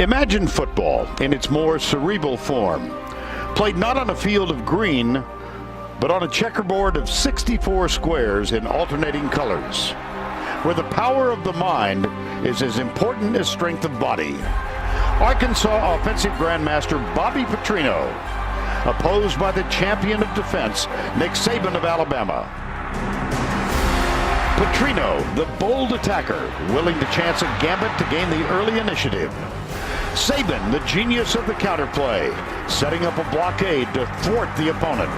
Imagine football in its more cerebral form, played not on a field of green, but on a checkerboard of 64 squares in alternating colors, where the power of the mind is as important as strength of body. Arkansas offensive grandmaster Bobby Petrino, opposed by the champion of defense, Nick Saban of Alabama. Petrino, the bold attacker, willing to chance a gambit to gain the early initiative. Saban, the genius of the counterplay, setting up a blockade to thwart the opponent.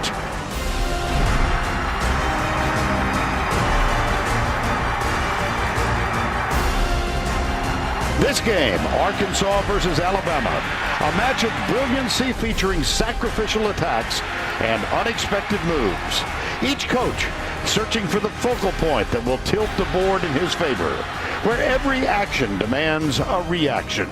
This game, Arkansas versus Alabama, a match of brilliancy featuring sacrificial attacks and unexpected moves. Each coach searching for the focal point that will tilt the board in his favor, where every action demands a reaction.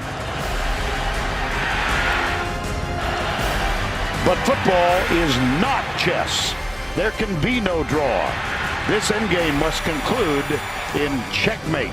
But football is not chess. There can be no draw. This endgame must conclude in checkmate.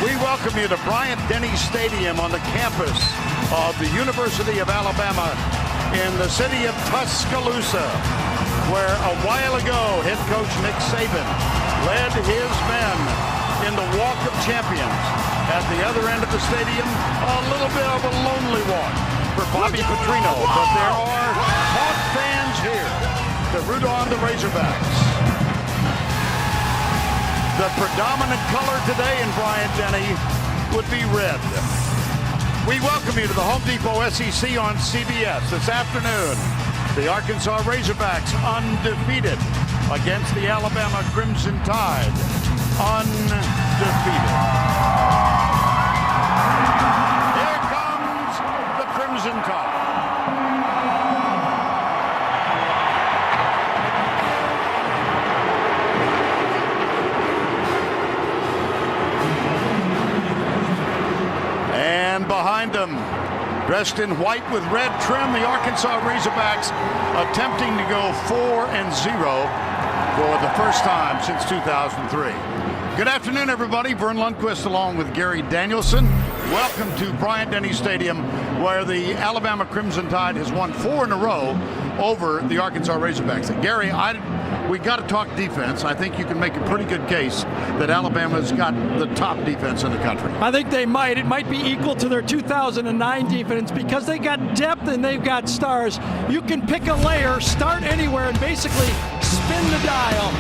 We welcome you to Bryant-Denny Stadium on the campus of the University of Alabama in the city of Tuscaloosa, where a while ago head coach Nick Saban led his men in the Walk of Champions. At the other end of the stadium, a little bit of a lonely walk for Bobby Petrino, but there are hot fans here to root on the Razorbacks. The predominant color today in Bryant-Denny would be red. We welcome you to the Home Depot SEC on CBS this afternoon. The Arkansas Razorbacks undefeated against the Alabama Crimson Tide. Undefeated. Here comes the Crimson Tide. And behind them, dressed in white with red trim, the Arkansas Razorbacks attempting to go 4-0 for the first time since 2003. Good afternoon, everybody. Vern Lundquist along with Gary Danielson. Welcome to Bryant-Denny Stadium, where the Alabama Crimson Tide has won 4 in a row over the Arkansas Razorbacks. Gary, we got to talk defense. I think you can make a pretty good case that Alabama's got the top defense in the country. I think they might. It might be equal to their 2009 defense because they got depth and they've got stars. You can pick a layer, start anywhere, and basically spin the dial.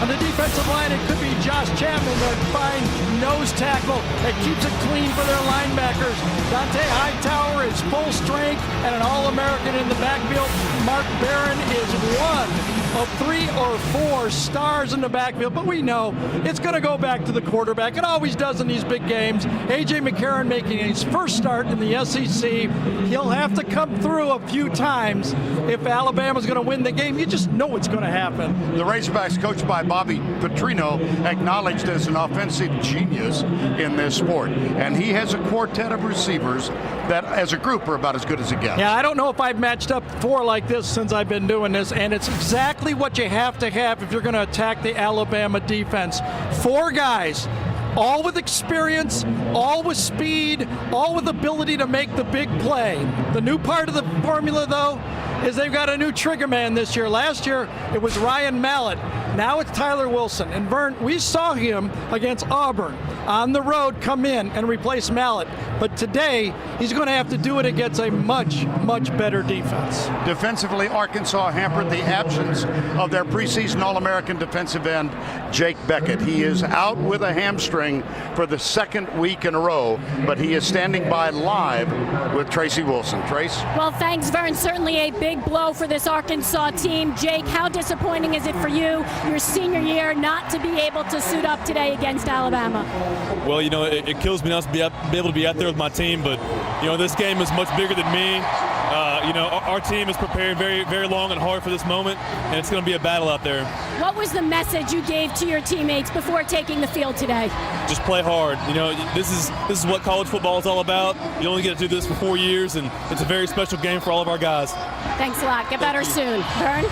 On the defensive line, it could be Josh Chapman, their fine nose tackle that keeps it clean for their linebackers. Dante Hightower is full strength and an All-American in the backfield. Mark Barron is one of 3 or 4 stars in the backfield, but we know it's going to go back to the quarterback. It always does in these big games. A.J. McCarron making his first start in the SEC. He'll have to come through a few times if Alabama's going to win the game. You just know it's going to happen. The Razorbacks, coached by Bobby Petrino, acknowledged as an offensive genius in this sport. And he has a quartet of receivers that, as a group, are about as good as it gets. Yeah, I don't know if I've matched up 4 like this since I've been doing this, and it's exactly what you have to have if you're going to attack the Alabama defense. 4 guys, all with experience, all with speed, all with ability to make the big play. The new part of the formula, though, is they've got a new trigger man this year. Last year, it was Ryan Mallett. Now it's Tyler Wilson. And Vern, we saw him against Auburn on the road come in and replace Mallett. But today, he's going to have to do it against a much, much better defense. Defensively, Arkansas hampered the absence of their preseason All-American defensive end, Jake Beckett. He is out with a hamstring for the 2nd week in a row, but he is standing by live with Tracy Wilson. Trace? Well, thanks, Vern. Certainly a big big blow for this Arkansas team. Jake, how disappointing is it for you, your senior year, not to be able to suit up today against Alabama? Well, you know, it kills me not to be able to be out there with my team, but, you know, this game is much bigger than me. You know, our team is preparing very, very long and hard for this moment, and it's going to be a battle out there. What was the message you gave to your teammates before taking the field today? Just play hard. You know, this is what college football is all about. You only get to do this for 4 years, and it's a very special game for all of our guys. Thanks a lot. Get better soon. Vern?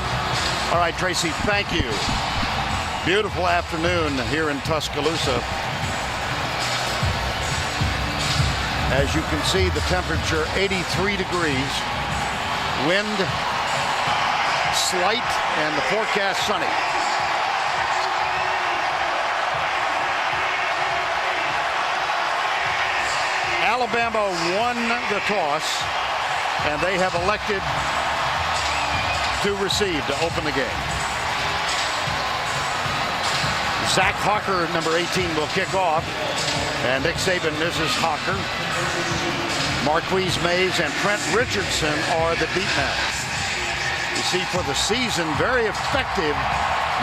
All right, Tracy, thank you. Beautiful afternoon here in Tuscaloosa. As you can see, the temperature 83 degrees, wind slight, and the forecast sunny. Alabama won the toss, and they have elected to receive to open the game. Zach Hawker, number 18, will kick off, and Nick Saban misses Hawker. Marquise Mays and Trent Richardson are the deep men. You see, for the season, very effective,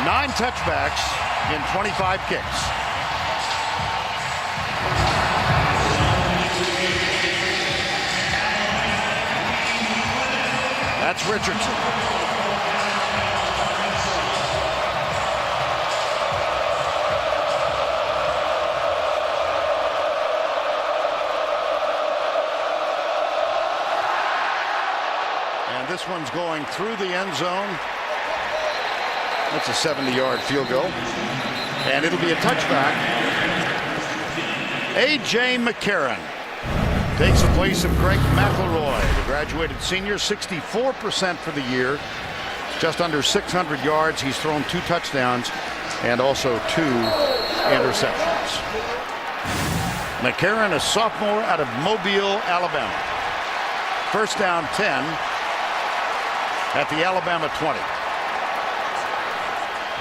9 touchbacks in 25 kicks. That's Richardson. And this one's going through the end zone. That's a 70-yard field goal. And it'll be a touchback. A.J. McCarron takes the place of Greg McElroy, the graduated senior, 64% for the year, just under 600 yards. He's thrown 2 touchdowns and also 2 interceptions. McCarron, a sophomore out of Mobile, Alabama. First down 10 at the Alabama 20.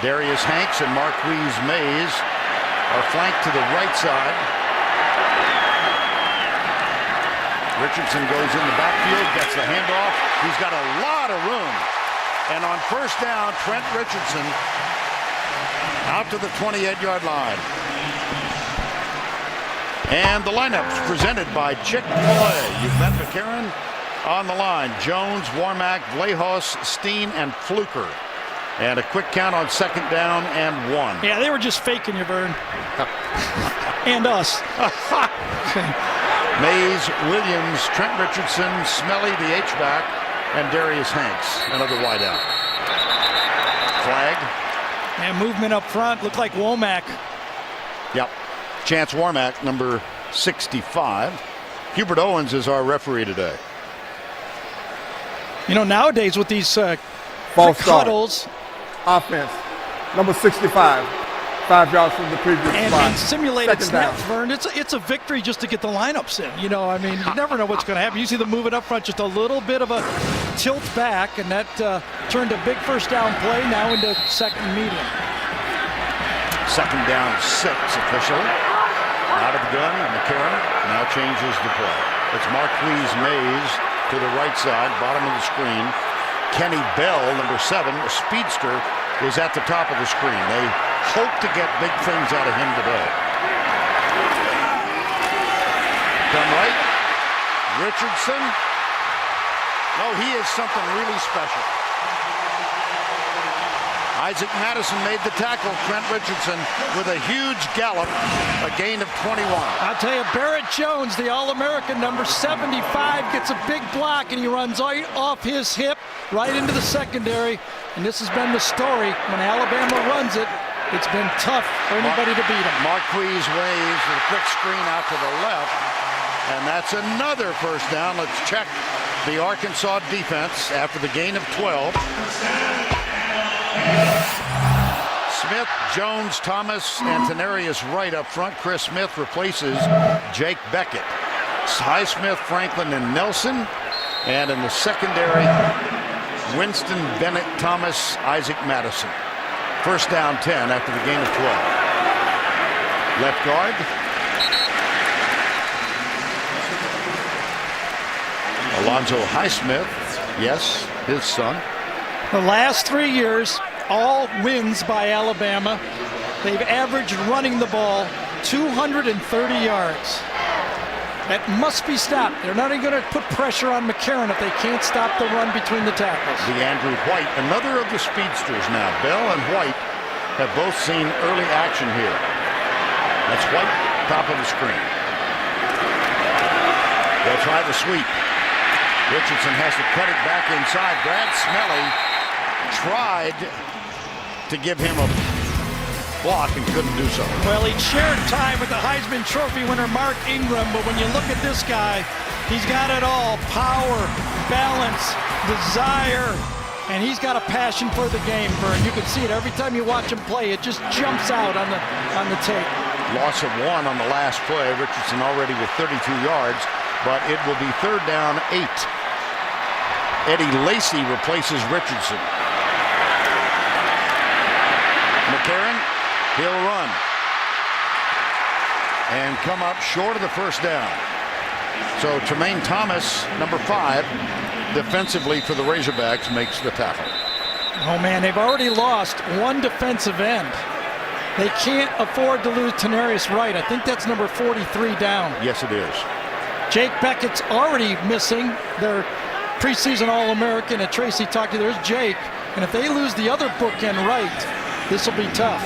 Darius Hanks and Marquise Mays are flanked to the right side. Richardson goes in the backfield, gets the handoff. He's got a lot of room. And on first down, Trent Richardson out to the 28-yard line. And the lineup's presented by Chick-fil-A. You've met McCarron on the line. Jones, Warmack, Vlahos, Steen, and Fluker. And a quick count on second down and 1. Yeah, they were just faking you, Vern. And us. Mays, Williams, Trent Richardson, Smelly, the H-back, and Darius Hanks, another wideout. Flag. And movement up front, looked like Womack. Yep. Chance Warmack, number 65. Hubert Owens is our referee today. You know, nowadays with these false start. huddles. Offense, number 65. 5 yards from the previous spot. And simulated Second snaps, down. Vern. It's a victory just to get the lineups in. You know, I mean, you never know what's going to happen. You see them moving up front, just a little bit of a tilt back, and that turned a big first down play now into second and medium. Second down 6 officially. Out of the gun, McCarron now changes the play. It's Marquise Mays to the right side, bottom of the screen. Kenny Bell, number 7, a speedster, is at the top of the screen. They hope to get big things out of him today. Come right. Richardson. Oh, he is something really special. Isaac Madison made the tackle. Trent Richardson with a huge gallop, a gain of 21. I'll tell you, Barrett Jones, the All-American, number 75, gets a big block, and he runs right off his hip right into the secondary. And this has been the story. When Alabama runs it, it's been tough for anybody to beat them. Marquise Waves with a quick screen out to the left. And that's another first down. Let's check the Arkansas defense after the gain of 12. Smith, Jones, Thomas, and Tenarius Wright up front. Chris Smith replaces Jake Beckett. Highsmith, Franklin, and Nelson. And in the secondary, Winston, Bennett, Thomas, Isaac Madison. First down 10 after the gain of 12. Left guard. Alonzo Highsmith, yes, his son. The last 3 years, all wins by Alabama. They've averaged running the ball 230 yards. That must be stopped. They're not even going to put pressure on McCarron if they can't stop the run between the tackles. DeAndrew White, another of the speedsters now. Bell and White have both seen early action here. That's White, top of the screen. They'll try the sweep. Richardson has to cut it back inside. Brad Smelly tried to give him a block and couldn't do so. Well, he shared time with the Heisman Trophy winner Mark Ingram, but when you look at this guy, he's got it all. Power, balance, desire, and he's got a passion for the game, Vern. You can see it every time you watch him play. It just jumps out on the tape. Loss of 1 on the last play. Richardson already with 32 yards, but it will be 3rd down 8. Eddie Lacy replaces Richardson. McCarron, he'll run and come up short of the first down. So Tremaine Thomas, number 5, defensively for the Razorbacks, makes the tackle. Oh man, they've already lost 1 defensive end. They can't afford to lose Tenarius Wright. I think that's number 43 down. Yes, it is. Jake Beckett's already missing their preseason All-American. At Tracy talked to, there's Jake. And if they lose the other bookend Wright, this will be tough.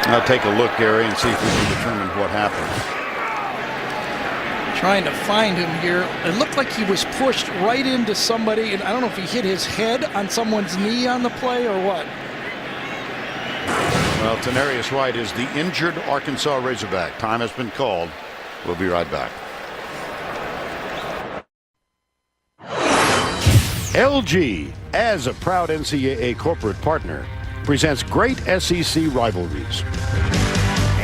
I'll take a look, Gary, and see if we can determine what happened. Trying to find him here. It looked like he was pushed right into somebody, and I don't know if he hit his head on someone's knee on the play or what. Well, Tenarius Wright is the injured Arkansas Razorback. Time has been called. We'll be right back. LG, as a proud NCAA corporate partner, presents great SEC rivalries.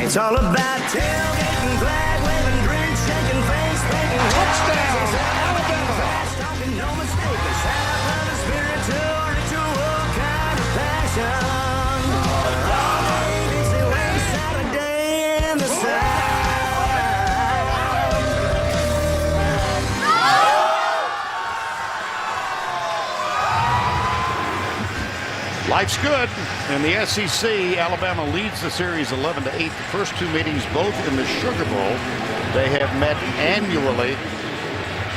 It's all about tailgating, flag waving, drink shaking, face making. Touchdown, Alabama! Fast talking, no mistake. A shout of the spirit to ritual kind of passion. All day, Dixie Way, Saturday in the South. Life's good. In the SEC, Alabama leads the series 11-8. The first 2 meetings, both in the Sugar Bowl. They have met annually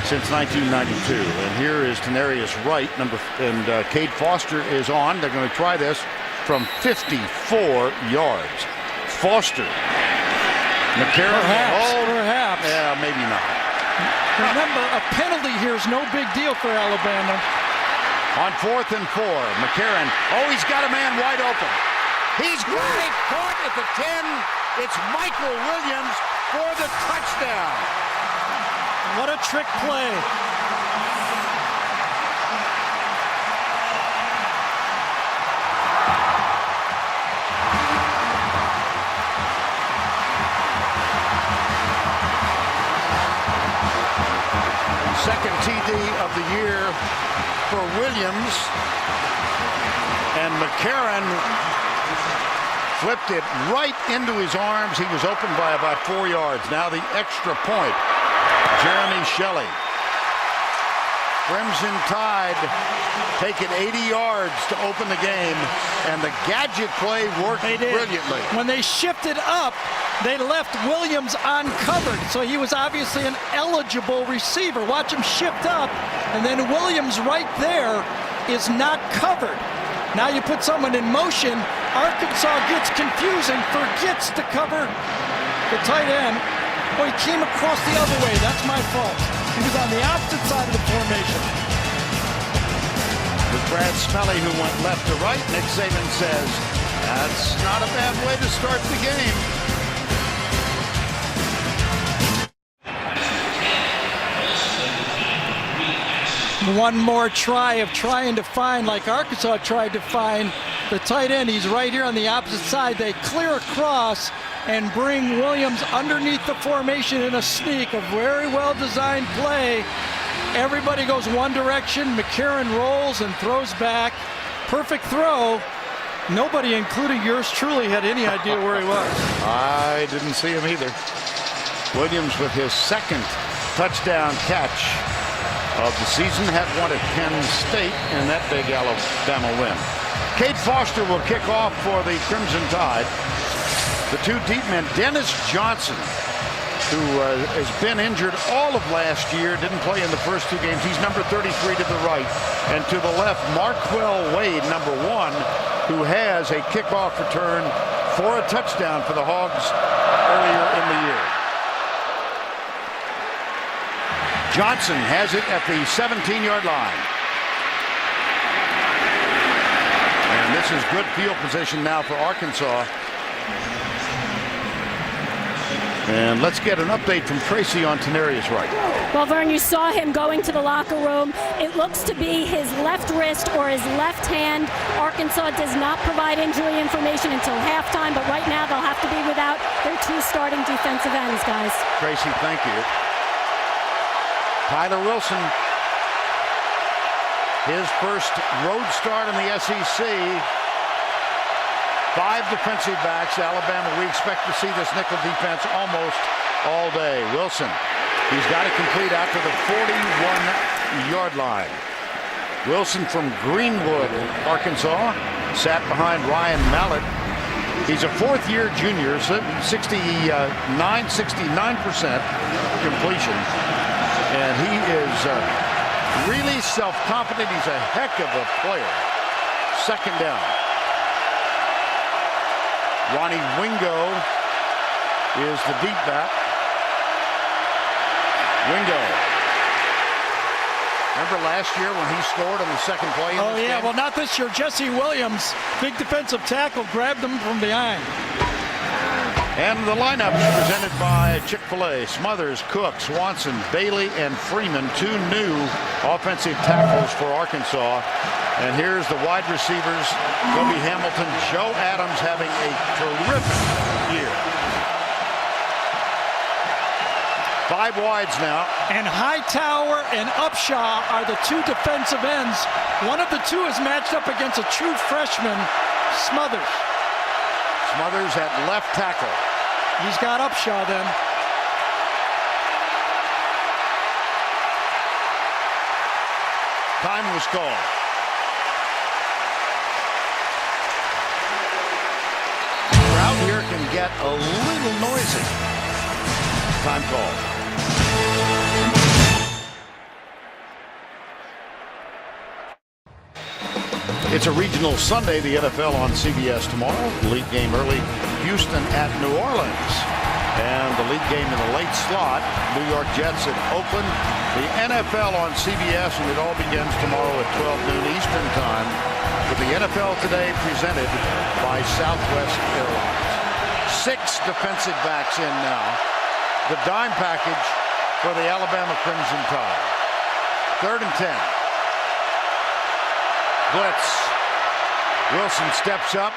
since 1992. And here is Tenarius Wright, and Cade Foster is on. They're going to try this from 54 yards. Foster. McCarron. Perhaps. Yeah, maybe not. Remember, a penalty here is no big deal for Alabama. On 4th and 4, McCarron. Oh, he's got a man wide open. He's got it caught at the 10. It's Michael Williams for the touchdown. What a trick play. Second TD of the year for Williams, and McCarron flipped it right into his arms. He was open by about 4 yards. Now the extra point. Jeremy Shelley. Crimson Tide taking 80 yards to open the game, and the gadget play worked brilliantly. When they shifted up, they left Williams uncovered, so he was obviously an eligible receiver. Watch him shift up, and then Williams right there is not covered. Now you put someone in motion, Arkansas gets confusing, forgets to cover the tight end. Well, he came across the other way. That's my fault. He was on the opposite side of the formation. With Brad Smelly, who went left to right, Nick Saban says, that's not a bad way to start the game. One more try of trying to find, like Arkansas tried to find, the tight end. He's right here on the opposite side. They clear across and bring Williams underneath the formation in a sneak. A very well-designed play. Everybody goes one direction. McCarron rolls and throws back. Perfect throw. Nobody, including yours truly, had any idea where he was. I didn't see him either. Williams with his second touchdown catch of the season. Had one at Penn State in that big Alabama win. Kate Foster will kick off for the Crimson Tide. The two deep men, Dennis Johnson, who has been injured all of last year, didn't play in the first two games. He's number 33 to the right. And to the left, Marquell Wade, number 1, who has a kickoff return for a touchdown for the Hogs earlier in the year. Johnson has it at the 17-yard line. And this is good field position now for Arkansas. And let's get an update from Tracy on Tenarius Wright. Well, Vern, you saw him going to the locker room. It looks to be his left wrist or his left hand. Arkansas does not provide injury information until halftime, but right now they'll have to be without their 2 starting defensive ends, guys. Tracy, thank you. Tyler Wilson, his first road start in the SEC. 5 defensive backs. Alabama, we expect to see this nickel defense almost all day. Wilson, he's got to complete after the 41-yard line. Wilson from Greenwood, Arkansas, sat behind Ryan Mallett. He's a 4th-year junior, 69% completion. And he is really self-confident. He's a heck of a player. Second down. Ronnie Wingo is the deep back. Wingo. Remember last year when he scored on the second play? Oh, yeah. Well, not this year. Jesse Williams, big defensive tackle, grabbed him from behind. And the lineup is presented by Chick-fil-A. Smothers, Cook, Swanson, Bailey, and Freeman, 2 new offensive tackles for Arkansas. And here's the wide receivers, Kobe Hamilton, Joe Adams having a terrific year. 5 wides now. And Hightower and Upshaw are the 2 defensive ends. One of the 2 is matched up against a true freshman, Smothers. Smothers at left tackle. He's got Upshaw then. Time was called. Crowd here can get a little noisy. Time called. It's a regional Sunday, the NFL on CBS tomorrow. League game early, Houston at New Orleans. And the league game in the late slot, New York Jets at Oakland. The NFL on CBS, and it all begins tomorrow at 12 noon Eastern time with the NFL Today presented by Southwest Airlines. 6 defensive backs in now. The dime package for the Alabama Crimson Tide. 3rd and 10. Blitz. Wilson steps up.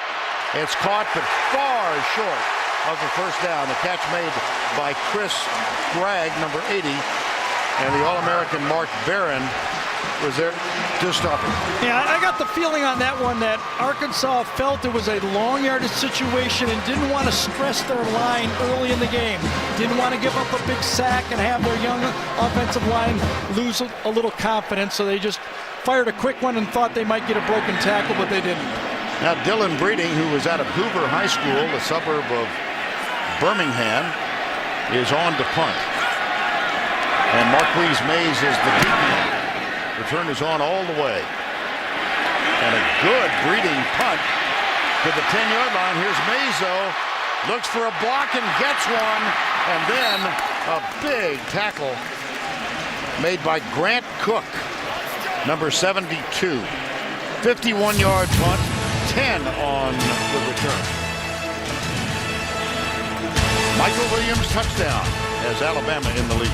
It's caught, but far short of the first down. The catch made by Chris Bragg, number 80, and the All-American Mark Barron was there to stop him. Yeah, I got the feeling on that one that Arkansas felt it was a long yardage situation and didn't want to stress their line early in the game. Didn't want to give up a big sack and have their young offensive line lose a little confidence, so they just fired a quick one and thought they might get a broken tackle, but they didn't. Now Dylan Breeding, who was out of Hoover High School, a suburb of Birmingham, is on to punt. And Marquise Mays is the deep man. Return is on all the way. And a good Breeding punt to the 10-yard line. Here's Mays, though. Looks for a block and gets one. And then a big tackle made by Grant Cook, number 72. 51-yard punt, 10 on the return. Michael Williams touchdown as Alabama in the lead.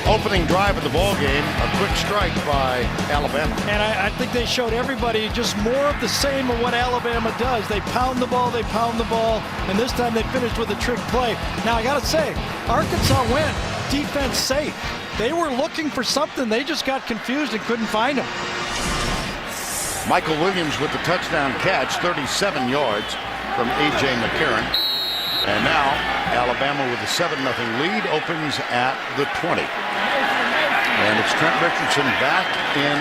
Opening drive of the ball game, a quick strike by Alabama. And I think they showed everybody just more of the same of what Alabama does. They pound the ball, and this time they finished with a trick play. Now I gotta say, Arkansas went defense safe. They were looking for something, they just got confused and couldn't find him. Michael Williams with the touchdown catch, 37 yards from A.J. McCarron. And now Alabama with a 7-0 lead opens at the 20. And it's Trent Richardson back in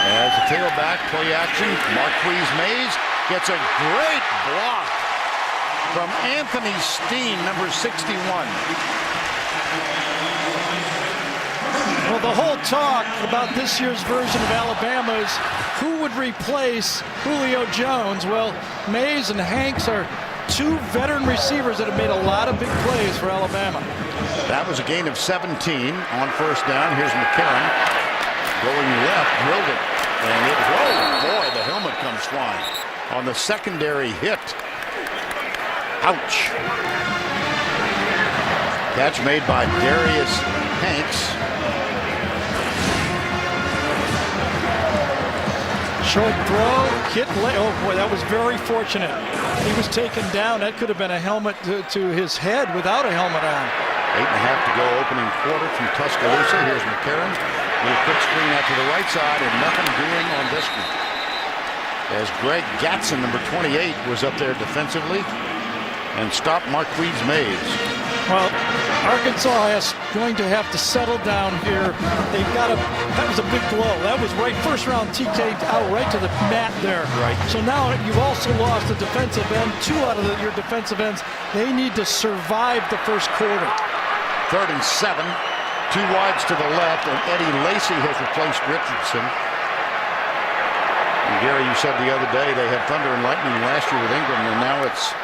as a tailback, play action. Marquise Mays gets a great block from Anthony Steen, number 61. Well, the whole talk about this year's version of Alabama is who would replace Julio Jones. Well, Mays and Hanks are two veteran receivers that have made a lot of big plays for Alabama. That was a gain of 17 on first down. Here's McCarron going left, drilled it. And it, oh boy, the helmet comes flying on the secondary hit. Ouch. Catch made by Darius Hanks. Short throw, hit, oh boy, that was very fortunate. He was taken down. That could have been a helmet to his head without a helmet on. 8.5 to go, opening quarter from Tuscaloosa. Here's McCarron. Little quick screen out to the right side, and nothing doing on this one. As Greg Gatson, number 28, was up there defensively and stopped Marquise Mays. Well, Arkansas is going to have to settle down here. They've got to, that was a big blow. That was right, first round TK out right to the mat there. Right. So now you've also lost a defensive end. Two out of your defensive ends. They need to survive the first quarter. 3rd and 7. 2 wides to the left, and Eddie Lacy has replaced Richardson. And Gary, you said the other day they had thunder and lightning last year with Ingram, and now it's...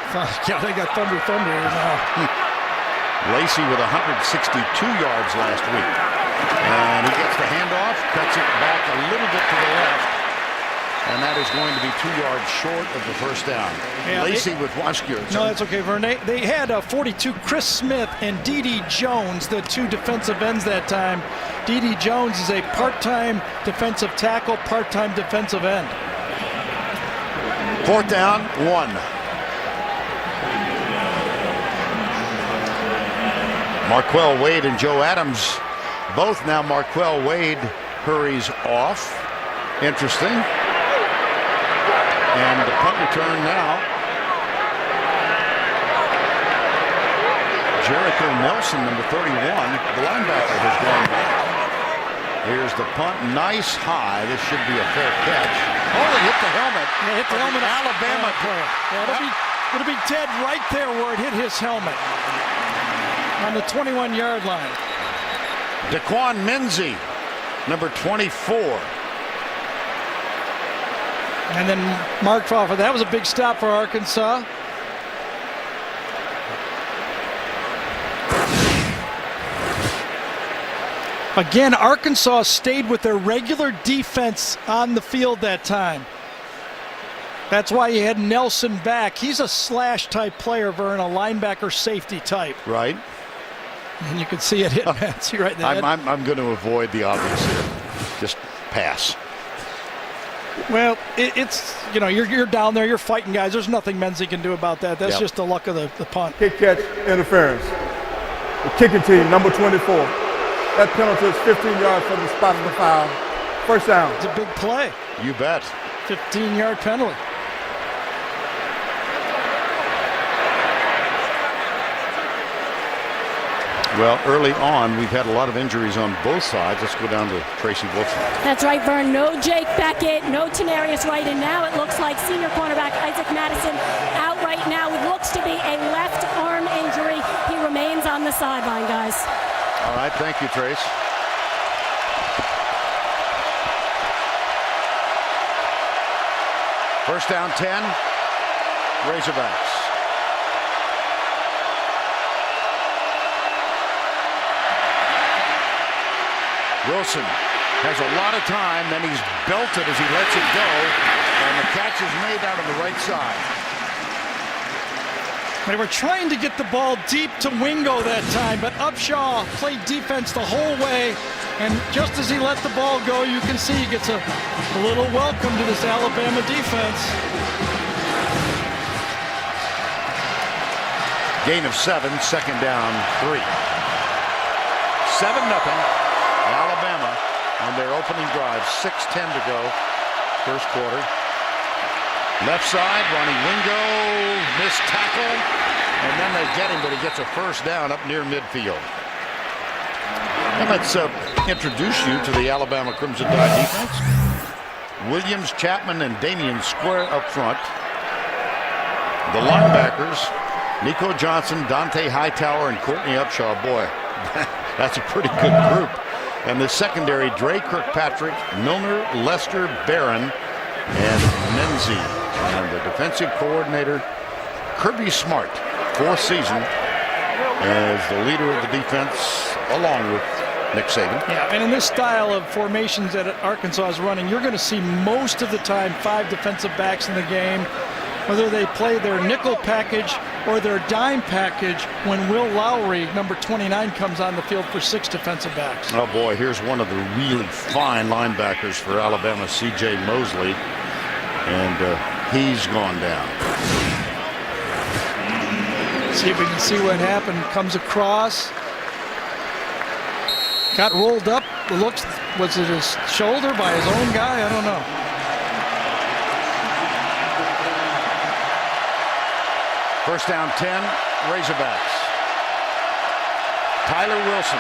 Yeah, they got thunder now. Lacy with 162 yards last week. And he gets the handoff, cuts it back a little bit to the left. And that is going to be 2 yards short of the first down. Yeah, Lacy with Waskier. No, that's okay, Vern. They had 42, Chris Smith and D.D. Jones, the two defensive ends that time. D.D. Jones is a part-time defensive tackle, part-time defensive end. 4th down, 1. Marquell Wade and Joe Adams, both now. Marquell Wade hurries off. Interesting. And the punt return now. Jericho Nelson, number 31, the linebacker, has gone back. Here's the punt, nice high. This should be a fair catch. Oh, it hit the helmet. Yeah, hit the helmet. Alabama player. Yeah, it'll be dead right there where it hit his helmet. On the 21-yard line. Daquan Menzie, number 24. And then Mark Faffer. That was a big stop for Arkansas. Again, Arkansas stayed with their regular defense on the field that time. That's why you had Nelson back. He's a slash-type player, Vern, a linebacker safety type. Right. And you can see it hit Nancy right there. I'm going to avoid the obvious here. Just pass. Well, it's, you know, you're down there, you're fighting guys. There's nothing Menzie can do about that. That's just the luck of the punt. Kick catch interference. The kicking team, number 24. That penalty is 15 yards from the spot of the foul. First down. It's a big play. You bet. 15-yard penalty. Well, early on, we've had a lot of injuries on both sides. Let's go down to Tracy Wilson. That's right, Vern. No Jake Beckett, no Tenarius Wright, and now it looks like senior cornerback Isaac Madison out right now. It looks to be a left arm injury. He remains on the sideline, guys. All right, thank you, Trace. First down, 10. Razorbacks. Wilson has a lot of time, then he's belted as he lets it go, and the catch is made out on the right side. They were trying to get the ball deep to Wingo that time, but Upshaw played defense the whole way, and just as he let the ball go, you can see he gets a little welcome to this Alabama defense. Gain of 7, second down, 3. 7-0. Alabama on their opening drive. 6:10 to go. First quarter. Left side, Ronnie Wingo. Missed tackle. And then they get him, but he gets a first down up near midfield. And let's introduce you to the Alabama Crimson Tide defense. Williams, Chapman, and Damian Square up front. The linebackers, Nico Johnson, Dante Hightower, and Courtney Upshaw. Boy, that's a pretty good group. And the secondary, Dre Kirkpatrick, Milner, Lester, Barron, and Menzie. And the defensive coordinator, Kirby Smart, 4th season as the leader of the defense, along with Nick Saban. Yeah, and in this style of formations that Arkansas is running, you're going to see most of the time 5 defensive backs in the game, whether they play their nickel package or their dime package when Will Lowry, number 29, comes on the field for 6 defensive backs. Oh boy, here's one of the really fine linebackers for Alabama, C.J. Mosley, and he's gone down. See if we can see what happened. Comes across. Got rolled up. Was it his shoulder by his own guy? I don't know. First down 10, Razorbacks. Tyler Wilson.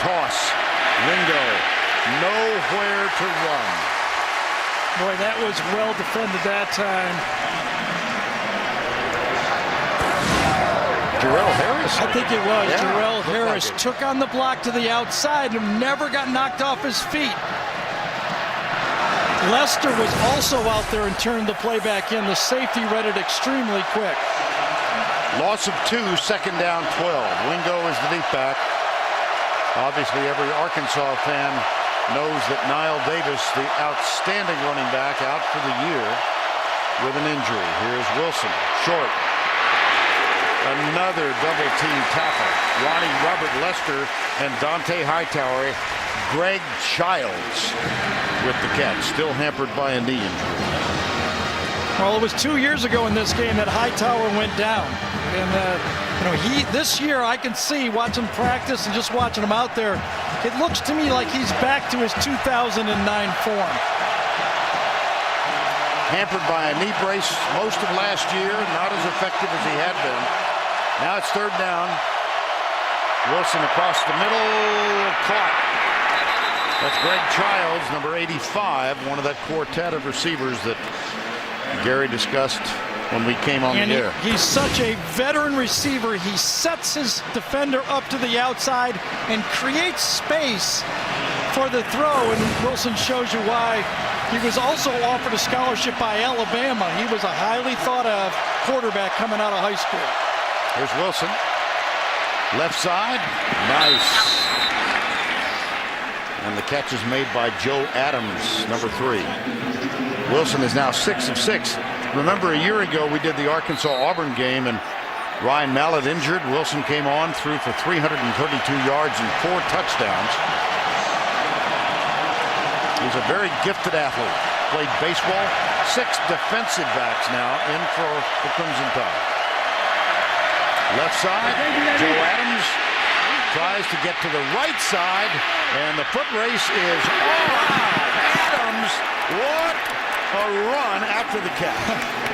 Toss. Ringo. Nowhere to run. Boy, that was well defended that time. Jarrell Harris. I think it was. Yeah, Jarrell looked Harris like it. took on the block to the outside and never got knocked off his feet. Lester was also out there and turned the play back in. The safety read it extremely quick. Loss of 2, second down 12. Wingo is the deep back. Obviously, every Arkansas fan knows that Niall Davis, the outstanding running back, out for the year with an injury. Here's Wilson, short. Another double team tackle. Ronnie, Robert Lester, and Dante Hightower. Greg Childs with the catch, still hampered by a knee injury. Well, it was 2 years ago in this game that Hightower went down. And, this year I can see, watching practice and just watching him out there, it looks to me like he's back to his 2009 form. Hampered by a knee brace most of last year, not as effective as he had been. Now it's third down. Wilson across the middle, caught. That's Greg Childs, number 85, one of that quartet of receivers that Gary discussed when we came on the air. He's such a veteran receiver. He sets his defender up to the outside and creates space for the throw, and Wilson shows you why. He was also offered a scholarship by Alabama. He was a highly thought of quarterback coming out of high school. Here's Wilson. Left side. Nice. And the catch is made by Joe Adams, number 3. Wilson is now 6 of 6. Remember, a year ago we did the Arkansas-Auburn game, and Ryan Mallett injured. Wilson came on, threw for 332 yards and 4 touchdowns. He's a very gifted athlete. Played baseball. 6 defensive backs now in for the Crimson Tide. Left side, Joe Adams tries to get to the right side, and the foot race is on. Adams, what a run after the catch.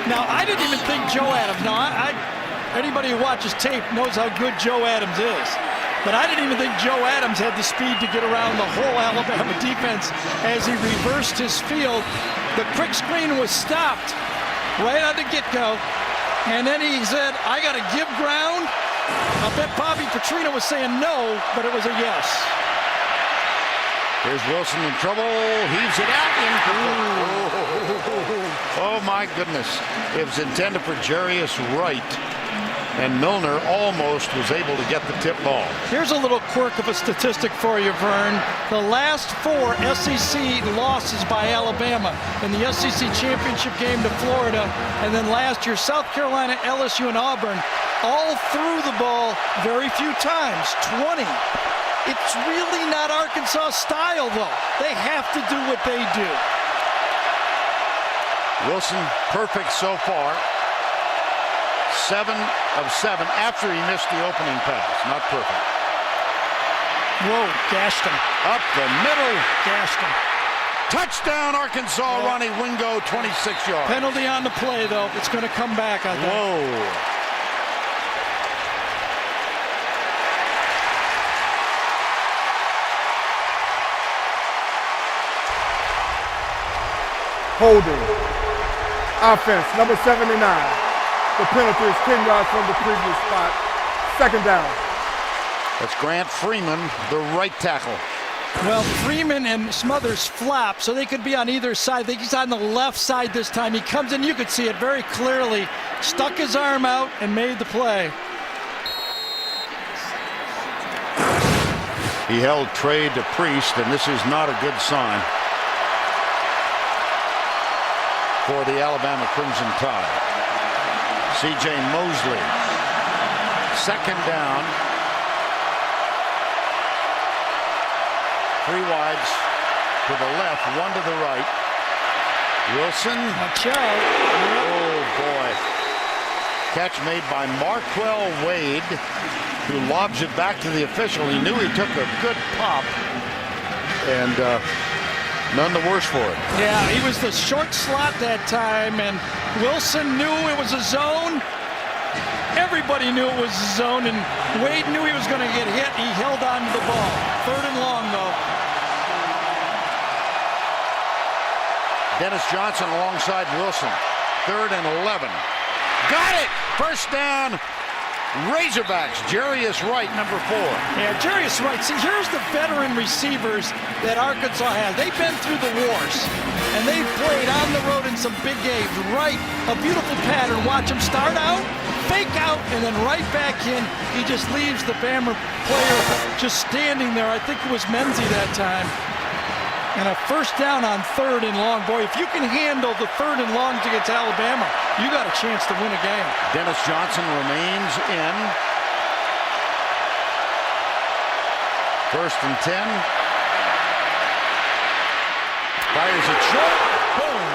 Now, I didn't even think Joe Adams. Now, anybody who watches tape knows how good Joe Adams is. But I didn't even think Joe Adams had the speed to get around the whole Alabama defense as he reversed his field. The quick screen was stopped right on the get-go. And then he said, I got to give ground. I bet Bobby Petrino was saying no, but it was a yes. Here's Wilson in trouble. Heaves it out. Oh, my goodness. It was intended for Jarius Wright. And Milner almost was able to get the tip ball. Here's a little quirk of a statistic for you, Vern. The last 4 SEC losses by Alabama in the SEC championship game to Florida, and then last year South Carolina, LSU, and Auburn all threw the ball very few times, 20. It's really not Arkansas style, though. They have to do what they do. Wilson perfect so far. 7 of 7 after he missed the opening pass. Not perfect. Whoa, gashed him. Up the middle. Gashed him. Touchdown, Arkansas. Ronnie Wingo, 26 yards. Penalty on the play, though. It's going to come back, I think. Whoa. Holding. Offense, number 79. The penalty is 10 yards from the previous spot. Second down. That's Grant Freeman, the right tackle. Well, Freeman and Smothers flap, so they could be on either side. I think he's on the left side this time. He comes in, you could see it very clearly. Stuck his arm out and made the play. He held Trey DePriest, and this is not a good sign for the Alabama Crimson Tide. C.J. Mosley, second down. 3 wides to the left, 1 to the right. Wilson. Watch out. Oh, boy. Catch made by Marquell Wade, who lobs it back to the official. He knew he took a good pop, and none the worse for it. Yeah, he was the short slot that time, and Wilson knew it was a zone. Everybody knew it was a zone, and Wade knew he was going to get hit. He held on to the ball. Third and long, though. Dennis Johnson alongside Wilson. 3rd and 11. Got it! First down, Razorbacks. Jarius Wright, number 4. Yeah, Jarius Wright. See, here's the veteran receivers that Arkansas has. They've been through the wars, and they've played on the road in some big games. Wright, a beautiful pattern. Watch him start out, fake out, and then right back in. He just leaves the Bama player just standing there. I think it was Menzie that time. And a first down on 3rd and long. Boy, if you can handle the 3rd and longs against Alabama, you got a chance to win a game. Dennis Johnson remains in. 1st and 10. Fires it short. Boom.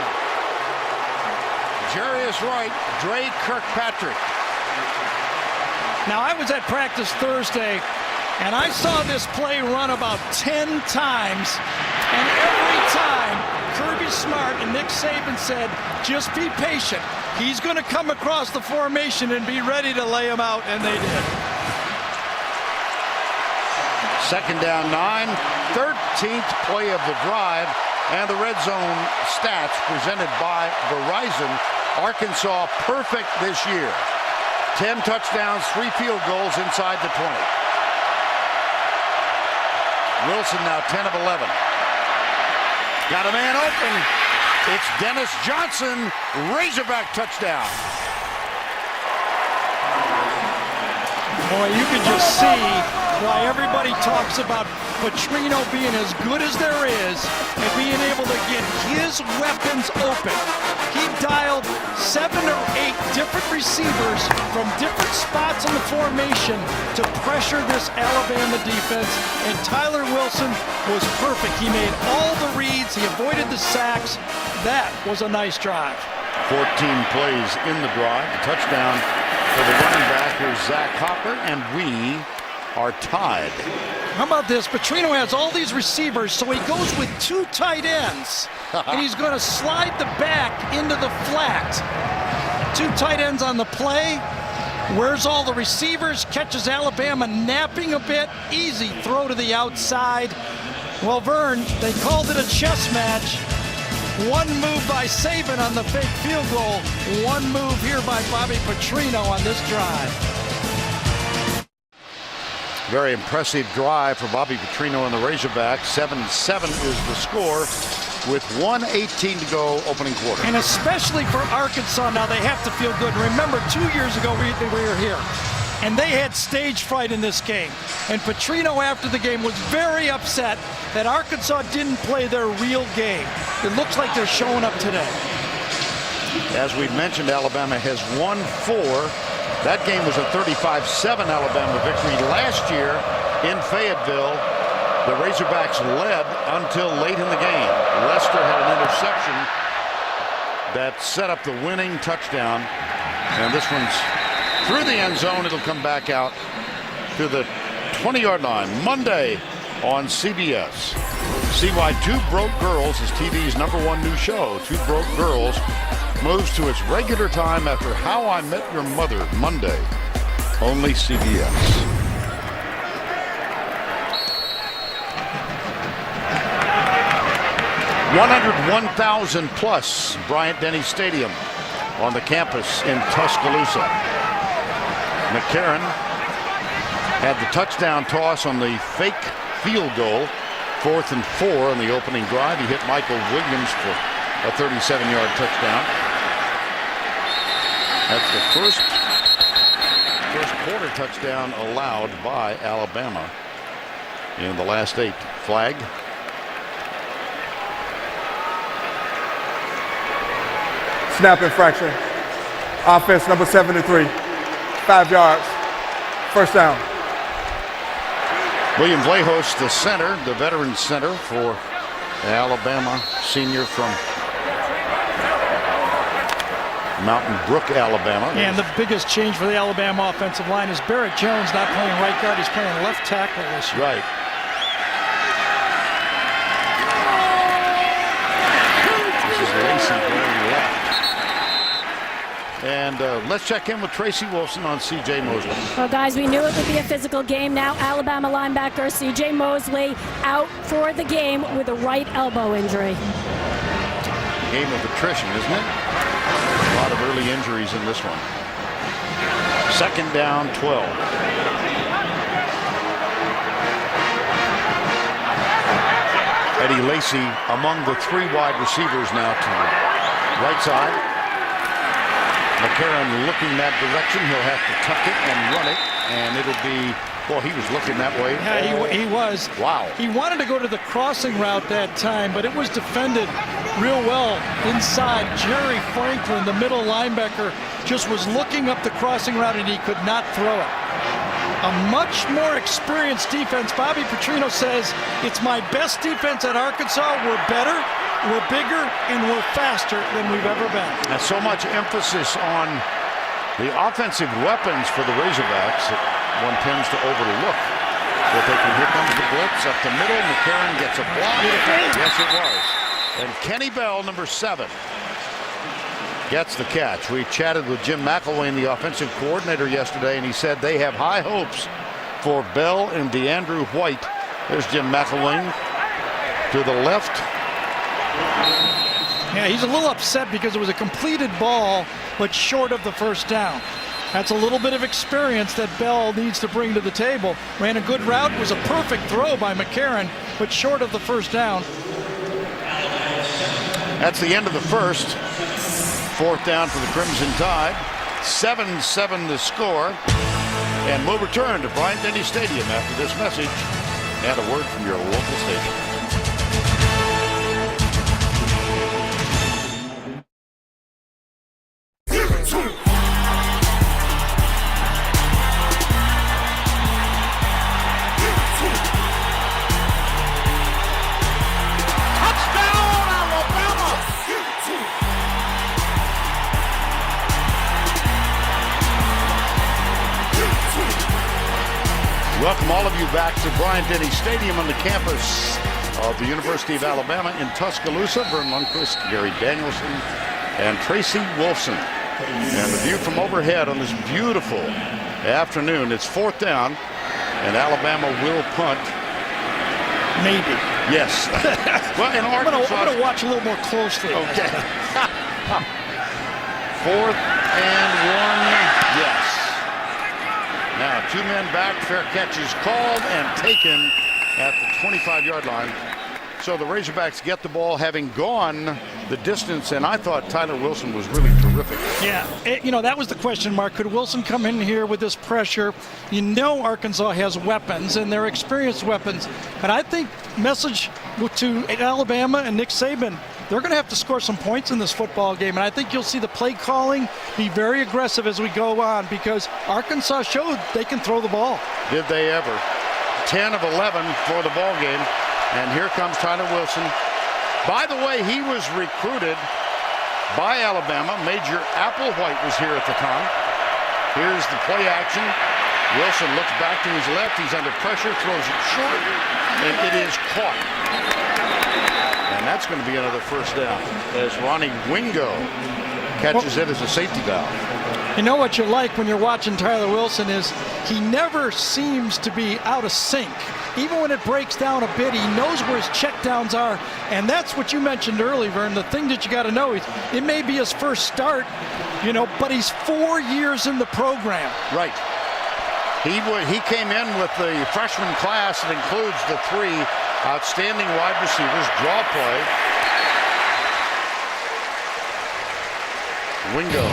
Jarius Wright, Dre Kirkpatrick. Now, I was at practice Thursday, and I saw this play run about 10 times. And every time, Kirby Smart and Nick Saban said, just be patient. He's going to come across the formation and be ready to lay him out, and they did. 2nd down 9, 13th play of the drive, and the red zone stats presented by Verizon. Arkansas perfect this year. 10 touchdowns, 3 field goals inside the 20. Wilson now 10 of 11. Got a man open. It's Dennis Johnson, Razorback touchdown. Boy, you can just see why everybody talks about Petrino being as good as there is and being able to get his weapons open. He dialed 7 or 8 different receivers from different spots in the formation to pressure this Alabama defense, and Tyler Wilson was perfect. He made all the reads. He avoided the sacks. That was a nice drive. 14 plays in the drive. The touchdown for the running back is Zach Hopper, and we are tied. How about this? Petrino has all these receivers, so he goes with 2 tight ends, and he's going to slide the back into the flat. 2 tight ends on the play. Where's all the receivers? Catches Alabama napping a bit. Easy throw to the outside. Well, Vern, they called it a chess match. 1 move by Saban on the fake field goal. 1 move here by Bobby Petrino on this drive. Very impressive drive for Bobby Petrino and the Razorbacks. 7-7 is the score with 1:18 to go opening quarter. And especially for Arkansas now, they have to feel good. Remember, 2 years ago we were here, and they had stage fright in this game. And Petrino after the game was very upset that Arkansas didn't play their real game. It looks like they're showing up today. As we mentioned, Alabama has won 4. That game was a 35-7 Alabama victory last year in Fayetteville. The Razorbacks led until late in the game. Lester had an interception that set up the winning touchdown. And this one's through the end zone. It'll come back out to the 20-yard line. Monday, on CBS. See why Two Broke Girls is TV's #1 new show. Two Broke Girls moves to its regular time after How I Met Your Mother, Monday. Only CBS. $101,000 plus Bryant-Denny Stadium on the campus in Tuscaloosa. McCarron had the touchdown toss on the fake field goal, 4th and 4 on the opening drive. He hit Michael Williams for a 37-yard touchdown. That's the first quarter touchdown allowed by Alabama in the last 8. Flag. Snap infraction. Offense number 73. 5 yards. First down. William Vlahos, the center, the veteran center for Alabama, senior from Mountain Brook, Alabama. And the biggest change for the Alabama offensive line is Barrett Jones not playing right guard. He's playing left tackle this year. Right. This is Lacey going left. And let's check in with Tracy Wolfson on C.J. Mosley. Well, guys, we knew it would be a physical game. Now Alabama linebacker C.J. Mosley out for the game with a right elbow injury. Game of attrition, isn't it? A lot of early injuries in this one. 2nd down, 12. Eddie Lacy among the 3 wide receivers now to the right side. McCarron looking that direction. He'll have to tuck it and run it, and it'll be, well, he was looking that way. Yeah, he was. Wow. He wanted to go to the crossing route that time, but it was defended real well inside. Jerry Franklin, the middle linebacker, just was looking up the crossing route, and he could not throw it. A much more experienced defense. Bobby Petrino says, it's my best defense at Arkansas. We're better, we're bigger, and we're faster than we've ever been. And so much emphasis on the offensive weapons for the Razorbacks that one tends to overlook. But here comes the blitz up the middle. McCarron gets a block. Yes, it was. And Kenny Bell, number 7, gets the catch. We chatted with Jim McElwain, the offensive coordinator, yesterday, and he said they have high hopes for Bell and DeAndrew White. There's Jim McElwain to the left. Yeah, he's a little upset because it was a completed ball, but short of the first down. That's a little bit of experience that Bell needs to bring to the table. Ran a good route, was a perfect throw by McCarron, but short of the first down. That's the end of the first. 4th down for the Crimson Tide. 7-7 the score. And we'll return to Bryant-Denny Stadium after this message and a word from your local station. Welcome all of you back to Bryant-Denny Stadium on the campus of the University of Alabama in Tuscaloosa. Vern Lundquist, Gary Danielson, and Tracy Wolfson. And the view from overhead on this beautiful afternoon. It's 4th down, and Alabama will punt. Maybe. Yes. Well, in Arkansas, I'm going to watch a little more closely. Okay. 4th and 1. Yes. Now 2 men back. Fair catch is called and taken at the 25-yard line. So the Razorbacks get the ball having gone the distance, and I thought Tyler Wilson was really terrific. Yeah, that was the question mark. Could Wilson come in here with this pressure? You know Arkansas has weapons, and they're experienced weapons. But I think message to Alabama and Nick Saban, they're going to have to score some points in this football game. And I think you'll see the play calling be very aggressive as we go on, because Arkansas showed they can throw the ball. Did they ever? 10 of 11 for the ball game. And here comes Tyler Wilson. By the way, he was recruited by Alabama. Major Applewhite was here at the time. Here's the play action. Wilson looks back to his left. He's under pressure, throws it short, and it is caught. And that's going to be another first down as Ronnie Wingo catches it as a safety valve. You know what you like when you're watching Tyler Wilson is he never seems to be out of sync. Even when it breaks down a bit, he knows where his checkdowns are, and that's what you mentioned earlier, Vern. The thing that you got to know is it may be his first start, you know, but he's 4 years in the program. Right. He came in with the freshman class that includes the 3 outstanding wide receivers, draw play. Wingo.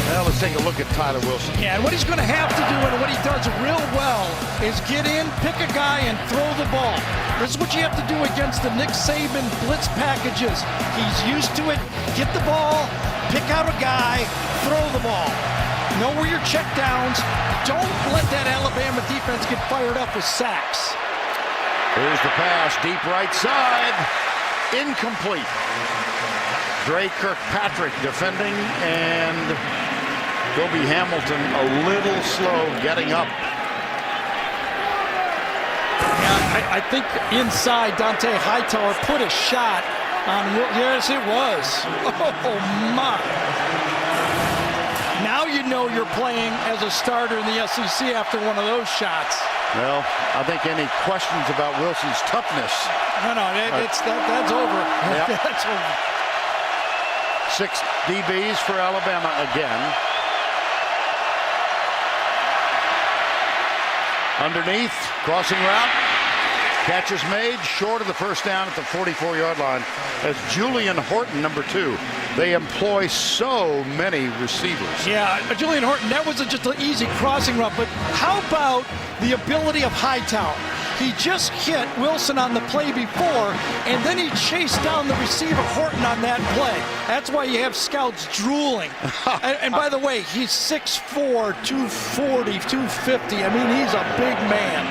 Well, let's take a look at Tyler Wilson. Yeah, and what he's going to have to do and what he does real well is get in, pick a guy, and throw the ball. This is what you have to do against the Nick Saban blitz packages. He's used to it. Get the ball, pick out a guy, throw the ball. Know where your check downs. Don't let that Alabama defense get fired up with sacks. Here's the pass, deep right side. Incomplete. Dre Kirkpatrick defending, and Kobe Hamilton a little slow getting up. Yeah, I think inside Dante Hightower put a shot on. Yes, it was. Oh my! Now you know you're playing as a starter in the SEC after one of those shots. Well, I think any questions about Wilson's toughness? No, that's over. Yep. That's over. 6 DBs for Alabama again. Underneath, crossing route. Catch is made short of the first down at the 44-yard line as Julian Horton, number 2. They employ so many receivers. Yeah, Julian Horton, that was just an easy crossing route, but how about the ability of Hightower? He just hit Wilson on the play before, and then he chased down the receiver Horton on that play. That's why you have scouts drooling. and by the way, he's 6'4", 240, 250. I mean, he's a big man.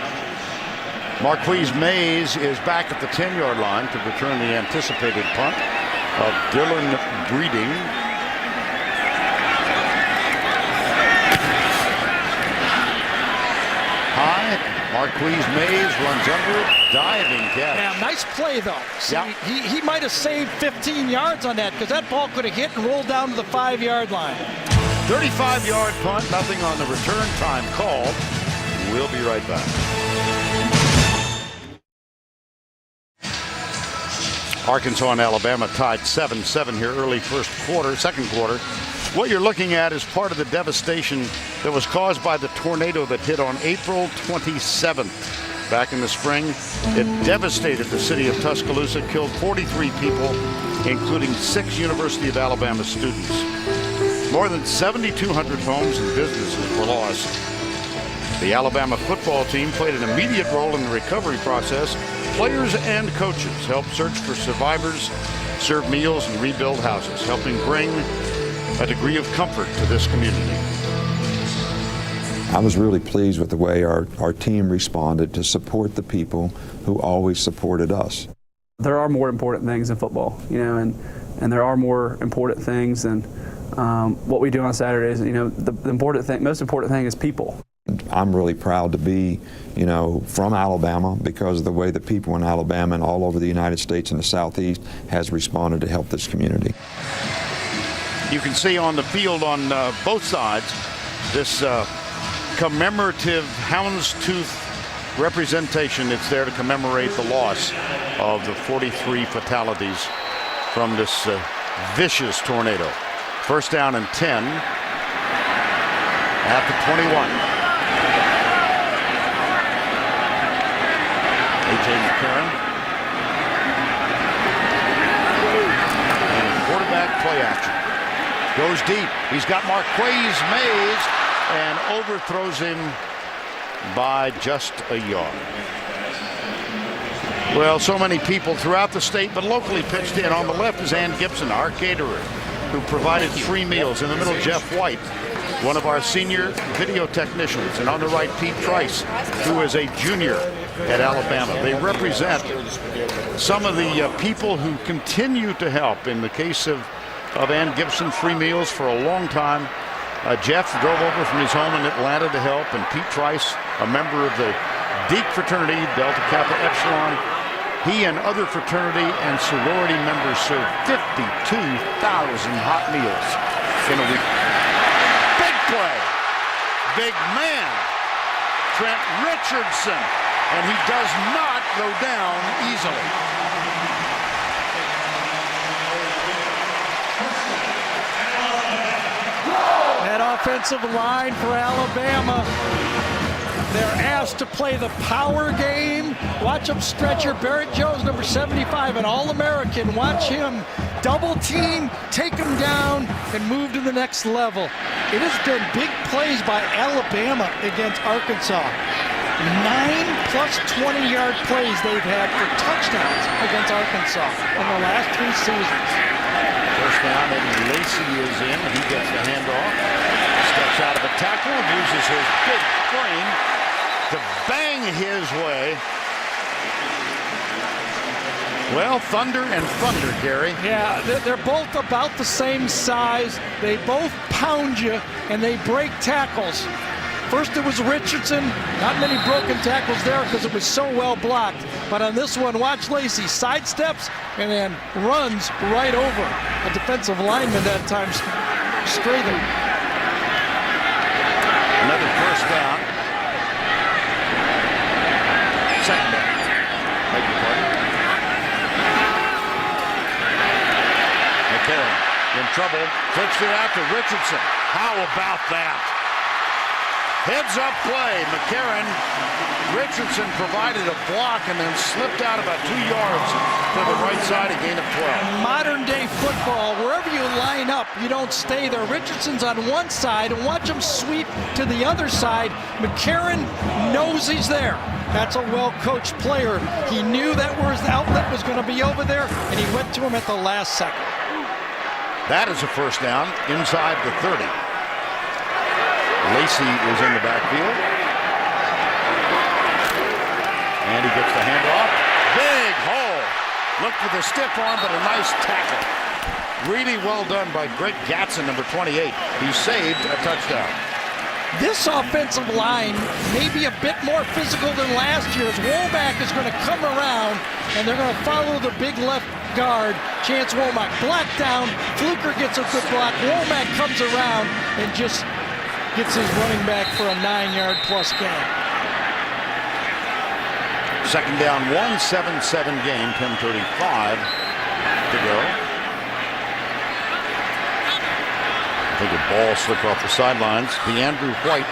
Marquise Mays is back at the 10-yard line to return the anticipated punt of Dylan Breeding. High. Marquise Mays runs under it, diving catch. Yeah, nice play though. See, yeah. He might have saved 15 yards on that because that ball could have hit and rolled down to the 5-yard line. 35-yard punt, nothing on the return time called. We'll be right back. Arkansas and Alabama tied 7-7 here early second quarter. What you're looking at is part of the devastation that was caused by the tornado that hit on April 27th back in the spring. It devastated the city of Tuscaloosa, killed 43 people, including 6 University of Alabama students. More than 7,200 homes and businesses were lost. The Alabama football team played an immediate role in the recovery process. Players and coaches helped search for survivors, serve meals, and rebuild houses, helping bring a degree of comfort to this community. I was really pleased with the way our team responded to support the people who always supported us. There are more important things in football, you know, and there are more important things than what we do on Saturdays. You know, the most important thing is people. I'm really proud to be, you know, from Alabama because of the way the people in Alabama and all over the United States and the Southeast has responded to help this community. You can see on the field on both sides this commemorative houndstooth representation. It's there to commemorate the loss of the 43 fatalities from this vicious tornado. First down and 10 at the 21. A.J. McCarron. And quarterback play action. Goes deep. He's got Marquise Mays and overthrows him by just a yard. Well, so many people throughout the state, but locally pitched in. On the left is Ann Gibson, our caterer, who provided free meals. In the middle, Jeff White, one of our senior video technicians. And on the right, Pete Trice, who is a junior at Alabama. They represent some of the people who continue to help. In the case of Ann Gibson, free meals for a long time. Jeff drove over from his home in Atlanta to help, and Pete Trice, a member of the Deke fraternity, Delta Kappa Epsilon, he and other fraternity and sorority members served 52,000 hot meals in a week. Big play. Big man. Trent Richardson. And he does not go down easily. That offensive line for Alabama, they're asked to play the power game. Watch them stretch your Barrett Jones, number 75, an All-American. Watch him double team, take him down, and move to the next level. It has been big plays by Alabama against Arkansas. 9 plus 20-yard plays they've had for touchdowns against Arkansas in the last 3 seasons. First down, Eddie Lacy is in. He gets the handoff. Steps out of a tackle and uses his big frame to bang his way. Well, thunder and thunder, Gary. Yeah, they're both about the same size. They both pound you, and they break tackles. First it was Richardson. Not many broken tackles there because it was so well blocked. But on this one, watch Lacy sidesteps and then runs right over a defensive lineman that time. Straighten. Another first down. Second down. Beg your pardon. McCarron in trouble. Flips it out to Richardson. How about that? Heads up play. McCarron. Richardson provided a block and then slipped out about 2 yards to the right side, a gain of 12. Modern day football, wherever you line up, you don't stay there. Richardson's on one side, and watch him sweep to the other side. McCarron knows he's there. That's a well-coached player. He knew that where his outlet was going to be over there, and he went to him at the last second. That is a first down inside the 30. Lacy is in the backfield. And he gets the handoff. Big hole. Look for the stiff arm, but a nice tackle. Really well done by Greg Gatson, number 28. He saved a touchdown. This offensive line may be a bit more physical than last year's. Womack is going to come around, and they're going to follow the big left guard, Chance Womack. Black down. Fluker gets a good block. Womack comes around and just gets his running back for a 9-yard plus gain. Second down, 1-7-7 game, 10:35 to go. I think a ball slipped off the sidelines. DeAndrew White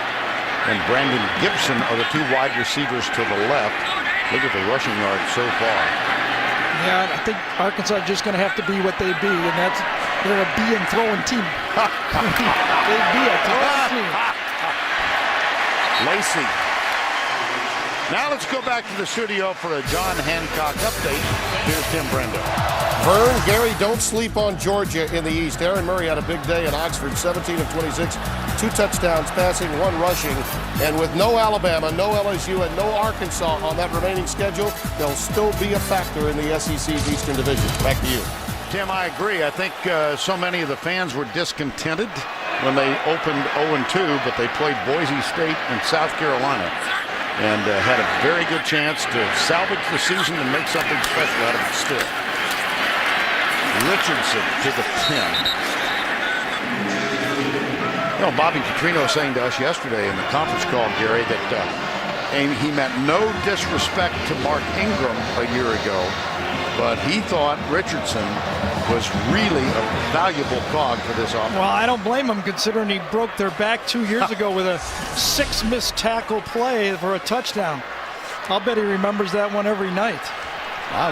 and Brandon Gibson are the two wide receivers to the left. Look at the rushing yards so far. Yeah, I think Arkansas is just going to have to be what they be, and that's they're a be and throwing team. They be a throwing team. Lacy. Now let's go back to the studio for a John Hancock update. Here's Tim Brendo. Vern, Gary, don't sleep on Georgia in the East. Aaron Murray had a big day at Oxford, 17 of 26, 2 touchdowns passing, 1 rushing. And with no Alabama, no LSU, and no Arkansas on that remaining schedule, they'll still be a factor in the SEC's Eastern Division. Back to you. Tim, I agree. I think so many of the fans were discontented when they opened 0-2, but they played Boise State and South Carolina and had a very good chance to salvage the season and make something special out of it still. Richardson to the 10. You know, Bobby Petrino saying to us yesterday in the conference call, Gary, that he meant no disrespect to Mark Ingram a year ago, but he thought Richardson was really a valuable cog for this offense. Well, I don't blame him considering he broke their back 2 years ago with a 6 missed tackle play for a touchdown. I'll bet he remembers that one every night.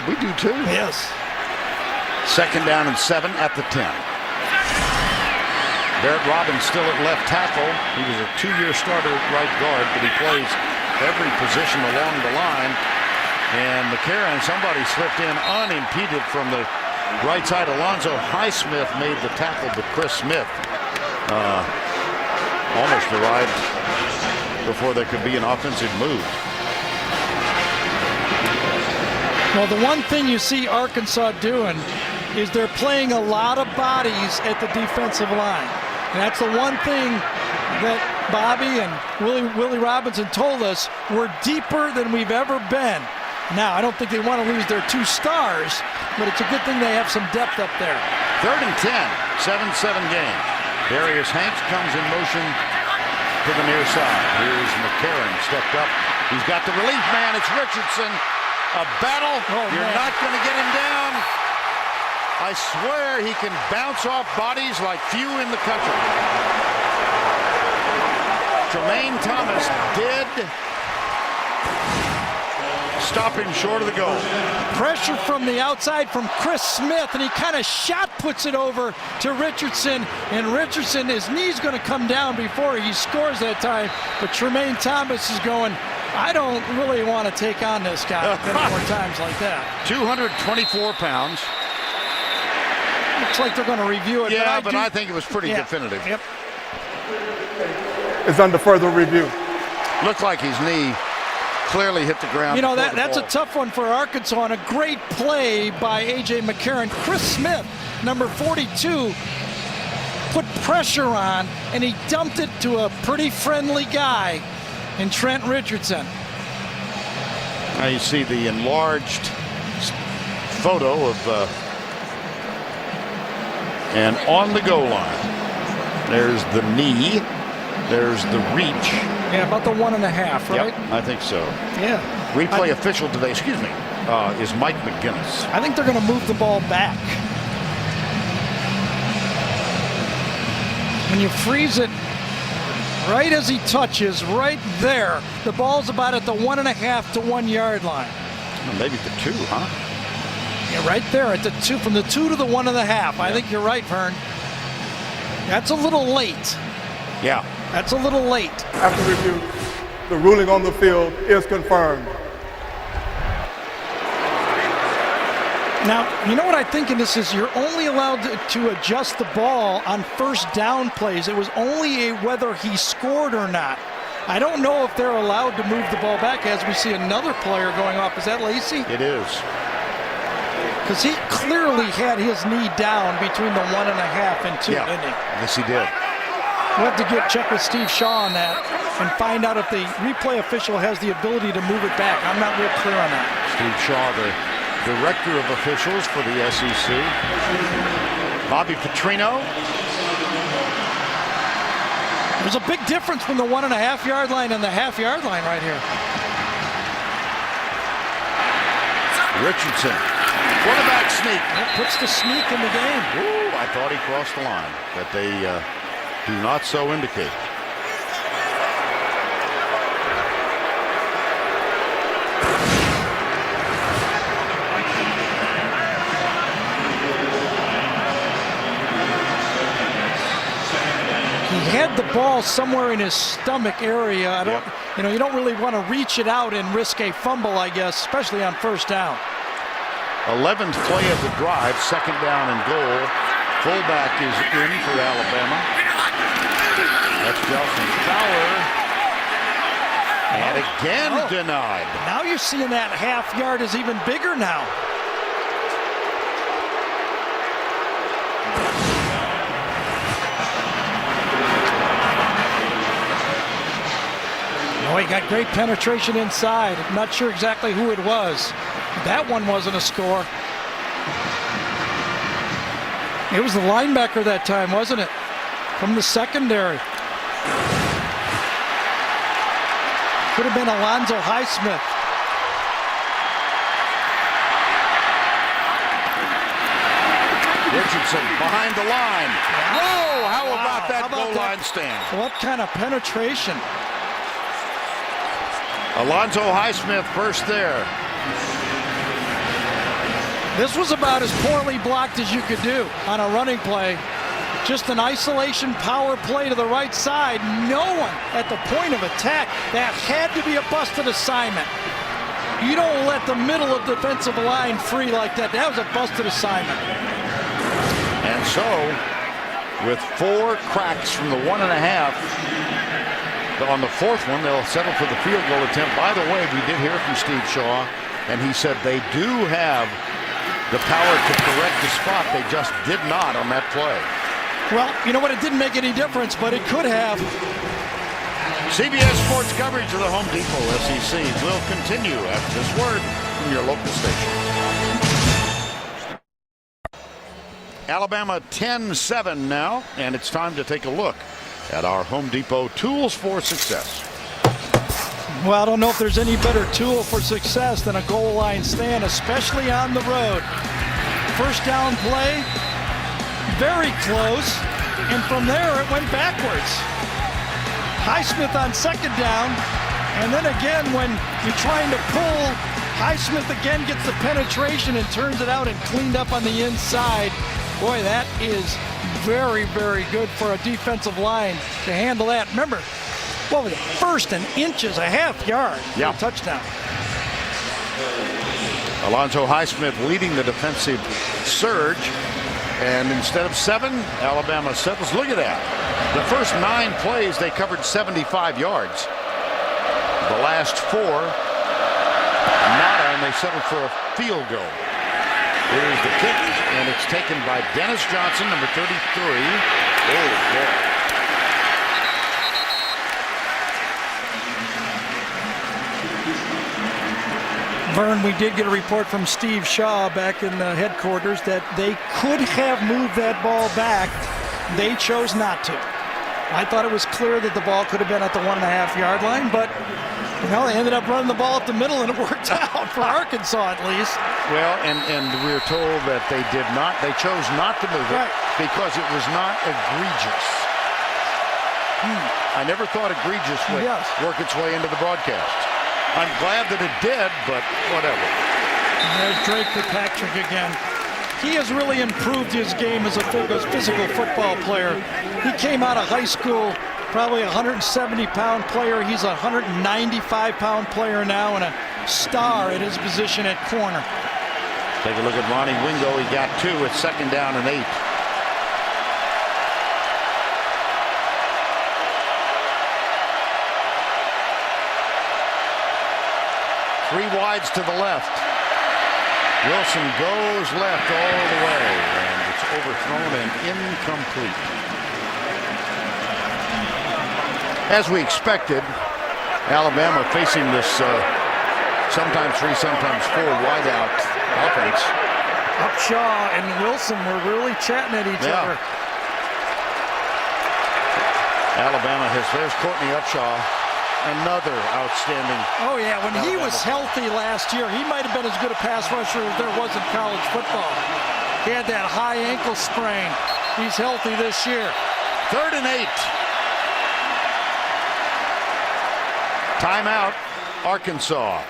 We do too. Yes. Second down and 7 at the 10. Barrett Robbins still at left tackle. He was a 2-year starter at right guard, but he plays every position along the line. And McCarron, somebody slipped in unimpeded from the right side. Alonzo Highsmith made the tackle, but Chris Smith almost arrived before there could be an offensive move. Well, the one thing you see Arkansas doing is they're playing a lot of bodies at the defensive line. And that's the one thing that Bobby and Willie Robinson told us. We're deeper than we've ever been. Now, I don't think they want to lose their 2 stars, but it's a good thing they have some depth up there. 3rd and 10, 7-7 game. Darius Hanks comes in motion to the near side. Here's McCarron stepped up. He's got the relief man. It's Richardson. A battle. You're not going to get him down. I swear he can bounce off bodies like few in the country. Tremaine Thomas did stop him short of the goal. Pressure from the outside from Chris Smith, and he kind of shot puts it over to Richardson, and Richardson, his knee's going to come down before he scores that time, but Tremaine Thomas is going, I don't really want to take on this guy many more times like that. 224 pounds. Looks like they're going to review it. Yeah, but I think it was pretty definitive. Yep. It's under further review. Looked like his knee clearly hit the ground. You know, that's a tough one for Arkansas, and a great play by A.J. McCarron. Chris Smith, number 42, put pressure on, and he dumped it to a pretty friendly guy in Trent Richardson. Now you see the enlarged photo of and on the goal line. There's the knee. There's the reach. Yeah, about the 1.5, right? Yep, I think so. Yeah. Replay official today, excuse me, is Mike McGinnis. I think they're going to move the ball back. When you freeze it right as he touches, right there, the ball's about at the 1.5 to 1 yard line. Well, maybe the 2, huh? Yeah, right there at the 2, from the 2 to the 1.5. Yeah. I think you're right, Vern. That's a little late. Yeah. That's a little late. After review, the ruling on the field is confirmed. Now, you know what I think in this is you're only allowed to adjust the ball on first down plays. It was only whether he scored or not. I don't know if they're allowed to move the ball back as we see another player going off. Is that Lacey? It is. Because he clearly had his knee down between the 1.5 and 2, yeah. didn't he? Yes, he did. We'll have to check with Steve Shaw on that and find out if the replay official has the ability to move it back. I'm not real clear on that. Steve Shaw, the director of officials for the SEC. Bobby Petrino. There's a big difference from the 1.5 yard line and the half-yard line right here. Richardson. Quarterback sneak. That puts the sneak in the game. Ooh, I thought he crossed the line, but they do not so indicate. He had the ball somewhere in his stomach area. You know, you don't really want to reach it out and risk a fumble, I guess, especially on first down. 11th play of the drive, 2nd down and goal. Fullback is in for Alabama. That's Jelson Fowler. And again denied. Now you're seeing that half yard is even bigger now. Oh, he got great penetration inside. I'm not sure exactly who it was. That one wasn't a score. It was the linebacker that time, wasn't it? From the secondary. Could have been Alonzo Highsmith. Richardson behind the line. Whoa, how about that goal line stand? What kind of penetration? Alonzo Highsmith first there. This was about as poorly blocked as you could do on a running play. Just an isolation power play to the right side. No one at the point of attack. That had to be a busted assignment. You don't let the middle of the defensive line free like that. That was a busted assignment. And so, with 4 cracks from the 1.5, on the 4th one, they'll settle for the field goal attempt. By the way, we did hear from Steve Shaw, and he said they do have the power to correct the spot. They just did not on that play. Well, you know what? It didn't make any difference, but it could have. CBS Sports coverage of the Home Depot SEC will continue after this word from your local station. Alabama 10-7 now, and it's time to take a look at our Home Depot tools for success. Well, I don't know if there's any better tool for success than a goal line stand, especially on the road. First down play, very close, and from there it went backwards. Highsmith on second down, and then again when you're trying to pull, Highsmith again gets the penetration and turns it out and cleaned up on the inside. Boy, that is very, very good for a defensive line to handle that. Remember, what was it? First and inches, a half yard for a touchdown. Alonzo Highsmith leading the defensive surge. And instead of 7, Alabama settles. Look at that. The first 9 plays, they covered 75 yards. The last 4, nada, and they settled for a field goal. Here's the kick, and it's taken by Dennis Johnson, number 33. Oh, boy. Vern, we did get a report from Steve Shaw back in the headquarters that they could have moved that ball back. They chose not to. I thought it was clear that the ball could have been at the 1.5-yard line, but they ended up running the ball up the middle, and it worked out for Arkansas at least. Well, and we're told that they did not. They chose not to move it because it was not egregious. I never thought egregious would work its way into the broadcast. I'm glad that it did, but whatever. There's Drake Kirkpatrick again. He has really improved his game as a physical football player. He came out of high school probably a 170-pound player. He's a 195-pound player now and a star at his position at corner. Take a look at Ronnie Wingo. He got 2 at second down and 8. Three wides to the left. Wilson goes left all the way, and it's overthrown and incomplete. As we expected, Alabama facing this sometimes 3, sometimes 4 wideout offense. Upshaw and Wilson were really chatting at each other. Alabama there's Courtney Upshaw. Another outstanding. Oh, yeah. When he was healthy last year, he might have been as good a pass rusher as there was in college football. He had that high ankle sprain. He's healthy this year. 3rd and 8. Timeout, Arkansas.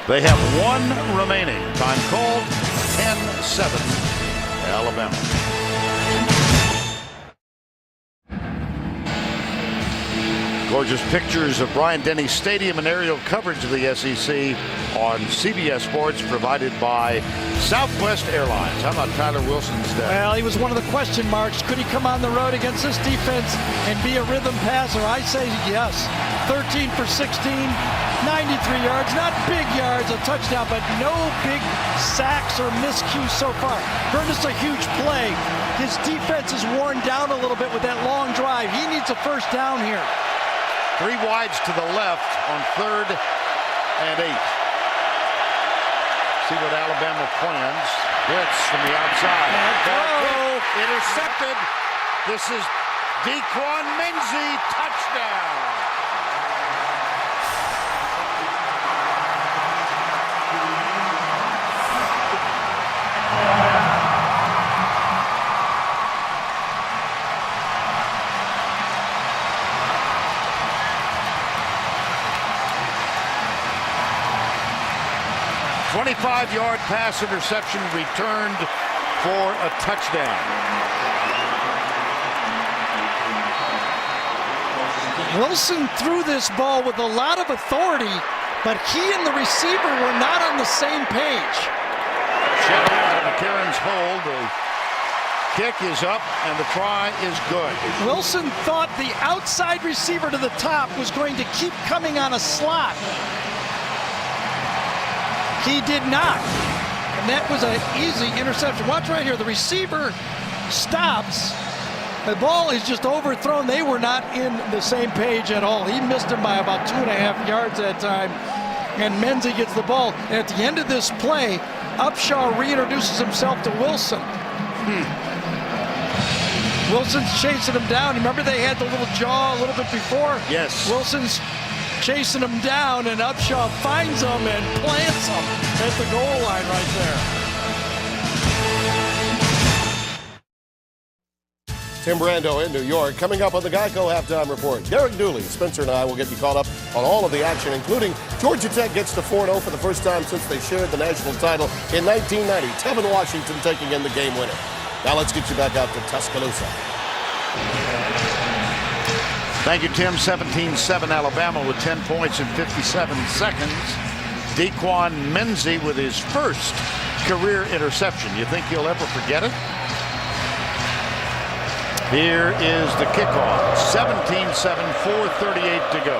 They have 1 remaining. Time called, 10-7, Alabama. Gorgeous pictures of Bryant-Denny Stadium and aerial coverage of the SEC on CBS Sports, provided by Southwest Airlines. How about Tyler Wilson's day? Well, he was one of the question marks. Could he come on the road against this defense and be a rhythm passer? I say yes. 13 for 16, 93 yards. Not big yards, a touchdown, but no big sacks or miscues so far. Just a huge play. His defense is worn down a little bit with that long drive. He needs a first down here. 3 wides to the left on 3rd and 8. See what Alabama plans. Blitz from the outside. Intercepted. This is Dequan Menzie. Touchdown. A 25-yard pass interception returned for a touchdown. Wilson threw this ball with a lot of authority, but he and the receiver were not on the same page. Shelley out of McCarron's hold. The kick is up, and the try is good. Wilson thought the outside receiver to the top was going to keep coming on a slot. He did not. And that was an easy interception. Watch right here. The receiver stops. The ball is just overthrown. They were not in the same page at all. He missed him by about 2.5 yards that time. And Menzie gets the ball. And at the end of this play, Upshaw reintroduces himself to Wilson. Wilson's chasing him down. Remember they had the little jaw a little bit before? Yes. Wilson's chasing him down, and Upshaw finds him and plants him at the goal line right there. Tim Brando in New York. Coming up on the Geico Halftime Report, Derek Dooley, Spencer and I will get you caught up on all of the action, including Georgia Tech gets to 4-0 for the first time since they shared the national title in 1990. Tevin Washington taking in the game winner. Now let's get you back out to Tuscaloosa. Thank you, Tim. 17-7 Alabama with 10 points in 57 seconds. Daquan Menzie with his first career interception. You think he'll ever forget it? Here is the kickoff. 17-7, 4:38 to go.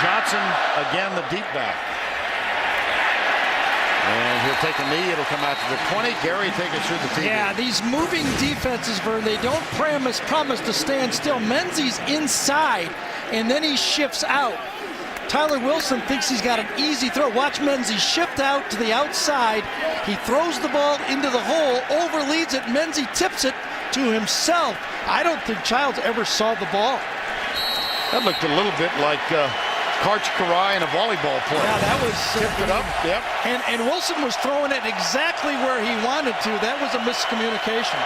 Johnson again, the deep back. And he'll take a knee. It'll come out to the 20. Gary, take it through the TV. Yeah, these moving defenses, Vern, they don't promise to stand still. Menzie's inside, and then he shifts out. Tyler Wilson thinks he's got an easy throw. Watch Menzie shift out to the outside. He throws the ball into the hole, overleads it. Menzie tips it to himself. I don't think Childs ever saw the ball. That looked a little bit like Karch Karai in a volleyball play. Yeah, that was tipped it up. Yep. And Wilson was throwing it exactly where he wanted to. That was a miscommunication.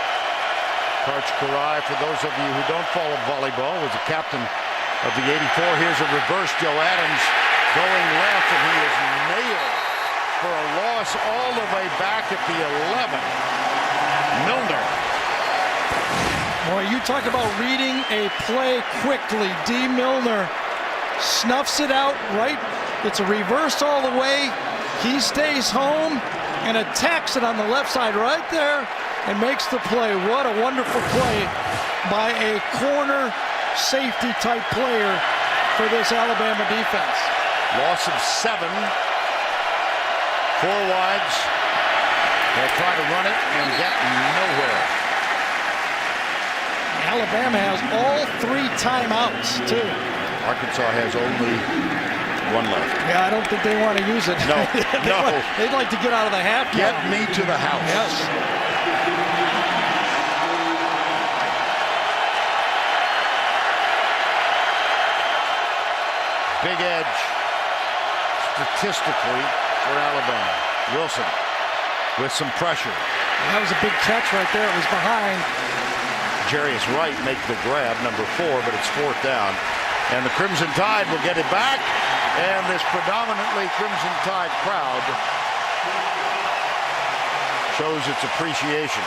Karch Karai, for those of you who don't follow volleyball, was the captain of the 84. Here's a reverse. Joe Adams going left, and he is nailed for a loss all the way back at the 11. Milner. Boy, you talk about reading a play quickly. D. Milner snuffs it out right. It's a reverse all the way. He stays home and attacks it on the left side right there and makes the play. What a wonderful play by a corner safety type player for this Alabama defense. Loss of 7. 4 wides. They'll try to run it and get nowhere. Alabama has all 3 timeouts too. Arkansas has only 1 left. Yeah, I don't think they want to use it. No, no. They'd like to get out of the half. Get me to the house. Yes. Big edge, statistically, for Alabama. Wilson with some pressure. That was a big catch right there. It was behind. Jarius Wright make the grab, number 4, but it's 4th down. And the Crimson Tide will get it back. And this predominantly Crimson Tide crowd shows its appreciation.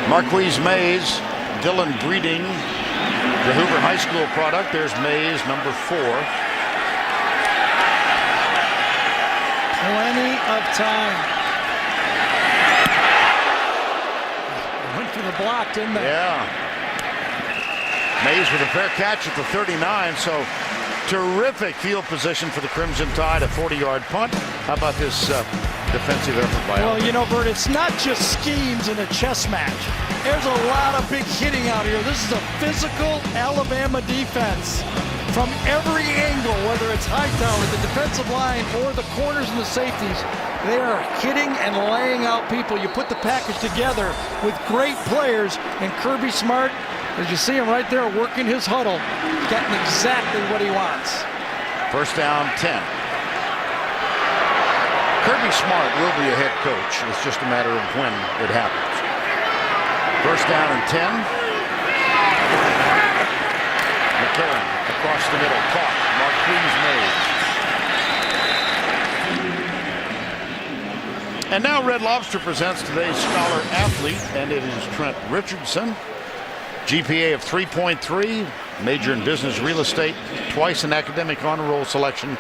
Marquise Mays, Dylan Breeding, the Hoover High School product. There's Mays, number 4. Plenty of time. Went for the block, didn't they? Yeah. Mays with a fair catch at the 39, so terrific field position for the Crimson Tide, a 40-yard punt. How about this defensive effort by Well, Alabama? you know, Bert, it's not just schemes in a chess match. There's a lot of big hitting out here. This is a physical Alabama defense from every angle, whether it's Hightower, the defensive line, or the corners and the safeties. They are hitting and laying out people. You put the package together with great players, and Kirby Smart, as you see him right there working his huddle, getting exactly what he wants. First down, 10. Kirby Smart will be a head coach. It's just a matter of when it happens. First down and 10. McCarron across the middle, caught. Marquise Mays. And now Red Lobster presents today's Scholar Athlete, and it is Trent Richardson. GPA of 3.3, major in business real estate, twice an academic honor roll selection,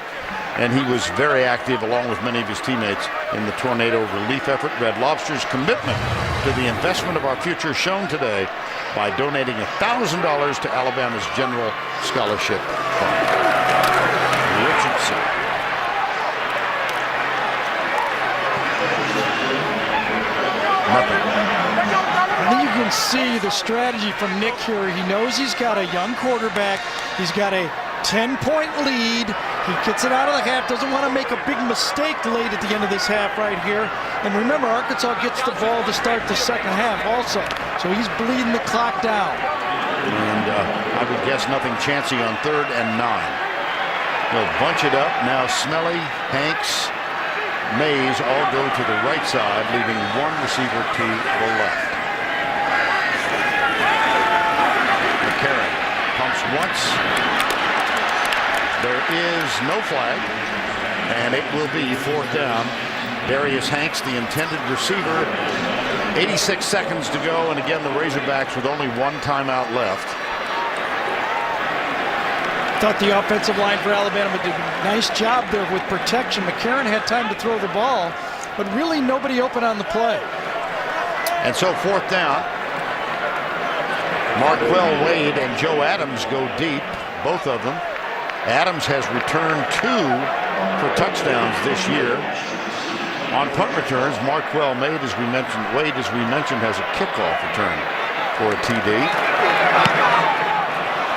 and he was very active along with many of his teammates in the tornado relief effort. Red Lobster's commitment to the investment of our future shown today by donating $1,000 to Alabama's General Scholarship Fund. Richardson. Nothing. I think you can see the strategy from Nick here. He knows he's got a young quarterback. He's got a 10-point lead. He gets it out of the half, doesn't want to make a big mistake late at the end of this half right here. And remember, Arkansas gets the ball to start the second half also. So he's bleeding the clock down. And I would guess nothing chancy on 3rd and 9. They'll bunch it up. Now Smelly, Hanks, Mays all go to the right side, leaving one receiver to the left. McCarron pumps once. There is no flag, and it will be 4th down. Darius Hanks, the intended receiver. 86 seconds to go, and again the Razorbacks with only one timeout left. Thought the offensive line for Alabama did a nice job there with protection. McCarron had time to throw the ball, but really nobody open on the play. And so 4th down. Marquell Wade and Joe Adams go deep, both of them. Adams has returned 2 for touchdowns this year. On punt returns, Marquell Wade, as we mentioned, has a kickoff return for a TD.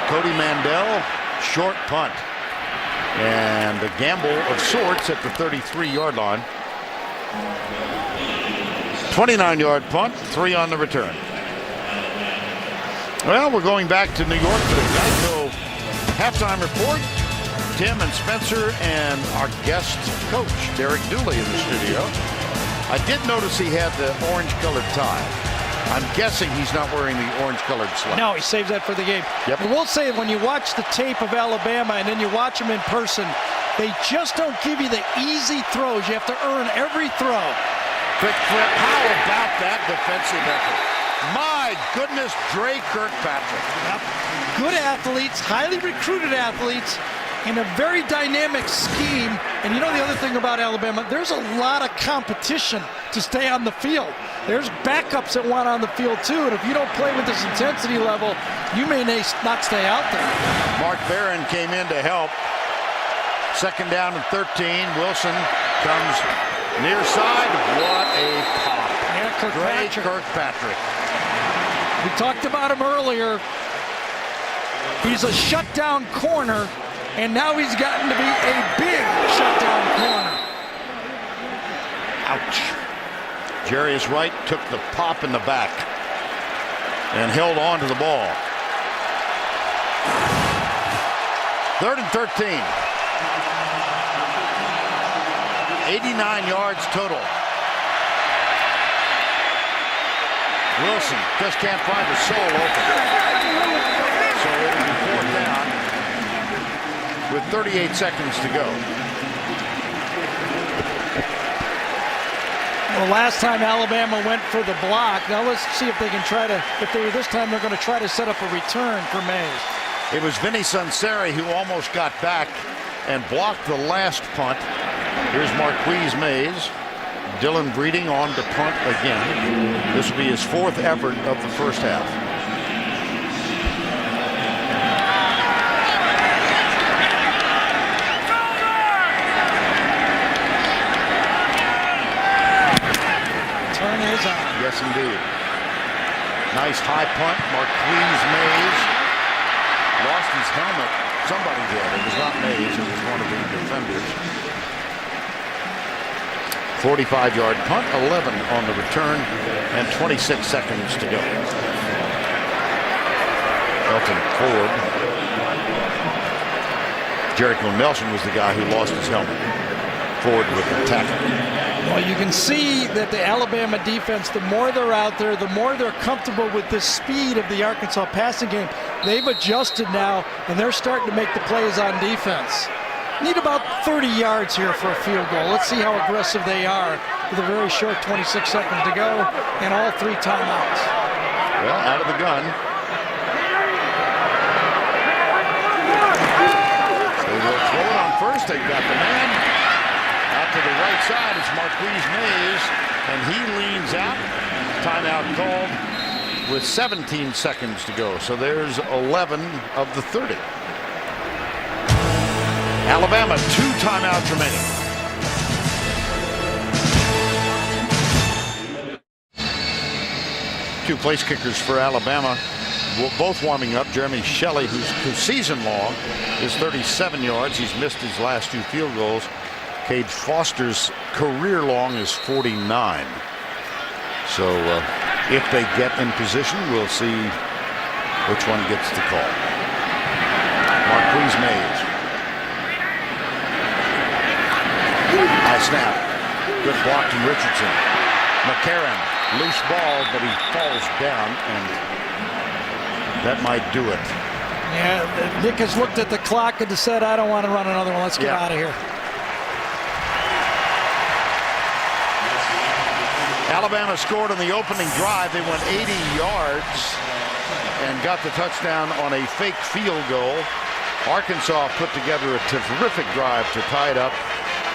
Cody Mandel, short punt. And a gamble of sorts at the 33-yard line. 29-yard punt, 3 on the return. Well, we're going back to New York for the Geico halftime report. Tim and Spencer and our guest coach, Derek Dooley, in the studio. I did notice he had the orange-colored tie. I'm guessing he's not wearing the orange-colored slacks. No, he saves that for the game. Yep. I will say, when you watch the tape of Alabama and then you watch them in person, they just don't give you the easy throws. You have to earn every throw. Quick flip. How about that defensive effort? My goodness, Dre Kirkpatrick. Yep. Good athletes, highly recruited athletes, in a very dynamic scheme. And you know the other thing about Alabama, there's a lot of competition to stay on the field. There's backups that want on the field too, and if you don't play with this intensity level, you may not stay out there. Mark Barron came in to help. 2nd down and 13. Wilson comes near side. What a pop. Yeah, Dre Kirkpatrick. We talked about him earlier. He's a shutdown corner, and now he's gotten to be a big shutdown corner. Ouch. Jarius Wright took the pop in the back and held on to the ball. 3rd and 13. 89 yards total. Wilson just can't find the soul open. So it'll be 4th down with 38 seconds to go. Well, last time Alabama went for the block. Now let's see if they can try to, this time they're going to try to set up a return for Mays. It was Vinny Sunseri who almost got back and blocked the last punt. Here's Marquise Mays. Dylan Breeding on to punt again. This will be his 4th effort of the first half. Turn is on. Yes, indeed. Nice high punt. Marquise Mays lost his helmet. Somebody did. It was not Mays. It was one of the defenders. 45-yard punt, 11 on the return, and 26 seconds to go. Elton Ford. Jericho Nelson was the guy who lost his helmet. Ford with the tackle. Well, you can see that the Alabama defense, the more they're out there, the more they're comfortable with the speed of the Arkansas passing game. They've adjusted now, and they're starting to make the plays on defense. Need about 30 yards here for a field goal. Let's see how aggressive they are with a very short 26 seconds to go and all 3 timeouts. Well, out of the gun. They will throw it on first. They've got the man out to the right side. It's Marquise Mays, and he leans out. Timeout called with 17 seconds to go. So there's 11 of the 30. Alabama, 2 timeouts remaining. Two place kickers for Alabama, both warming up. Jeremy Shelley, whose season long is 37 yards. He's missed his last 2 field goals. Cade Foster's career long is 49. So if they get in position, we'll see which one gets the call. Marquise Mays. High snap. Good block from Richardson. McCarron, loose ball, but he falls down, and that might do it. Yeah, Nick has looked at the clock and said, I don't want to run another one. Let's get out of here. Alabama scored on the opening drive. They went 80 yards and got the touchdown on a fake field goal. Arkansas put together a terrific drive to tie it up.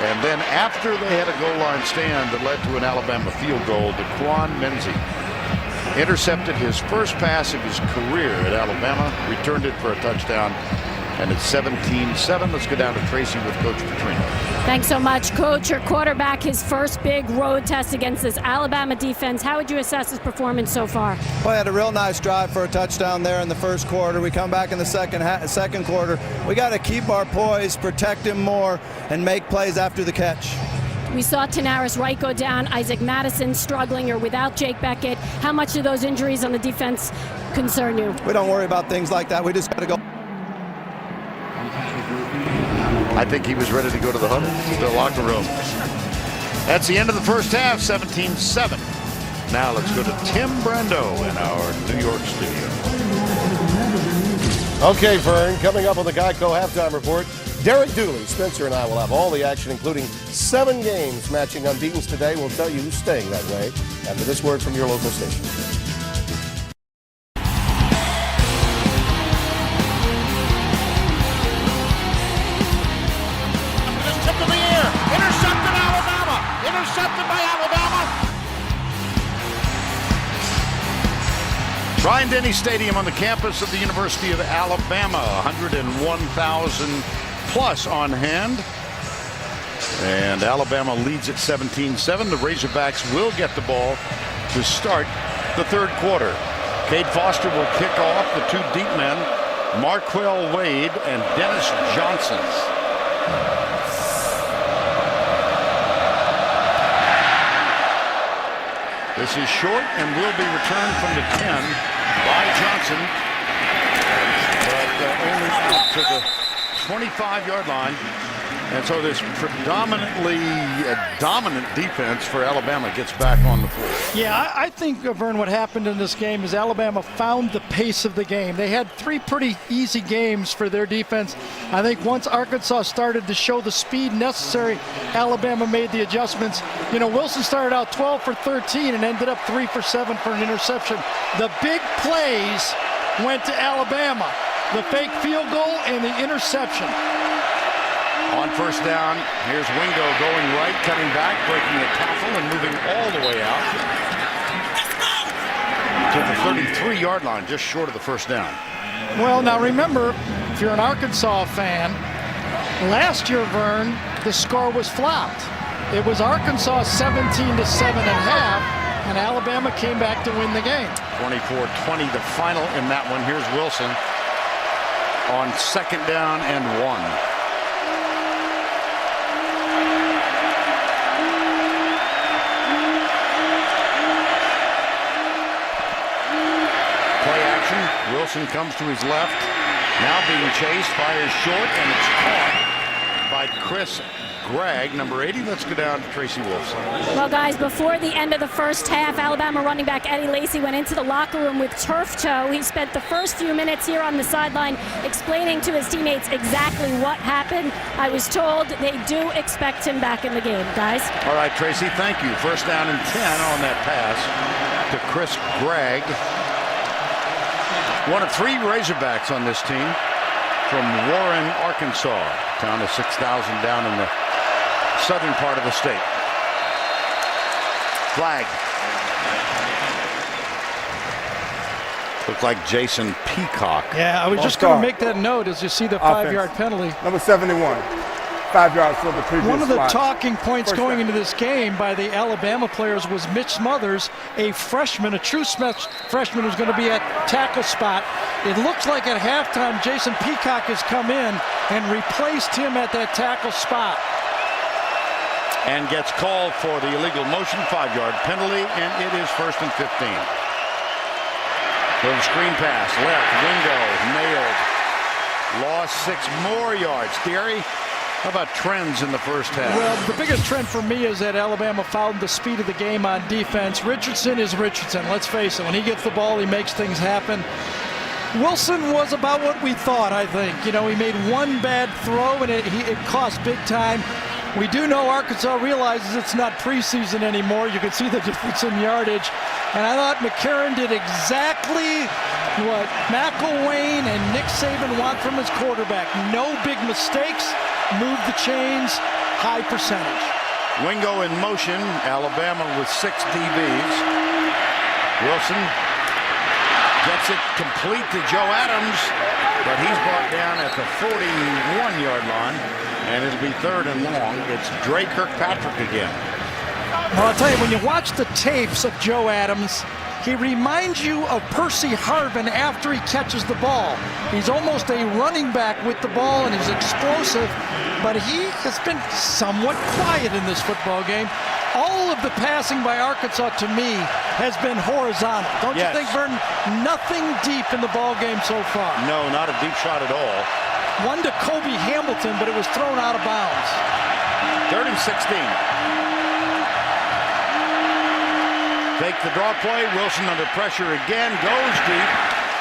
And then after they had a goal line stand that led to an Alabama field goal, DeQuan Menzie intercepted his first pass of his career at Alabama, returned it for a touchdown, and it's 17-7. Let's go down to Tracy with Coach Petrino. Thanks so much, Coach. Your quarterback, his first big road test against this Alabama defense. How would you assess his performance so far? Well, he had a real nice drive for a touchdown there in the first quarter. We come back in the second quarter. We got to keep our poise, protect him more, and make plays after the catch. We saw Tanaris Wright go down, Isaac Madison struggling or without Jake Beckett. How much do those injuries on the defense concern you? We don't worry about things like that. We just got to go. I think he was ready to go to the locker room. That's the end of the first half, 17-7. Now let's go to Tim Brando in our New York studio. Okay, Vern, coming up on the Geico halftime report, Derek Dooley, Spencer, and I will have all the action, including 7 games matching unbeatens today. We'll tell you who's staying that way after this word from your local station. Bryant-Denny Stadium on the campus of the University of Alabama. 101,000 plus on hand. And Alabama leads at 17-7. The Razorbacks will get the ball to start the third quarter. Cade Foster will kick off. The 2 deep men, Marquell Wade and Dennis Johnson. This is short and will be returned from the 10 by Johnson, but only up to the 25-yard line. And so this predominantly dominant defense for Alabama gets back on the floor. Yeah, I think, Vern, what happened in this game is Alabama found the pace of the game. They had 3 pretty easy games for their defense. I think once Arkansas started to show the speed necessary, Alabama made the adjustments. You know, Wilson started out 12 for 13 and ended up 3 for 7 for an interception. The big plays went to Alabama. The fake field goal and the interception. On first down, here's Wingo going right, cutting back, breaking a tackle, and moving all the way out to the 33-yard line, just short of the first down. Well, now remember, if you're an Arkansas fan, last year, Vern, the score was flopped. It was Arkansas 17-7 at half, and Alabama came back to win the game. 24-20, the final in that one. Here's Wilson on second down and 1. Wilson comes to his left, now being chased, fires short, and it's caught by Chris Gregg, number 80. Let's go down to Tracy Wilson. Well, guys, before the end of the first half, Alabama running back Eddie Lacy went into the locker room with turf toe. He spent the first few minutes here on the sideline explaining to his teammates exactly what happened. I was told they do expect him back in the game, guys. All right, Tracy, thank you. First down and 10 on that pass to Chris Gregg. One of 3 Razorbacks on this team. from Warren, Arkansas, town of 6,000 down in the southern part of the state. Flag. Looked like Jason Peacock. Yeah, I was just going to make that note as you see the 5-yard penalty. Number 71. 5 yards for the previous One of the spot. talking points going into this game by the Alabama players was Mitch Smothers, a freshman, a true freshman who's going to be at tackle spot. It looks like at halftime Jason Peacock has come in and replaced him at that tackle spot. And gets called for the illegal motion, 5-yard penalty, and it is 1st and 15. Little screen pass, left, Wingo, nailed. Lost 6 more yards. Gary, how about trends in the first half? Well, the biggest trend for me is that Alabama found the speed of the game on defense. Richardson is Richardson, let's face it. When he gets the ball, he makes things happen. Wilson was about what we thought, I think. You know, he made one bad throw, and it cost big time. We do know Arkansas realizes it's not preseason anymore. You can see the difference in yardage. And I thought McCarron did exactly what McElwain and Nick Saban want from his quarterback. No big mistakes, move the chains, high percentage. Wingo in motion, Alabama with 6 DBs. Wilson gets it complete to Joe Adams, but he's brought down at the 41-yard line, and it'll be 3rd and long. It's Dre Kirkpatrick again. Well, I'll tell you, when you watch the tapes of Joe Adams, he reminds you of Percy Harvin after he catches the ball. He's almost a running back with the ball, and he's explosive, but he has been somewhat quiet in this football game. All of the passing by Arkansas, to me, has been horizontal. Don't you think, Vernon? Nothing deep in the ball game so far. No, not a deep shot at all. One to Kobe Hamilton, but it was thrown out of bounds. 3rd and 16. Take the draw play. Wilson under pressure again. Goes deep,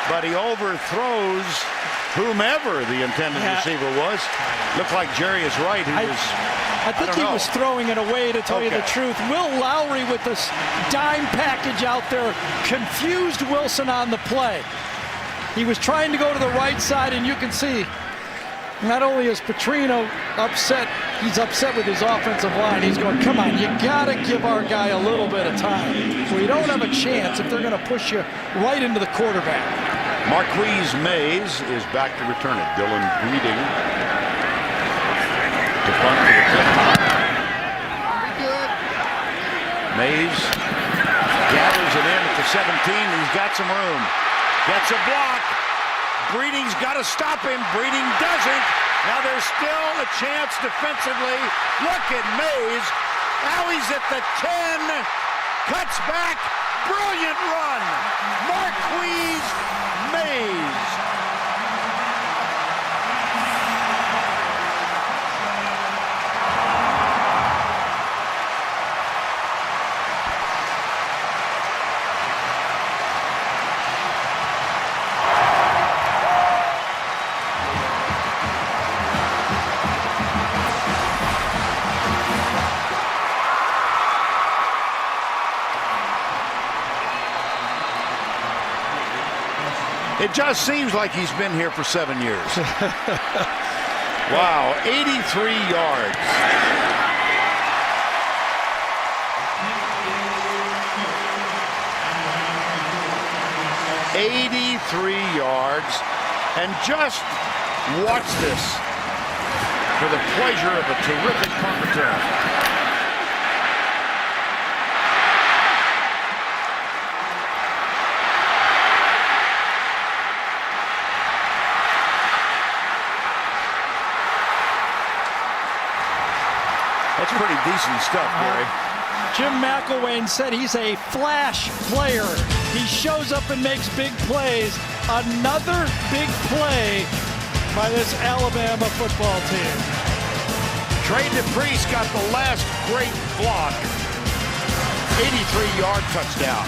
but he overthrows whomever the intended receiver was. Looked like Jerry is right. I think he was throwing it away, to tell you the truth. Will Lowry with this dime package out there confused Wilson on the play. He was trying to go to the right side, and you can see not only is Petrino upset, he's upset with his offensive line. He's going, come on, you got to give our guy a little bit of time. We don't have a chance if they're going to push you right into the quarterback. Marquise Mays is back to return it. Dylan Breeding to punt to the 50. Mays gathers it in at the 17. He's got some room. Gets a block. Breeding's got to stop him. Breeding doesn't. Now there's still a chance defensively. Look at Mays. Now he's at the 10. Cuts back. Brilliant run. Marquise Mays. It just seems like he's been here for 7 years. Wow, 83 yards. And just watch this for the pleasure of a terrific punt return. That's pretty decent stuff, Gary. Jim McElwain said he's a flash player. He shows up and makes big plays. Another big play by this Alabama football team. Trey DePriest got the last great block. 83-yard touchdown.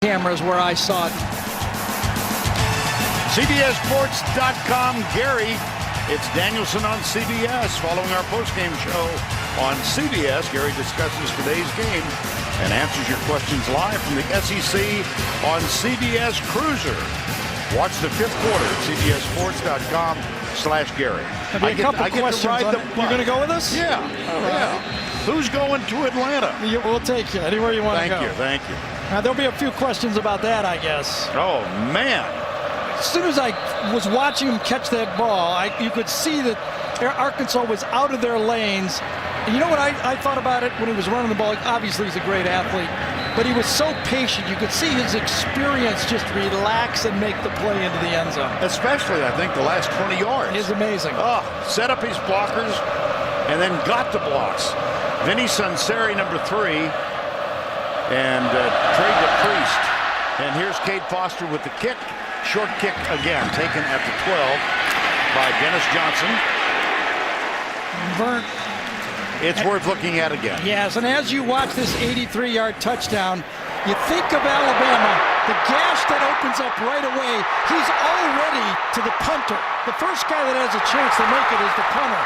Cameras where I saw it. CBSSports.com, Gary. It's Danielson on CBS. Following our postgame show on CBS, Gary discusses today's game and answers your questions live from the SEC on CBS Cruiser. Watch the fifth quarter at CBSSports.com/Gary. There'll be a couple I get questions. to ride the You're going to go with us? Yeah. Yeah. Who's going to Atlanta? We'll take you anywhere you want to go. Thank you. Now, there'll be a few questions about that, I guess. Oh, man. As soon as I was watching him catch that ball, you could see that Arkansas was out of their lanes. And you know what I thought about it when he was running the ball? Obviously, he's a great athlete, but he was so patient. You could see his experience just relax and make the play into the end zone. Especially, I think, the last 20 yards. It's amazing. Set up his blockers and then got the blocks. Vinny Sunseri, number 3, and Trey DePriest. And here's Cade Foster with the kick. Short kick again, taken at the 12 by Dennis Johnson. Burnt. It's worth looking at again. Yes, and as you watch this 83-yard touchdown, you think of Alabama, the gash that opens up right away, he's already to the punter. The first guy that has a chance to make it is the punter.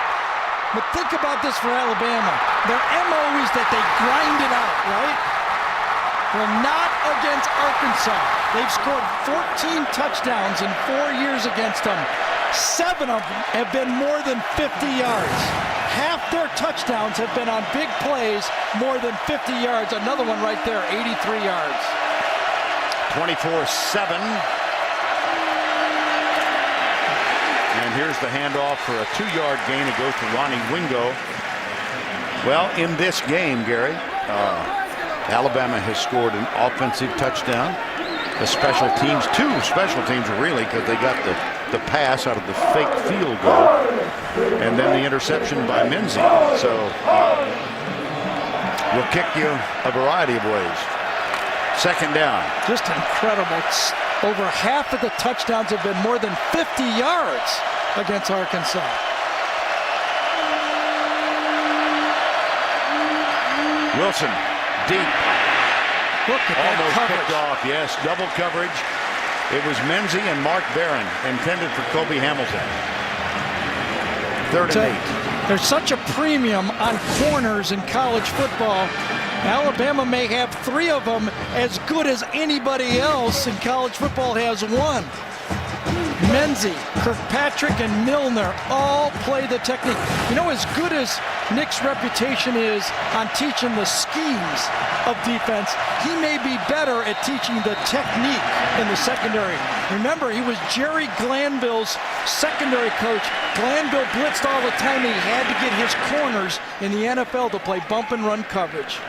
But think about this for Alabama. Their MO is that they grind it out, right? Well, not against Arkansas. They've scored 14 touchdowns in 4 years against them. 7 of them have been more than 50 yards. Half their touchdowns have been on big plays, more than 50 yards. Another one right there, 83 yards. 24-7. And here's the handoff for a 2-yard gain. It goes to Ronnie Wingo. Well, in this game, Gary, Alabama has scored an offensive touchdown. The special teams, 2 special teams really, because they got the pass out of the fake field goal, and then the interception by Menzie. So we'll kick you a variety of ways. Second down. Just incredible. Over half of the touchdowns have been more than 50 yards against Arkansas. Wilson, deep. Look at that almost coverage. picked off. Yes, double coverage. It was Menzie and Mark Barron, intended for Kobe Hamilton. 3rd and 8. There's such a premium on corners in college football. Alabama may have 3 of them as good as anybody else in college football has 1. Menzie, Kirkpatrick, and Milner all play the technique. You know, as good as Nick's reputation is on teaching the schemes of defense, he may be better at teaching the technique in the secondary. Remember, he was Jerry Glanville's secondary coach. Glanville blitzed all the time. He had to get his corners in the NFL to play bump and run coverage.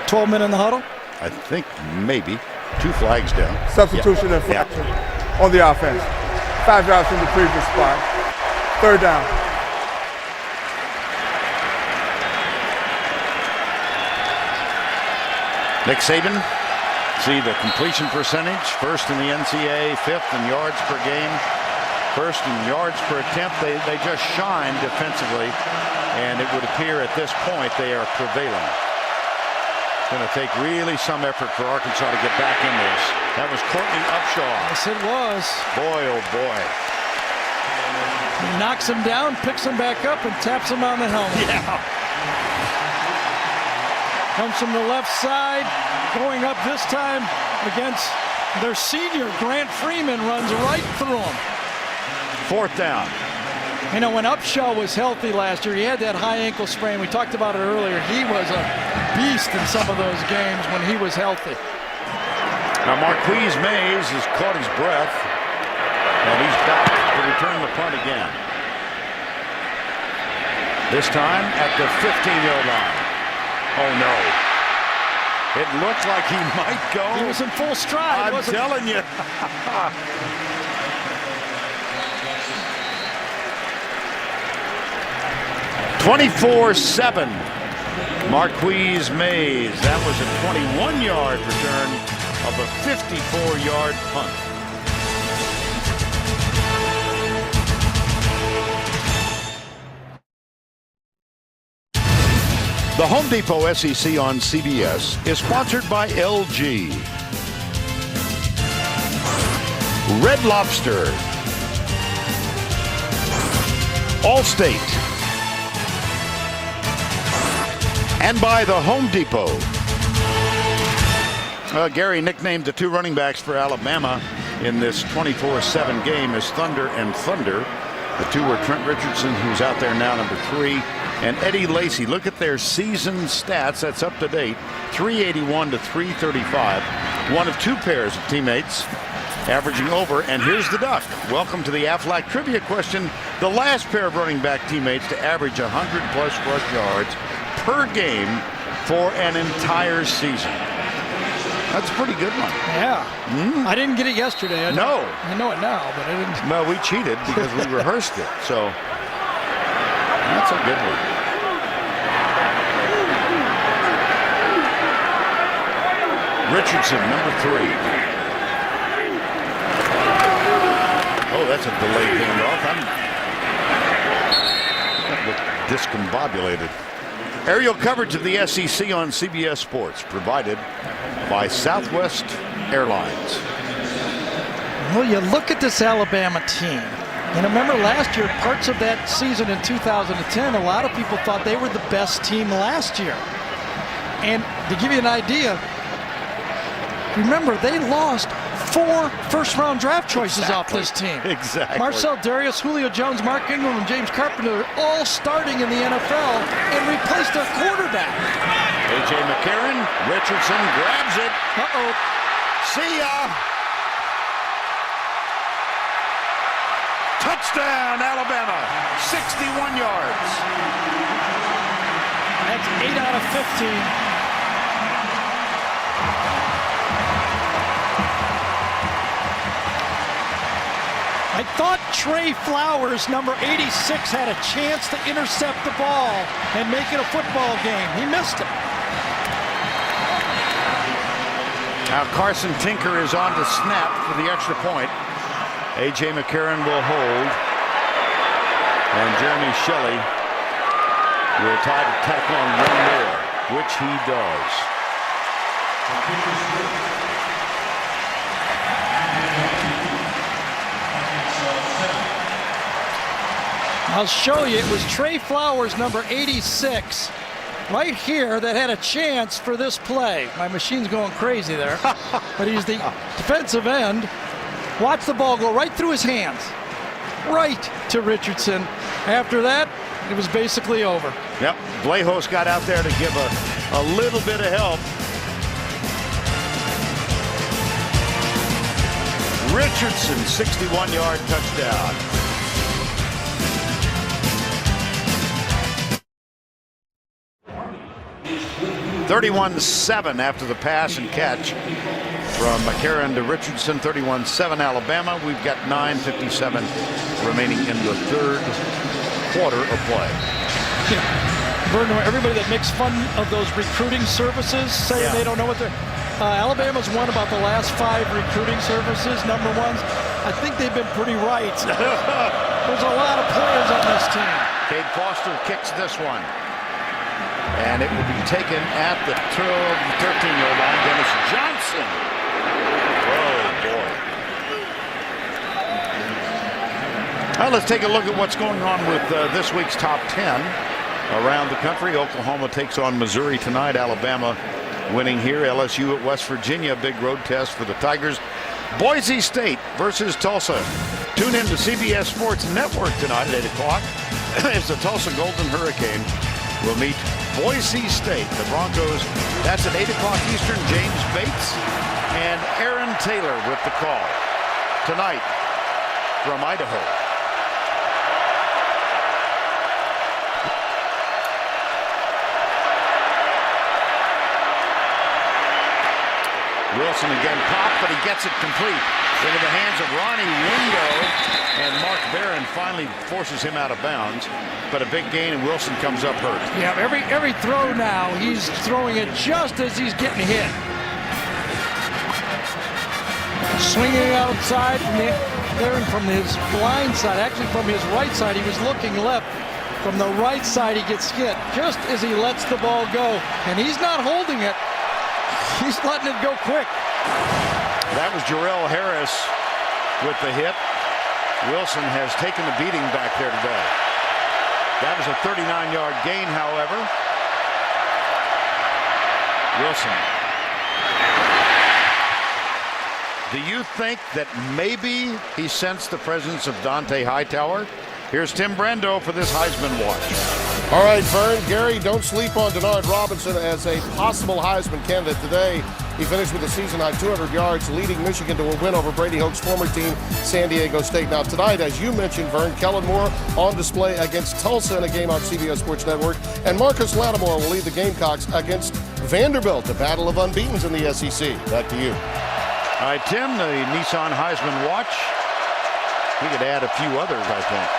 12 men in the huddle? I think maybe 2 flags down. Substitution and infraction on the offense. 5 yards from the previous spot. 3rd down. Nick Saban, see the completion percentage. 1st in the NCAA, 5th in yards per game, 1st in yards per attempt. They just shine defensively, and it would appear at this point they are prevailing. It's going to take really some effort for Arkansas to get back in this. That was Courtney Upshaw. Yes, it was. Boy, oh boy. He knocks him down, picks him back up, and taps him on the helmet. Yeah. Comes from the left side, going up this time against their senior. Grant Freeman runs right through him. 4th down. You know, when Upshaw was healthy last year, he had that high ankle sprain. We talked about it earlier. He was a beast in some of those games when he was healthy. Now Marquise Mays has caught his breath, and he's back to return the punt again. This time at the 15-yard line. Oh no. It looks like he might go. He was in full stride, I'm wasn't he? telling you. (24-7). Marquise Mays. That was a 21-yard return of a 54-yard punt. The Home Depot SEC on CBS is sponsored by LG, Red Lobster, Allstate, and by the Home Depot. Gary nicknamed the 2 running backs for Alabama in this 24/7 game is Thunder and Thunder. The two were Trent Richardson, who's out there now, number 3, and Eddie Lacy. Look at their season stats. That's up to date. 381 to 335. One of 2 pairs of teammates averaging over. And here's the duck. Welcome to the Aflac trivia question. The last pair of running back teammates to average 100+ rush yards per game for an entire season. That's a pretty good one. Yeah. I didn't get it yesterday. No. I know it now, but I didn't. Well, we cheated because we rehearsed it. So that's a good one. Richardson, number 3. Oh, that's a delayed handoff. That looked discombobulated. Aerial coverage of the SEC on CBS Sports, provided by Southwest Airlines. Well, you look at this Alabama team. And remember last year, parts of that season in 2010, a lot of people thought they were the best team last year. And to give you an idea, remember, they lost 4 first-round draft choices off this team. Exactly. Marcel Darius, Julio Jones, Mark Ingram, and James Carpenter all starting in the NFL and replaced their quarterback. A.J. McCarron, Richardson grabs it. Uh-oh. See ya. Touchdown, Alabama. 61 yards. That's 8 out of 15. I thought Trey Flowers, number 86, had a chance to intercept the ball and make it a football game. He missed it. Now Carson Tinker is on to snap for the extra point. A.J. McCarron will hold. And Jeremy Shelley will try to tack on one more, which he does. I'll show you. It was Trey Flowers, number 86, right here, that had a chance for this play. My machine's going crazy there. But he's the defensive end. Watch the ball go right through his hands. Right to Richardson. After that, it was basically over. Yep. Blahos got out there to give a little bit of help. Richardson, 61-yard touchdown. (31-7) after the pass and catch from McCarron to Richardson. 31-7 Alabama. We've got 9:57 remaining in the third quarter of play. Vernon, everybody that makes fun of those recruiting services saying they don't know what they're. Alabama's won about the last 5 recruiting services, number ones. I think they've been pretty right. There's a lot of players on this team. Cade Foster kicks this one. And it will be taken at the 13-yard line. Dennis Johnson. Oh, boy. Well, let's take a look at what's going on with this week's top 10 around the country. Oklahoma takes on Missouri tonight. Alabama winning here. LSU at West Virginia. Big road test for the Tigers. Boise State versus Tulsa. Tune in to CBS Sports Network tonight at 8 o'clock as the Tulsa Golden Hurricane will meet Boise State. The Broncos, that's at 8 o'clock Eastern. James Bates and Aaron Taylor with the call tonight from Idaho. Wilson again popped, but he gets it complete into the hands of Ronnie Wingo, and Mark Barron finally forces him out of bounds. But a big gain, and Wilson comes up hurt. Yeah, every throw now, he's throwing it just as he's getting hit. Swinging outside from his blind side, actually from his right side. He was looking left. From the right side, he gets hit just as he lets the ball go. And he's not holding it. He's letting it go quick. That was Jarrell Harris with the hit. Wilson has taken the beating back there today. That was a 39-yard gain, however. Wilson Do you think that maybe he sensed the presence of Dante Hightower? Here's Tim Brando for this Heisman watch. All right, Vern, Gary, don't sleep on Denard Robinson as a possible Heisman candidate today. He finished with a season-high 200 yards, leading Michigan to a win over Brady Hoke's former team, San Diego State. Now, tonight, as you mentioned, Vern, Kellen Moore on display against Tulsa in a game on CBS Sports Network, and Marcus Lattimore will lead the Gamecocks against Vanderbilt, a battle of unbeatens in the SEC. Back to you. All right, Tim, the Nissan Heisman watch. We could add a few others, I think.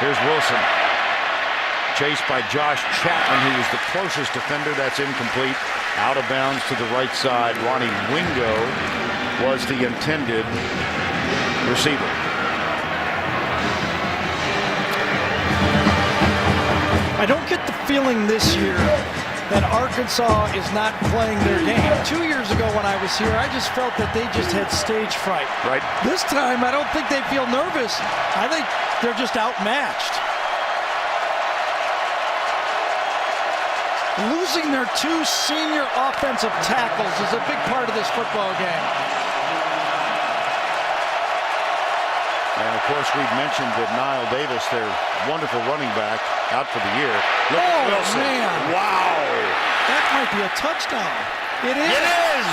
Here's Wilson. Chased by Josh Chapman, who was the closest defender. That's incomplete. Out of bounds to the right side. Ronnie Wingo was the intended receiver. I don't get the feeling this year that Arkansas is not playing their game. 2 years ago when I was here, I just felt that they just had stage fright. Right. This time, I don't think they feel nervous. I think they're just outmatched. Losing their 2 senior offensive tackles is a big part of this football game. And of course, we've mentioned that Niall Davis, their wonderful running back, out for the year. Look at Wilson. Man. Wow. That might be a touchdown. It is. It is.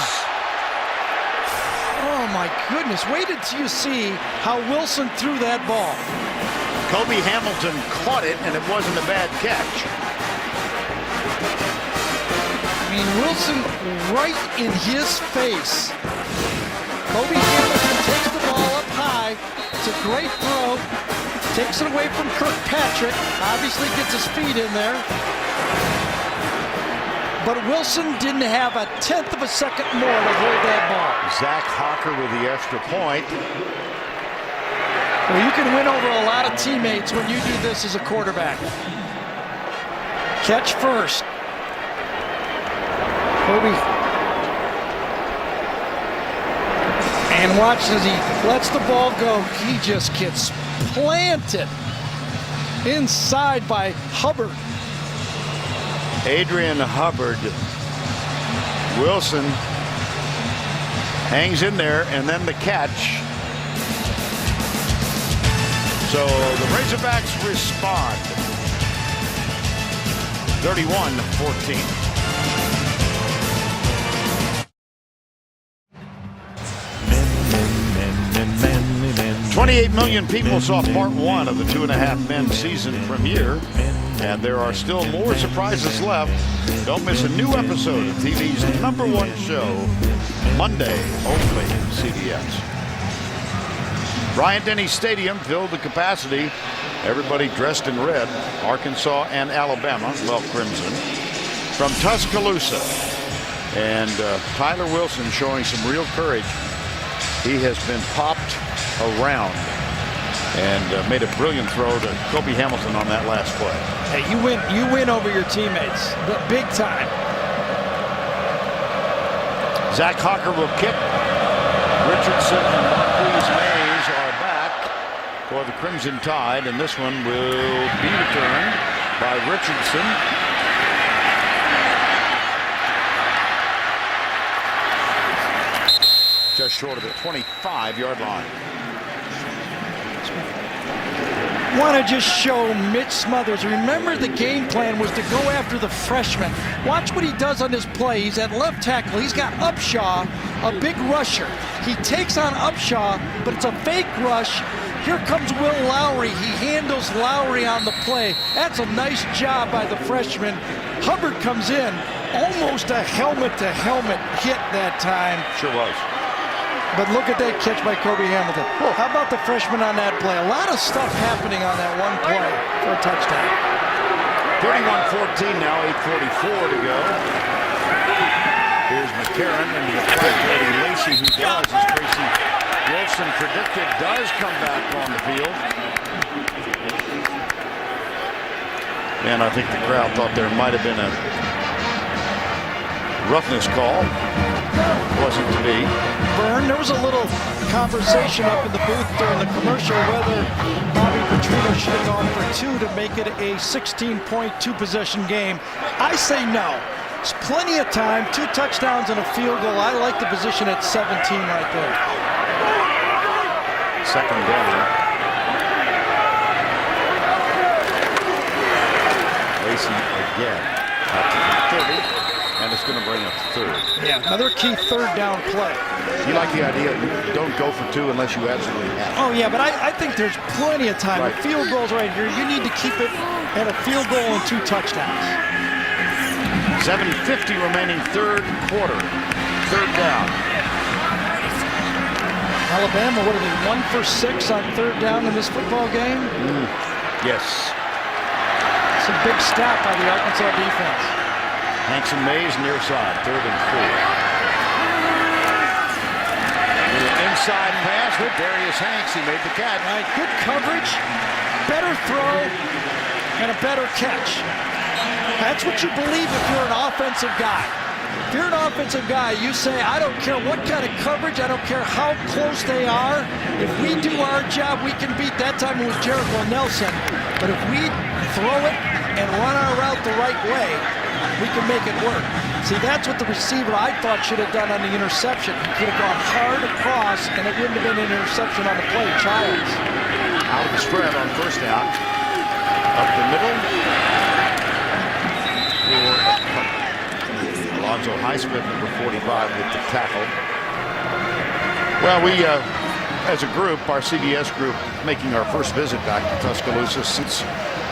Oh my goodness. Wait until you see how Wilson threw that ball. Kobe Hamilton caught it, and it wasn't a bad catch. I mean, Wilson right in his face. Kobe Hamilton takes the ball up high. It's a great throw. Takes it away from Kirkpatrick. Obviously gets his feet in there. But Wilson didn't have a tenth of a second more to hold that ball. Zach Hawker with the extra point. Well, you can win over a lot of teammates when you do this as a quarterback. Catch first. Kobe. And watch as he lets the ball go. He just gets planted inside by Hubbard. Adrian Hubbard. Wilson hangs in there, and then the catch. So the Razorbacks respond. 31-14. 28 million people saw part 1 of the 2.5 Men season premiere, and there are still more surprises left. Don't miss a new episode of TV's #1 show, Monday, only CBS. Bryant-Denny Stadium filled to capacity. Everybody dressed in red. Arkansas and Alabama, well, crimson, from Tuscaloosa. And Tyler Wilson showing some real courage. He has been popped around and made a brilliant throw to Kobe Hamilton on that last play. Hey, you win over your teammates, but big time. Zach Hawker will kick. Richardson and Marquise Mays are back for the Crimson Tide, and this one will be returned by Richardson. Just short of the 25-yard line. Want to just show Mitch Smothers. Remember, the game plan was to go after the freshman. Watch what he does on this play. He's at left tackle. He's got Upshaw, a big rusher. He takes on Upshaw, but it's a fake rush. Here comes Will Lowry. He handles Lowry on the play. That's a nice job by the freshman. Hubbard comes in. Almost a helmet-to-helmet hit that time. Sure was. But look at that catch by Kobe Hamilton. How about the freshman on that play? A lot of stuff happening on that one play for a touchdown. 31-14 now, 8:44 to go. Here's McCarron and the flag lady Lacey, who does, as Tracy Wilson predicted, does come back on the field. And I think the crowd thought there might have been a roughness call. Wasn't to be. Vern, there was a little conversation up in the booth during the commercial whether Bobby Petrino should have gone for 2 to make it a 16-point 2-possession game. I say no. It's plenty of time, 2 touchdowns and a field goal. I like the position at 17 right there. Second down. Lacey again out to the 30, and it's going to bring up third. Yeah, another key third down play. You like the idea you don't go for 2 unless you absolutely have to. Oh, yeah, but I think there's plenty of time. Right. The field goal's right here. You need to keep it at a field goal and 2 touchdowns. 7:50 remaining third quarter. Third down. Alabama, what are they, 1 for 6 on third down in this football game? Yes. It's a big stop by the Arkansas defense. Hanks and Mays near side, 3rd and 4. Little inside pass with Darius Hanks. He made the catch. All right, good coverage, better throw, and a better catch. That's what you believe if you're an offensive guy. If you're an offensive guy, you say, I don't care what kind of coverage, I don't care how close they are. If we do our job, we can beat. That time it was Jericho Nelson. But if we throw it and run our route the right way, we can make it work. See, that's what the receiver, I thought, should have done on the interception. He could have gone hard across, and it wouldn't have been an interception on the play. Childs. Out of the spread on first down. Up the middle. Alonzo Highsmith, number 45, with the tackle. Well, we, as a group, our CBS group, making our first visit back to Tuscaloosa since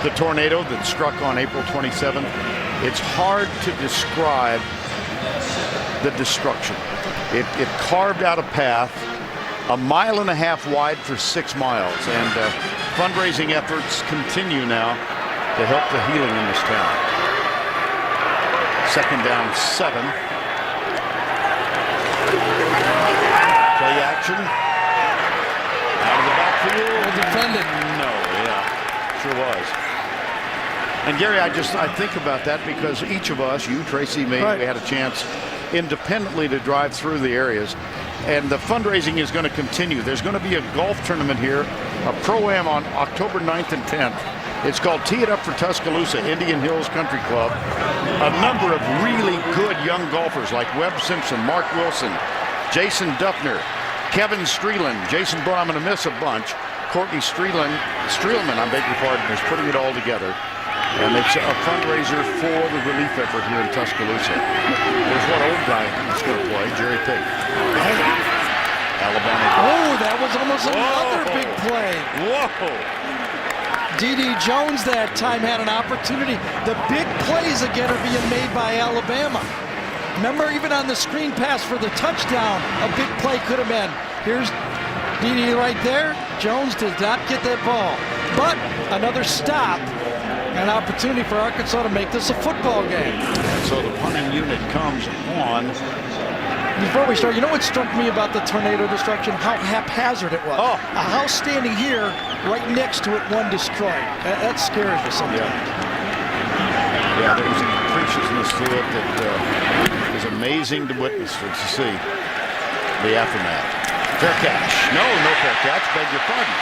the tornado that struck on April 27th. It's hard to describe the destruction. It carved out a path 1.5 miles wide for 6 miles, and fundraising efforts continue now to help the healing in this town. Second down, 7. Play action. Out of the backfield. Defended. No, yeah, sure was. And Gary, I think about that because each of us, you, Tracy, me, right, we had a chance independently to drive through the areas. And the fundraising is going to continue. There's going to be a golf tournament here, a Pro-Am on October 9th and 10th. It's called Tee It Up for Tuscaloosa, Indian Hills Country Club. A number of really good young golfers like Webb Simpson, Mark Wilson, Jason Duffner, Kevin Streeland. Jason brought, I'm going to miss a bunch. Courtney Streelman, I beg your pardon, is putting it all together. And it's a fundraiser for the relief effort here in Tuscaloosa. There's one old guy that's going to play, Jerry Pig. Alabama. Oh, that was almost another big play. Whoa. D.D. Jones that time had an opportunity. The big plays again are being made by Alabama. Remember, even on the screen pass for the touchdown, a big play could have been. Here's D.D. right there. Jones did not get that ball. But another stop, an opportunity for Arkansas to make this a football game. And so the punting unit comes on. Before we start, you know what struck me about the tornado destruction? How haphazard it was. Oh. A house standing here, right next to it, one destroyed. That scares you sometimes. Yeah, there was a capriciousness to it that is amazing to witness, to see the aftermath. Fair catch. No fair catch. Beg your pardon.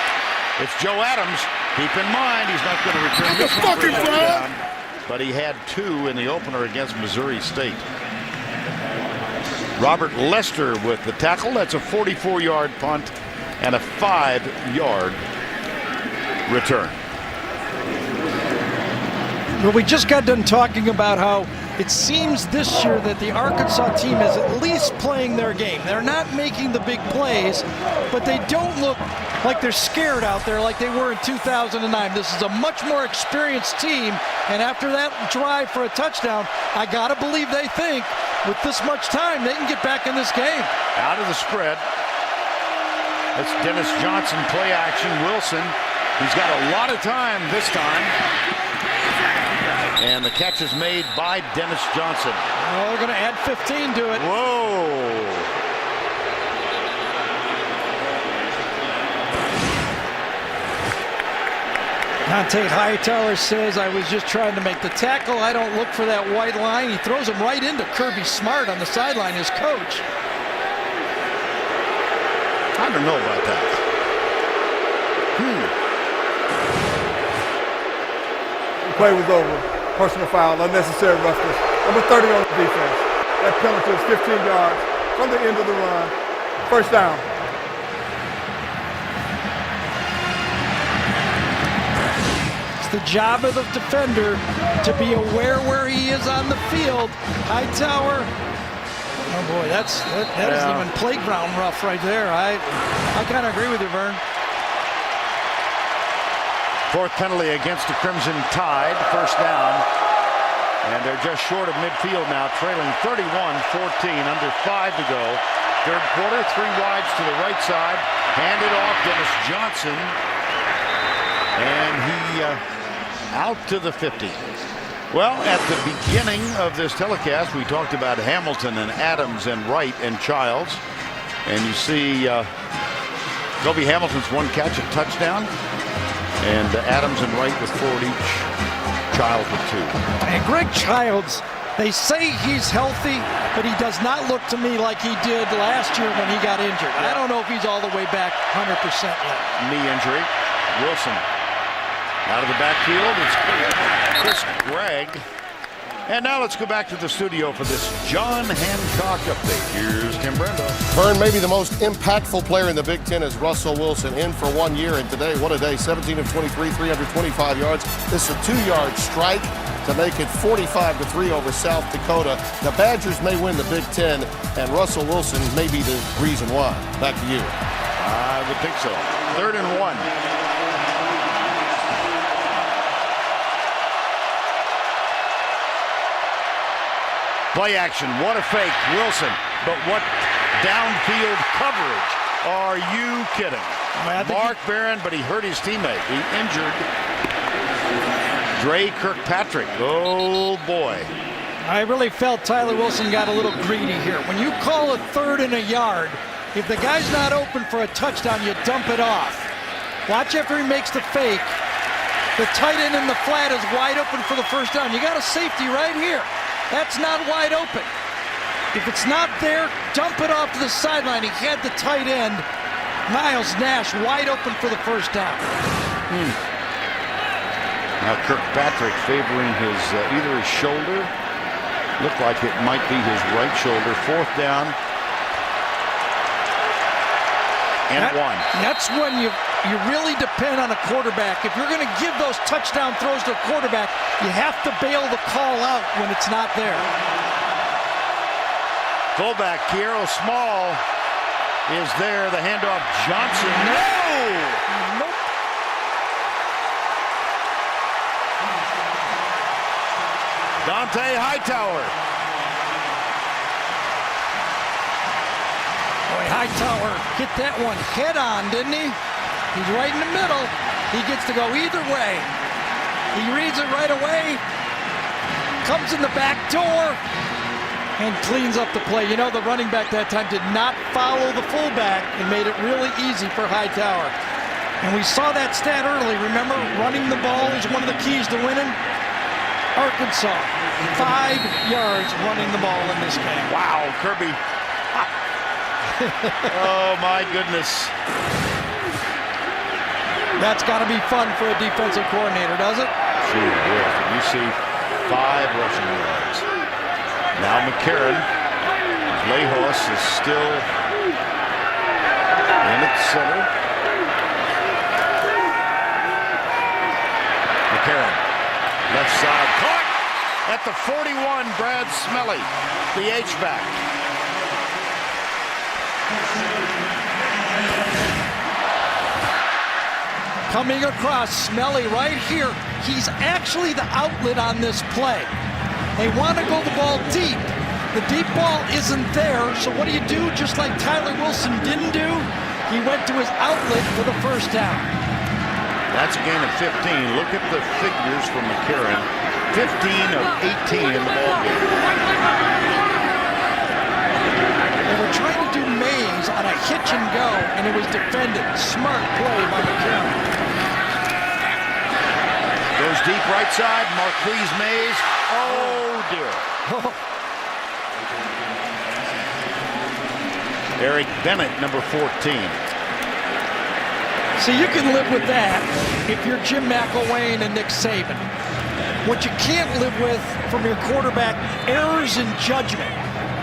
It's Joe Adams. Keep in mind, he's not going to return this one for a touchdown, but he had 2 in the opener against Missouri State. Robert Lester with the tackle. That's a 44-yard punt and a 5-yard return. Well, we just got done talking about how it seems this year that the Arkansas team is at least playing their game. They're not making the big plays, but they don't look like they're scared out there like they were in 2009. This is a much more experienced team, and after that drive for a touchdown, I got to believe they think with this much time they can get back in this game. Out of the spread. That's Dennis Johnson, play action. Wilson, he's got a lot of time this time. And the catch is made by Dennis Johnson. Oh, they're going to add 15 to it. Whoa. Dante Hightower says, I was just trying to make the tackle. I don't look for that white line. He throws him right into Kirby Smart on the sideline, his coach. I don't know about that. The play was over. Personal foul, unnecessary roughness. Number 30 on defense. That penalty is 15 yards from the end of the run. First down. It's the job of the defender to be aware where he is on the field. Hightower. Oh boy, that isn't even playground rough right there. I kind of agree with you, Vern. Fourth penalty against the Crimson Tide. First down. And they're just short of midfield now, trailing 31-14, under 5 to go. Third quarter, 3 wides to the right side. Handed off Dennis Johnson. And he out to the 50. Well, at the beginning of this telecast, we talked about Hamilton and Adams and Wright and Childs. And you see Kobe Hamilton's 1 catch, a touchdown. And Adams and Wright with 4 each. Childs with 2. And Greg Childs, they say he's healthy, but he does not look to me like he did last year when he got injured. I don't know if he's all the way back 100% yet. Knee injury. Wilson out of the backfield. It's Chris Gregg. And now let's go back to the studio for this John Hancock update. Here's Tim Brenda. Vern, maybe the most impactful player in the Big Ten is Russell Wilson, in for 1 year. And today, what a day, 17 of 23, 325 yards. This is a 2-yard strike to make it 45-3 over South Dakota. The Badgers may win the Big Ten, and Russell Wilson may be the reason why. Back to you. I would think so. 3rd and 1. Play action. What a fake. Wilson. But what downfield coverage. Are you kidding? Mark Barron, but he hurt his teammate. He injured Dre Kirkpatrick. Oh, boy. I really felt Tyler Wilson got a little greedy here. When you call a 3rd and a yard, if the guy's not open for a touchdown, you dump it off. Watch after he makes the fake. The tight end in the flat is wide open for the first down. You got a safety right here. That's not wide open. If it's not there, dump it off to the sideline. He had the tight end, Miles Nash, wide open for the first down. Now Kirkpatrick favoring his either his shoulder. Looked like it might be his right shoulder. 4th down. And 1. That's when you really depend on a quarterback. If you're going to give those touchdown throws to a quarterback, you have to bail the call out when it's not there. Fullback Kiero Small is there. The handoff Johnson. No! Nope. Dante Hightower. Boy, Hightower hit that one head on, didn't he? He's right in the middle. He gets to go either way. He reads it right away, comes in the back door, and cleans up the play. You know, the running back that time did not follow the fullback and made it really easy for Hightower. And we saw that stat early. Remember, running the ball is one of the keys to winning. Arkansas, 5 yards running the ball in this game. Wow, Kirby. Oh, my goodness. That's got to be fun for a defensive coordinator, does it? Gee whiz. You see 5 rushing yards. Now McCarron. Lejos is still in at center. McCarron. Left side. Caught at the 41. Brad Smelly, the H-back. Coming across, Smelly right here. He's actually the outlet on this play. They want to go the ball deep. The deep ball isn't there, so what do you do? Just like Tyler Wilson didn't do, he went to his outlet for the first down. That's a gain of 15. Look at the figures from McCarron. 15 of 18 in the ballgame. They were trying to do Mays on a hitch and go, and it was defended. Smart play by McCarron. Goes deep right side. Marquise Mays. Oh, dear. Eric Bennett, number 14. See, you can live with that if you're Jim McElwain and Nick Saban. What you can't live with from your quarterback, errors in judgment.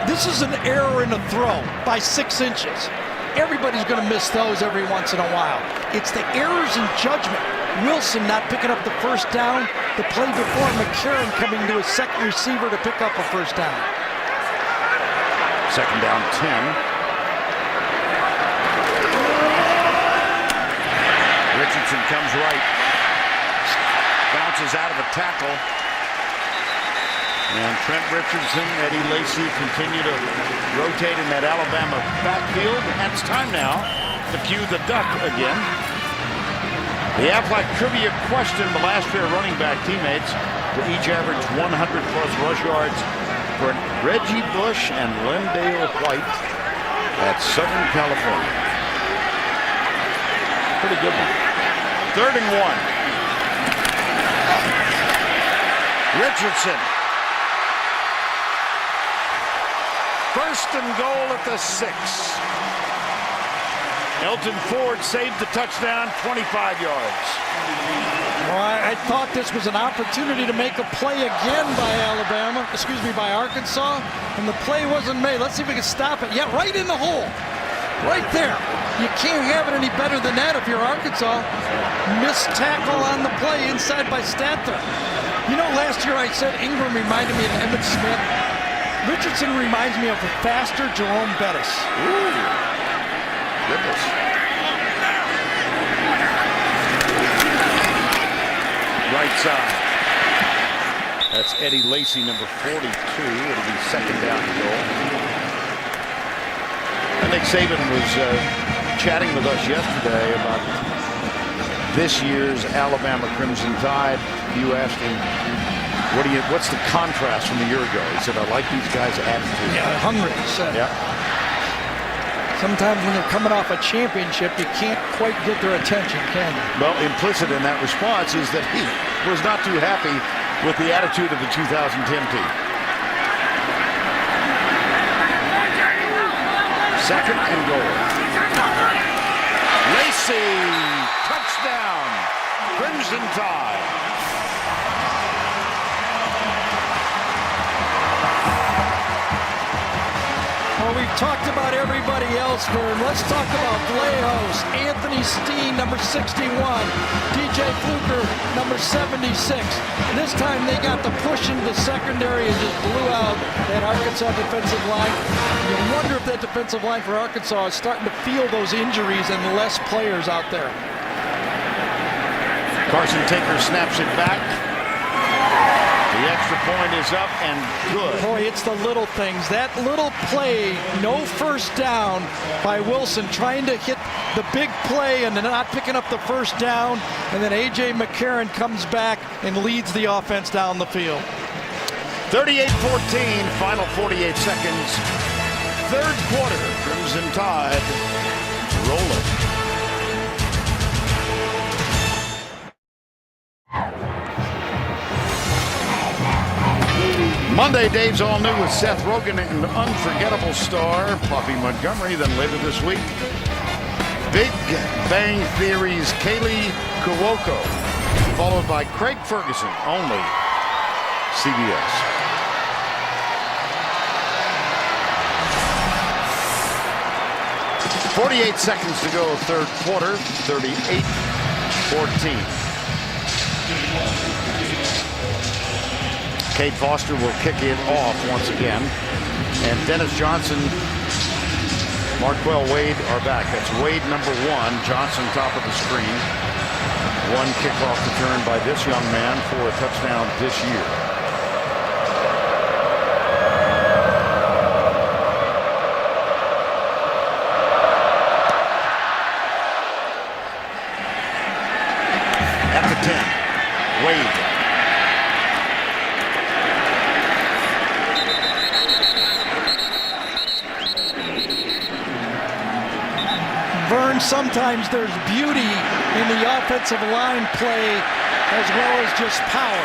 This is an error in a throw by 6 inches. Everybody's going to miss those every once in a while. It's the errors in judgment. Wilson not picking up the first down. The play before, McCarron coming to his second receiver to pick up a first down. Second down 10. Richardson comes right. Bounces out of a tackle. And Trent Richardson, Eddie Lacy continue to rotate in that Alabama backfield. And it's time now to cue the duck again. The Aflac trivia question: the last pair of running back teammates to each average 100-plus rush yards for Reggie Bush and Lindale White at Southern California. Pretty good one. 3rd and 1. Richardson. 1st and goal at the 6. Elton Ford saved the touchdown, 25 yards. Well, I thought this was an opportunity to make a play again by Arkansas, and the play wasn't made. Let's see if we can stop it. Yeah, right in the hole. Right there. You can't have it any better than that if you're Arkansas. Missed tackle on the play inside by Statler. You know, last year I said Ingram reminded me of Emmitt Smith. Richardson reminds me of a faster Jerome Bettis. Ooh, goodness. Right side. That's Eddie Lacy, number 42. It'll be 2nd down and goal. I think Saban was chatting with us yesterday about this year's Alabama Crimson Tide. You asked him, what's the contrast from a year ago? He said, I like these guys' attitude. Yeah, hungry, he said. Yeah. Sometimes when they're coming off a championship, you can't quite get their attention, can you? Well, implicit in that response is that he was not too happy with the attitude of the 2010 team. 2nd and goal. Lacy, touchdown, Crimson Tide. Well, we've talked about everybody else here. Let's talk about Vlahos, Anthony Steen, number 61, DJ Fluker, number 76. This time they got the push into the secondary and just blew out that Arkansas defensive line. You wonder if that defensive line for Arkansas is starting to feel those injuries and less players out there. Carson Tinker snaps it back. The extra point is up and good. Boy, it's the little things. That little play, no first down by Wilson, trying to hit the big play and then not picking up the first down. And then A.J. McCarron comes back and leads the offense down the field. 38-14, final 48 seconds. 3rd quarter, Crimson Tide rolling. Monday, Dave's All New with Seth Rogen and unforgettable star Bobby Montgomery. Then later this week, Big Bang Theory's Kaylee Cuoco, followed by Craig Ferguson, only CBS. .48 seconds to go, 3rd quarter, 38-14. Cade Foster will kick it off once again. And Dennis Johnson, Marquell Wade are back. That's Wade number 1, Johnson top of the screen. 1 kickoff return by this young man for a touchdown this year. At the 10, Wade. Vern, sometimes there's beauty in the offensive line play as well as just power.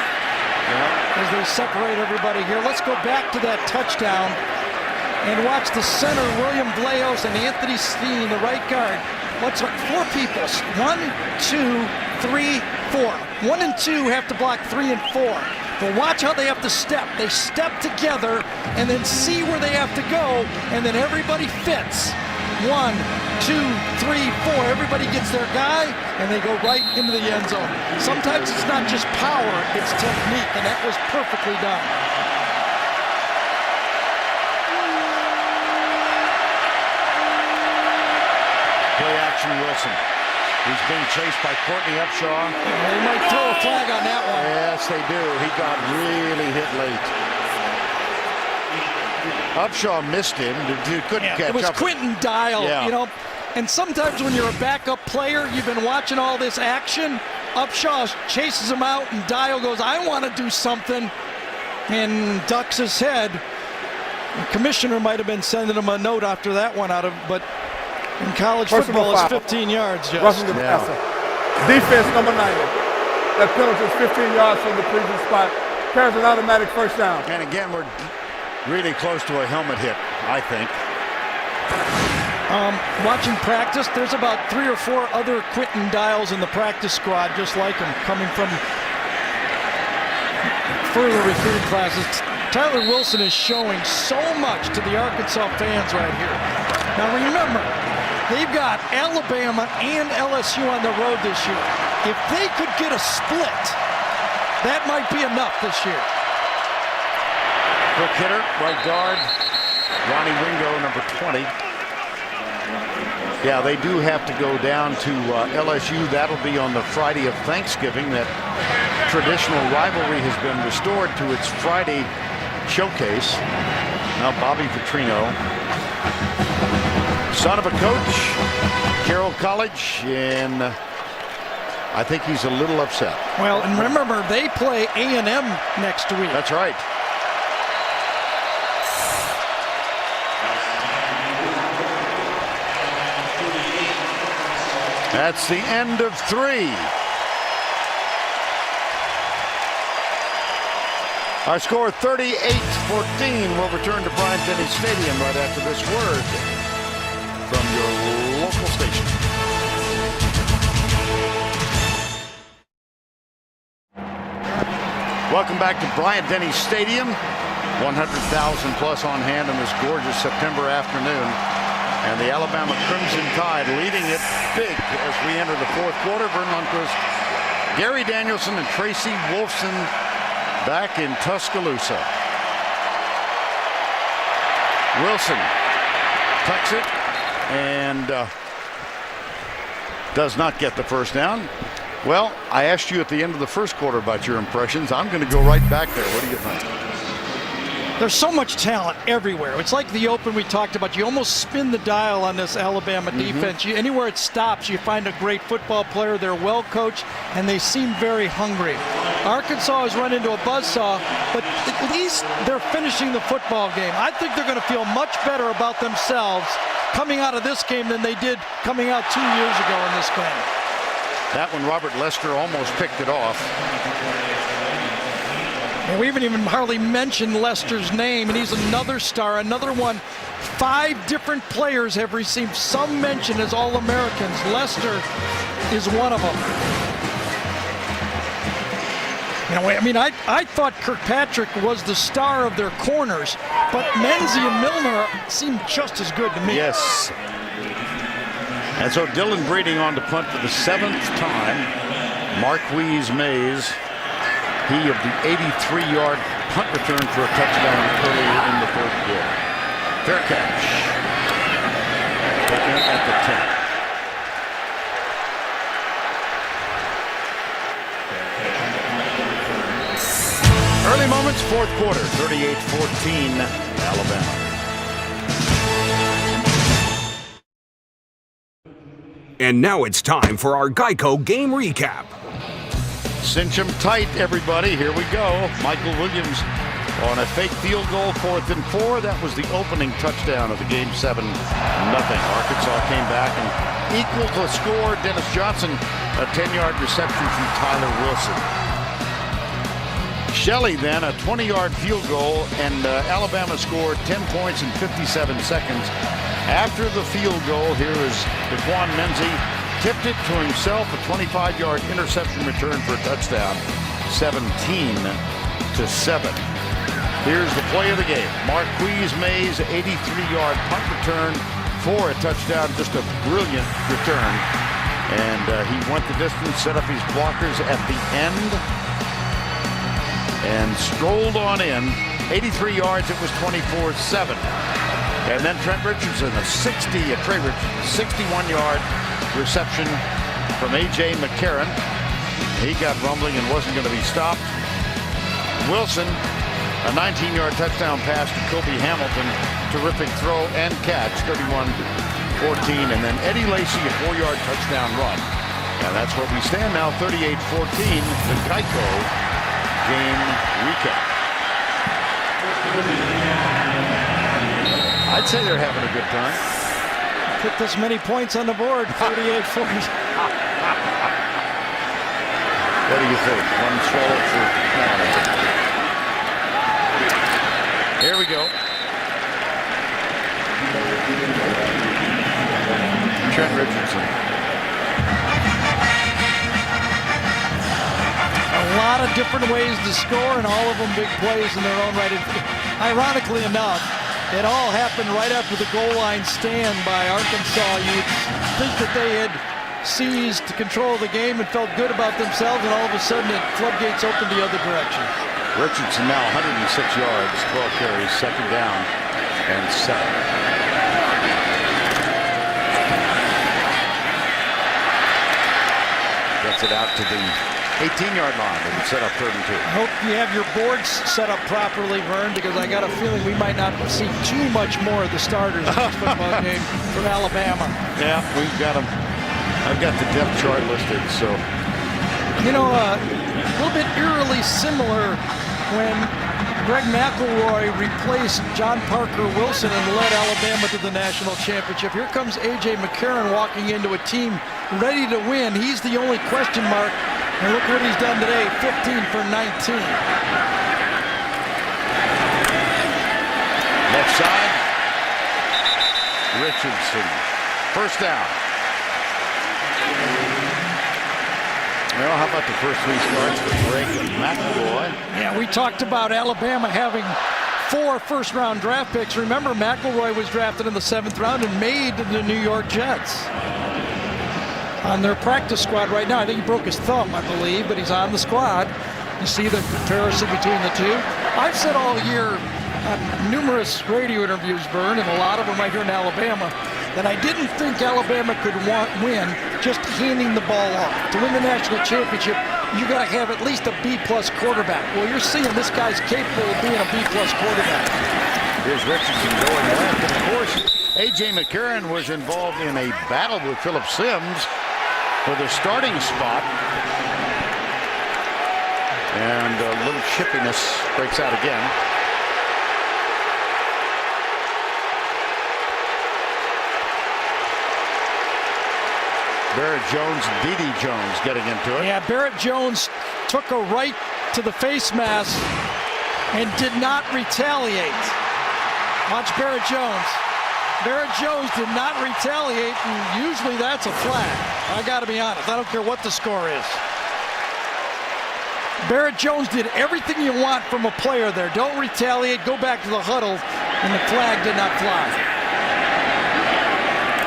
As they separate everybody here. Let's go back to that touchdown and watch the center, William Vlahos, and Anthony Steen, the right guard. 4 people. 1, 2, 3, 4. 1 and 2 have to block 3 and 4. But watch how they have to step. They step together and then see where they have to go, and then everybody fits. 1, 2, 3, 4. Everybody gets their guy, and they go right into the end zone. Sometimes it's not just power, it's technique, and that was perfectly done. Play action Wilson. He's being chased by Courtney Upshaw. They might throw a flag on that one. Yes, they do. He got really hit late. Upshaw missed him. He couldn't catch up. It was Quentin Dial, you know. And sometimes when you're a backup player, you've been watching all this action. Upshaw chases him out, and Dial goes, I want to do something, and ducks his head. The commissioner might have been sending him a note after that one out of, but in college football, it's 15 yards, just. Rushing the passer. Defense number 90. That penalty is 15 yards from the previous spot. Carries an automatic first down. And again, we're really close to a helmet hit, I think. Watching practice, there's about 3 or 4 other Quentin Dials in the practice squad, just like him, coming from further recruiting classes. Tyler Wilson is showing so much to the Arkansas fans right here. Now remember, they've got Alabama and LSU on the road this year. If they could get a split, that might be enough this year. Quick hitter, right guard, Ronnie Wingo, number 20. Yeah, they do have to go down to LSU. That'll be on the Friday of Thanksgiving. That traditional rivalry has been restored to its Friday showcase. Now Bobby Petrino, son of a coach, Carroll College, and I think he's a little upset. Well, and remember, they play A&M next week. That's right. That's the end of 3. Our score 38-14. We'll return to Bryant-Denny Stadium right after this word from your local station. Welcome back to Bryant-Denny Stadium. 100,000 plus on hand on this gorgeous September afternoon. And the Alabama Crimson Tide leading it big as we enter the 4th quarter. Vern Lundquist, Gary Danielson, and Tracy Wolfson back in Tuscaloosa. Wilson tucks it and does not get the first down. Well, I asked you at the end of the first quarter about your impressions. I'm going to go right back there. What do you think? There's so much talent everywhere. It's like the open we talked about. You almost spin the dial on this Alabama defense. Anywhere it stops, you find a great football player. They're well coached, and they seem very hungry. Arkansas has run into a buzzsaw, but at least they're finishing the football game. I think they're going to feel much better about themselves coming out of this game than they did coming out 2 years ago in this game. That one, Robert Lester almost picked it off. And we haven't even hardly mentioned Lester's name, and he's another star, another one. 5 different players have received some mention as All-Americans. Lester is one of them. You know, I mean, I thought Kirkpatrick was the star of their corners, but Menzie and Milner seem just as good to me. Yes. And so Dylan Breeding on to punt for the 7th time. Marquise Mays, he of the 83-yard punt return for a touchdown earlier in the 3rd quarter. Fair catch. Taking it at the 10. Early moments, 4th quarter, 38-14, Alabama. And now it's time for our Geico game recap. Cinch 'em tight, everybody. Here we go. Michael Williams on a fake field goal, 4th and 4. That was the opening touchdown of the game, 7-0. Arkansas came back and equaled the score. Dennis Johnson, a 10-yard reception from Tyler Wilson. Shelley then a 20-yard field goal, and Alabama scored 10 points in 57 seconds. After the field goal, here is DeQuan Menzie. Tipped it to himself, a 25-yard interception return for a touchdown, 17-7. Here's the play of the game. Marquise Mays, 83-yard punt return for a touchdown. Just a brilliant return. And he went the distance, set up his blockers at the end, and strolled on in. 83 yards, it was 24-7. And then Trent Richardson, a 61-yard reception from A.J. McCarron. He got rumbling and wasn't going to be stopped. Wilson, a 19-yard touchdown pass to Kobe Hamilton. Terrific throw and catch, 31-14. And then Eddie Lacy, a 4-yard touchdown run. And that's where we stand now, 38-14, the Geico game recap. I'd say they're having a good time. Put this many points on the board, 38-40. What do you think? One swallow for Here we go. Trent Richardson. A lot of different ways to score, and all of them big plays in their own right. Ironically enough, it all happened right after the goal line stand by Arkansas. You'd think that they had seized control of the game and felt good about themselves, and all of a sudden the floodgates opened the other direction. Richardson now 106 yards, 12 carries, second down and 7. Gets it out to the 18-yard line and set up 3rd and 2. I hope you have your boards set up properly, Vern, because I got a feeling we might not see too much more of the starters in this football game from Alabama. Yeah, we've got them. I've got the depth chart listed, so. You know, a little bit eerily similar when Greg McElroy replaced John Parker Wilson and led Alabama to the national championship. Here comes A.J. McCarron walking into a team ready to win. He's the only question mark. And look what he's done today, 15 for 19. Left side. Richardson. First down. Well, how about the first 3 starts for Greg McElroy? Yeah, we talked about Alabama having 4 first-round draft picks. Remember, McElroy was drafted in the 7th round and made the New York Jets. On their practice squad right now. I think he broke his thumb, I believe, but he's on the squad. You see the comparison between the two. I've said all year on numerous radio interviews, Vern, and a lot of them right here in Alabama, that I didn't think Alabama could win just handing the ball off. To win the national championship, you got to have at least a B-plus quarterback. Well, you're seeing this guy's capable of being a B-plus quarterback. Here's Richardson going left, and of course, A.J. McCarron was involved in a battle with Phillip Sims for the starting spot, and a little chippiness breaks out again. Barrett Jones, D.D. Jones getting into it. Yeah, Barrett Jones took a right to the face mask and did not retaliate. Watch Barrett Jones. Barrett Jones did not retaliate, and usually that's a flag. I got to be honest. I don't care what the score is. Barrett Jones did everything you want from a player there. Don't retaliate. Go back to the huddle, and the flag did not fly.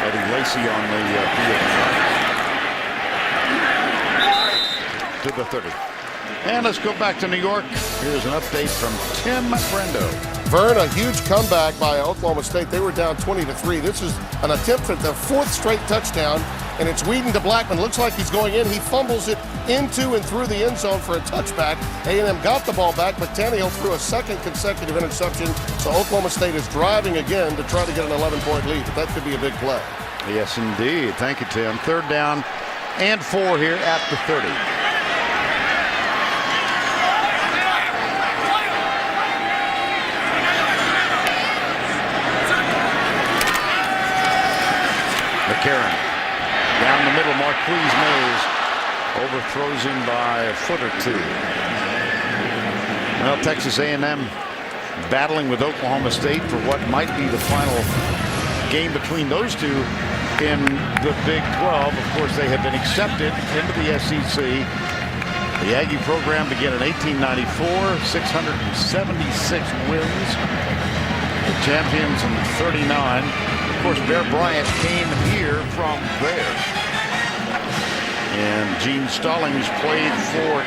Eddie Lacy on the field. To the 30. And let's go back to New York. Here's an update from Tim Brendo. Vern, a huge comeback by Oklahoma State. They were down 20-3. This is an attempt at the 4th straight touchdown, and it's Whedon to Blackman. Looks like he's going in. He fumbles it into and through the end zone for a touchback. A&M got the ball back, but Tannehill threw a 2nd consecutive interception, so Oklahoma State is driving again to try to get an 11-point lead. But that could be a big play. Yes, indeed. Thank you, Tim. 3rd down and 4 here at the 30. McCarron down the middle. Marquise Mays overthrows him by a foot or 2. Well, Texas A&M battling with Oklahoma State for what might be the final game between those two in the Big 12. Of course, they have been accepted into the SEC. The Aggie program began in 1894, 676 wins. The champions in 39. Of course, Bear Bryant came here from there. And Gene Stallings played for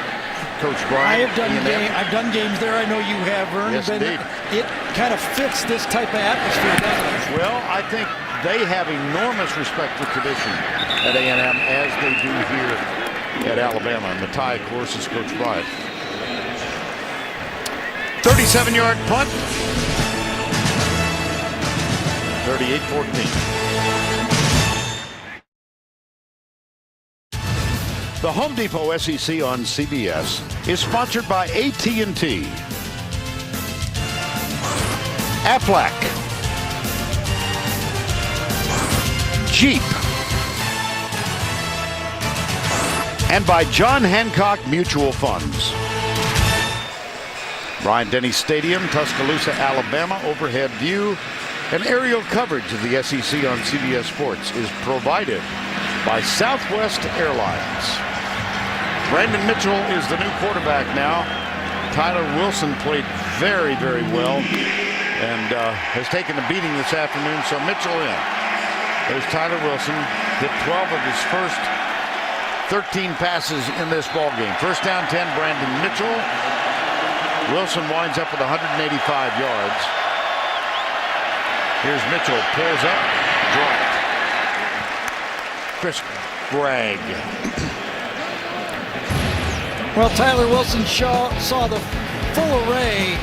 Coach Bryant. I've done games there. I know you have, Vern. Yes, indeed. It kind of fits this type of atmosphere, doesn't it? Well, I think they have enormous respect for tradition at A&M, as they do here at Alabama. And the tie, of course, is Coach Bryant. 37-yard punt. 38-14. The Home Depot SEC on CBS is sponsored by AT&T, Aflac, Jeep, and by John Hancock Mutual Funds. Bryant-Denny Stadium, Tuscaloosa, Alabama. Overhead view and aerial coverage of the SEC on CBS Sports is provided by Southwest Airlines. Brandon Mitchell is the new quarterback now. Tyler Wilson played very, very well and has taken a beating this afternoon, so Mitchell in. There's Tyler Wilson, hit 12 of his first 13 passes in this ballgame. First down 10, Brandon Mitchell. Wilson winds up with 185 yards. Here's Mitchell, pulls up, dropped. Chris Bragg. Well, Tyler Wilson saw the full array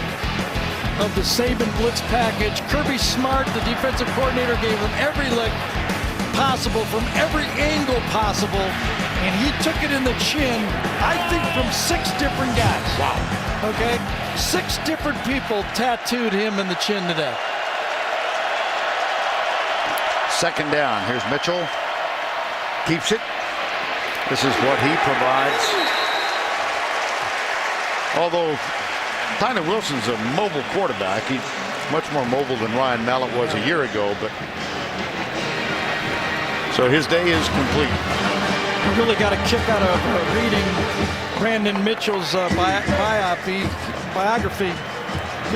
of the Saban blitz package. Kirby Smart, the defensive coordinator, gave him every look possible from every angle possible, and he took it in the chin, I think, from 6 different guys. Wow. Okay? 6 different people tattooed him in the chin today. Second down. Here's Mitchell. Keeps it. This is what he provides. Although Tyler Wilson's a mobile quarterback, he's much more mobile than Ryan Mallett was a year ago, but so his day is complete. I really got a kick out of reading Brandon Mitchell's biography.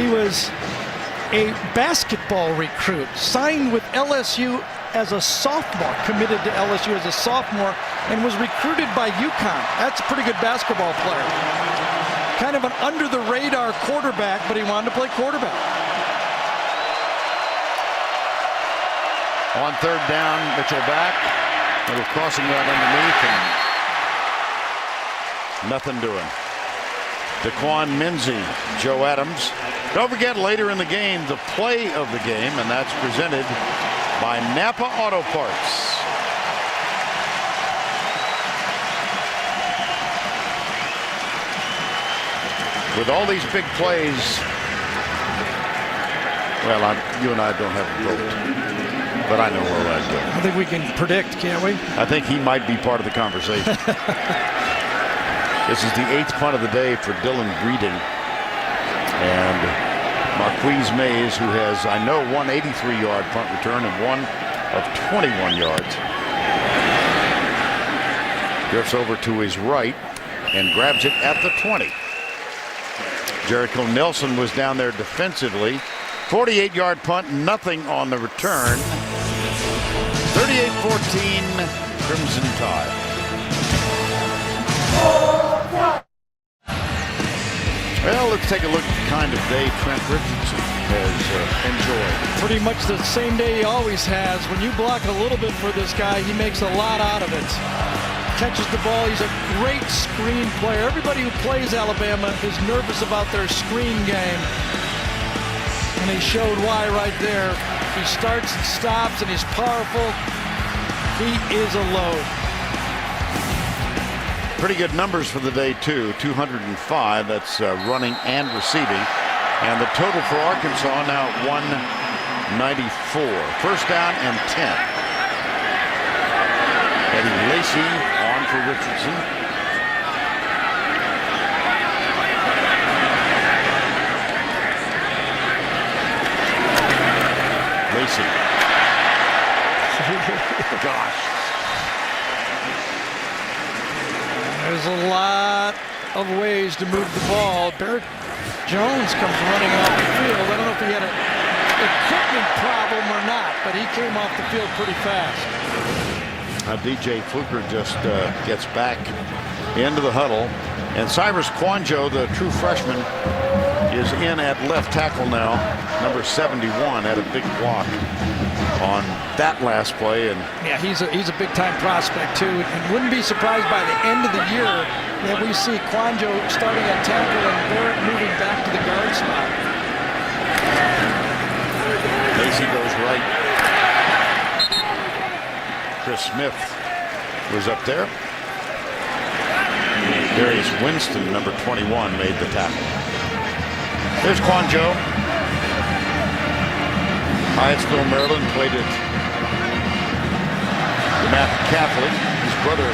He was a basketball recruit, signed with LSU as a sophomore, committed to LSU as a sophomore, and was recruited by UConn. That's a pretty good basketball player. Kind of an under-the-radar quarterback, but he wanted to play quarterback. On third down, Mitchell back. Little crossing route underneath, and nothing doing. Daquan Minzy, Joe Adams. Don't forget, later in the game, the play of the game, and that's presented by Napa Auto Parts. With all these big plays, well, you and I don't have a vote, but I know where I'd go. I think we can predict, can't we? I think he might be part of the conversation. This is the 8th punt of the day for Dylan Breeden. And Marquise Mays, who has, I know, one 83-yard punt return and one of 21 yards. Drifts over to his right and grabs it at the 20. Jericho Nelson was down there defensively. 48-yard punt, nothing on the return. 38-14, Crimson Tide. Well, let's take a look at the kind of day Trent Richardson has enjoyed. Pretty much the same day he always has. When you block a little bit for this guy, he makes a lot out of it. Catches the ball. He's a great screen player. Everybody who plays Alabama is nervous about their screen game. And he showed why right there. He starts and stops, and he's powerful. He is a load. Pretty good numbers for the day, too. 205. That's running and receiving. And the total for Arkansas now 194. First down and 10. Eddie Lacy on for Richardson. Lacy of ways to move the ball. Barrett Jones comes running off the field. I don't know if he had an equipment problem or not, but he came off the field pretty fast. DJ Fluker just gets back into the huddle. And Cyrus Kwanjo, the true freshman, is in at left tackle now. Number 71 had a big block on that last play. And yeah, he's a big-time prospect, too. And wouldn't be surprised by the end of the year that we see Kwanjo starting at tackle and Barrett moving back to the guard spot. Macy goes right. Chris Smith was up there. Darius Winston, number 21, made the tackle. There's Kwanjo. Hyattsville, Maryland, played at the Math Catholic. His brother,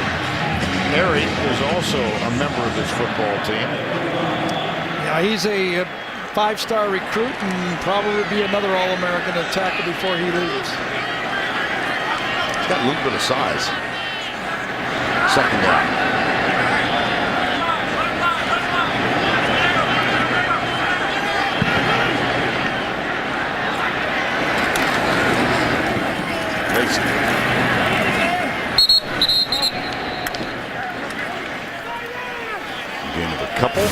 Harry, is also a member of this football team. Yeah, he's a five-star recruit and probably be another All-American at tackle before he leaves. He's got a little bit of size. Second down. Gain of a couple.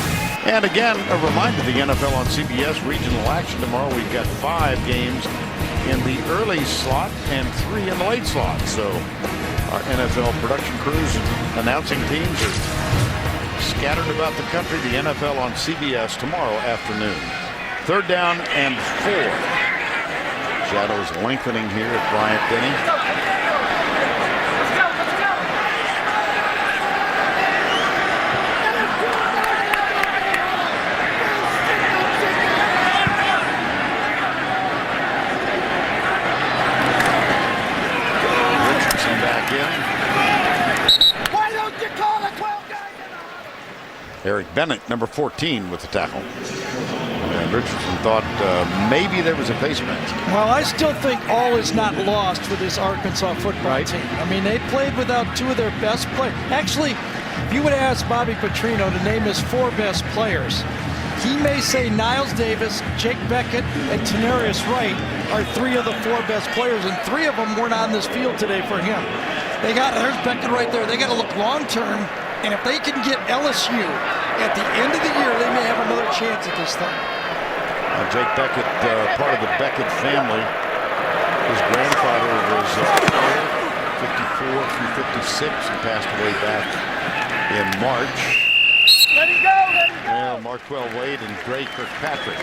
And again, a reminder, the NFL on CBS regional action tomorrow. We've got 5 games in the early slot and 3 in the late slot. So our NFL production crews and announcing teams are scattered about the country. The NFL on CBS tomorrow afternoon. 3rd down and 4. Shadows lengthening here at Bryant Denny. Eric Bennett, number 14, with the tackle. And Richardson thought maybe there was a face mask. Well, I still think all is not lost for this Arkansas football team. I mean, they played without 2 of their best players. Actually, if you would ask Bobby Petrino to name his 4 best players, he may say Niles Davis, Jake Beckett, and Tanarius Wright are 3 of the 4 best players, and 3 of them weren't on this field today for him. There's Beckett right there. They got to look long term. And if they can get LSU at the end of the year, they may have another chance at this thing. Jake Beckett, part of the Beckett family. His grandfather was 54 through 56. He passed away back in March. Let him go, let him go. Well, Marquell Wade and Gray Kirkpatrick.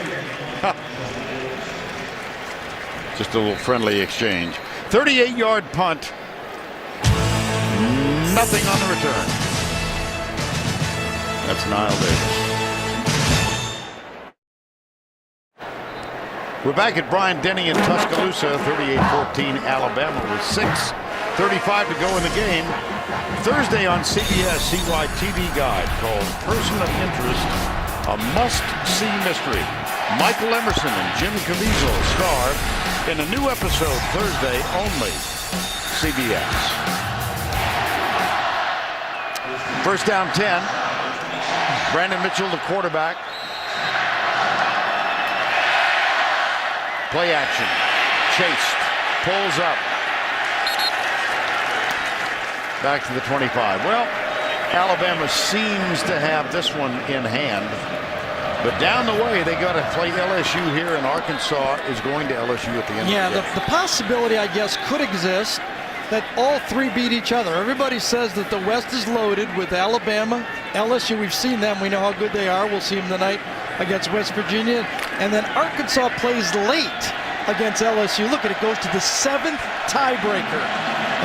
Just a little friendly exchange. 38-yard punt. Nothing on the return. That's Niles Davis. We're back at Bryant Denny in Tuscaloosa. 38-14 Alabama with 6:35 to go in the game. Thursday on CBS CYTV guide called Person of Interest, a must-see mystery. Michael Emerson and Jim Caviezel star in a new episode Thursday only. CBS. First down 10. Brandon Mitchell, the quarterback. Play action. Chased. Pulls up. Back to the 25. Well, Alabama seems to have this one in hand. But down the way, they got to play LSU here, and Arkansas is going to LSU at the end of the game. The possibility, I guess, could exist that all 3 beat each other. Everybody says that the West is loaded with Alabama, LSU. We've seen them. We know how good they are. We'll see them tonight against West Virginia. And then Arkansas plays late against LSU. Look at it, goes to the 7th tiebreaker.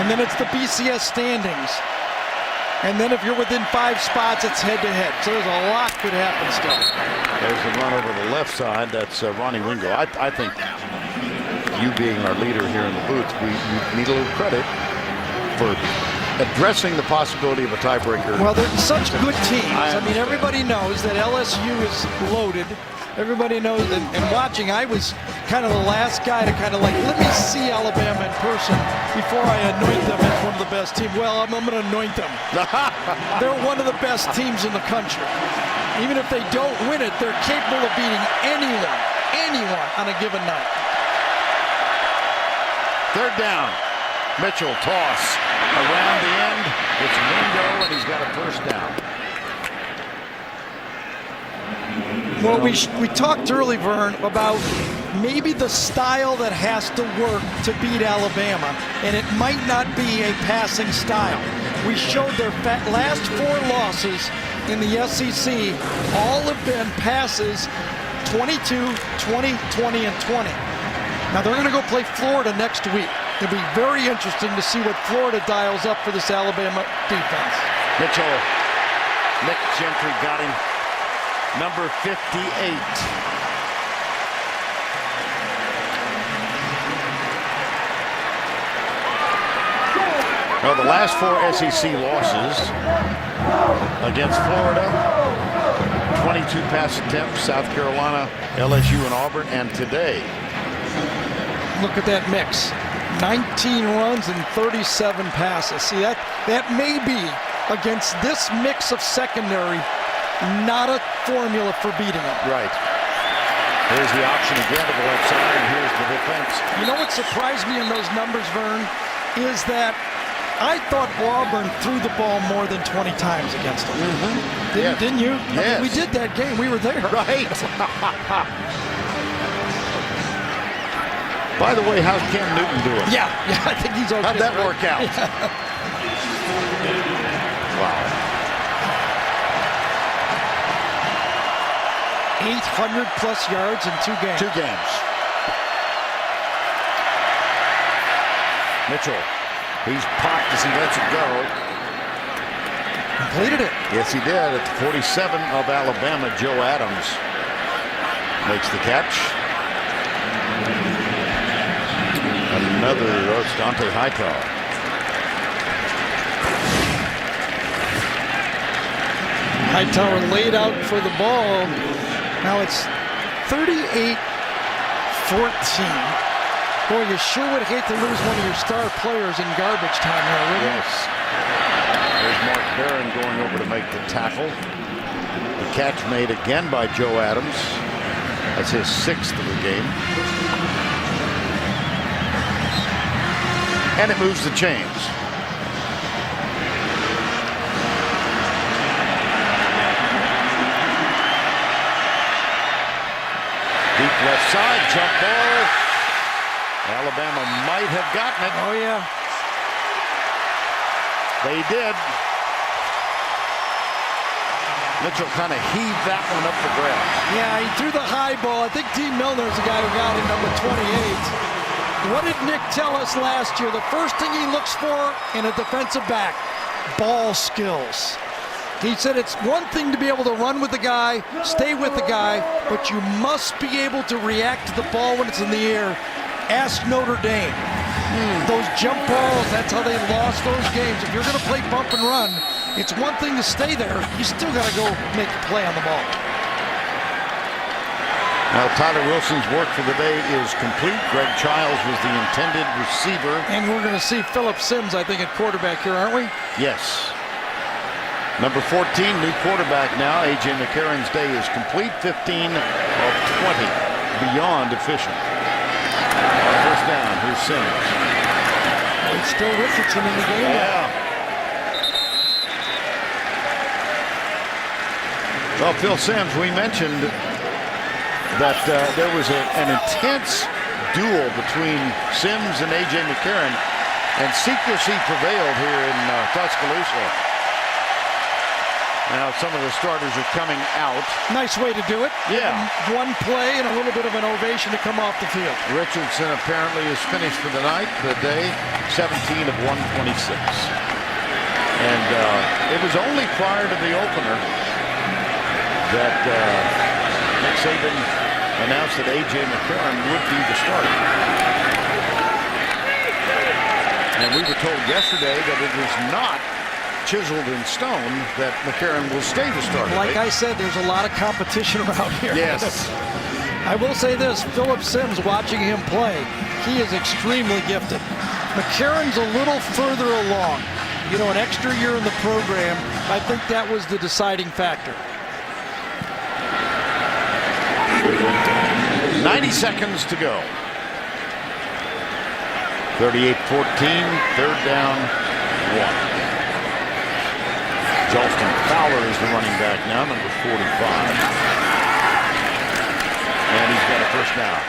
And then it's the BCS standings. And then if you're within 5 spots, it's head-to-head. So there's a lot could happen still. There's the run over the left side. That's Ronnie Wingo. I think you being our leader here in the booth, we need a little credit for addressing the possibility of a tiebreaker. Well, they're such good teams. I mean, everybody knows that LSU is loaded. Everybody knows that. And watching, I was kind of the last guy to kind of like, let me see Alabama in person. before I anoint them as one of the best teams. Well, I'm going to anoint them. They're one of the best teams in the country. Even if they don't win it, they're capable of beating anyone on a given night. Third down. Mitchell toss around the end. It's Wingo, and he's got a first down. Well, we talked early, Vern, about maybe the style that has to work to beat Alabama, and it might not be a passing style. We showed their last 4 losses in the SEC all have been passes 22, 20, 20, and 20. Now they're going to go play Florida next week. It'll be very interesting to see what Florida dials up for this Alabama defense. Mitchell, Nick Gentry got him. Number 58. Well, the last 4 SEC losses against Florida, 22 pass attempts, South Carolina, LSU, and Auburn, and today. Look at that mix. 19 runs and 37 passes. See, that may be, against this mix of secondary, not a formula for beating them. Right. Here's the option again to the left side, and here's the defense. You know what surprised me in those numbers, Vern, is that I thought Auburn threw the ball more than 20 times against them. Didn't you? Yes. I mean, we did that game. We were there. Right. By the way, how's Cam Newton doing? Yeah, I think he's okay. How'd that work out? Yeah. Wow. 800+ yards in 2 games. 2 games. Mitchell, he's popped as he lets it go. Completed it. Yes, he did. At the 47 of Alabama, Joe Adams makes the catch. Another, it's Dante Hightower. Hightower laid out for the ball. Now it's 38-14. Boy, you sure would hate to lose one of your star players in garbage time here, wouldn't you? Yes. There's Mark Barron going over to make the tackle. The catch made again by Joe Adams. That's his 6th of the game. And it moves the chains. Deep left side, jump ball. Alabama might have gotten it. Oh, yeah. They did. Mitchell kind of heaved that one up for grabs. Yeah, he threw the high ball. I think D. Milner's the guy who got it, number 28. What did Nick tell us last year? The first thing he looks for in a defensive back, ball skills. He said it's one thing to be able to run with the guy, stay with the guy, but you must be able to react to the ball when it's in the air. Ask Notre Dame. Those jump balls, that's how they lost those games. If you're going to play bump and run, it's one thing to stay there. You still got to go make a play on the ball. Now, Tyler Wilson's work for the day is complete. Greg Childs was the intended receiver. And we're going to see Phillip Sims, I think, at quarterback here, aren't we? Yes. Number 14, new quarterback now. A.J. McCarron's day is complete. 15 of 20. Beyond efficient. First down. Here's Sims. It's still Richardson in the game. Yeah. Well, Phil Sims, we mentioned that there was an intense duel between Sims and A.J. McCarron, and secrecy prevailed here in Tuscaloosa. Now some of the starters are coming out. Nice way to do it. Yeah. One play and a little bit of an ovation to come off the field. Richardson apparently is finished for the night, the day, 17 of 126. And it was only prior to the opener that Nick Saban announced that A.J. McCarron would be the starter. And we were told yesterday that it is not chiseled in stone that McCarron will stay the starter. Like I said, there's a lot of competition around here. Yes. I will say this, Phillip Sims, watching him play, he is extremely gifted. McCarron's a little further along. You know, an extra year in the program, I think that was the deciding factor. 90 seconds to go. 38-14, third down, 1. Jalston Fowler is the running back now, number 45. And he's got a first down.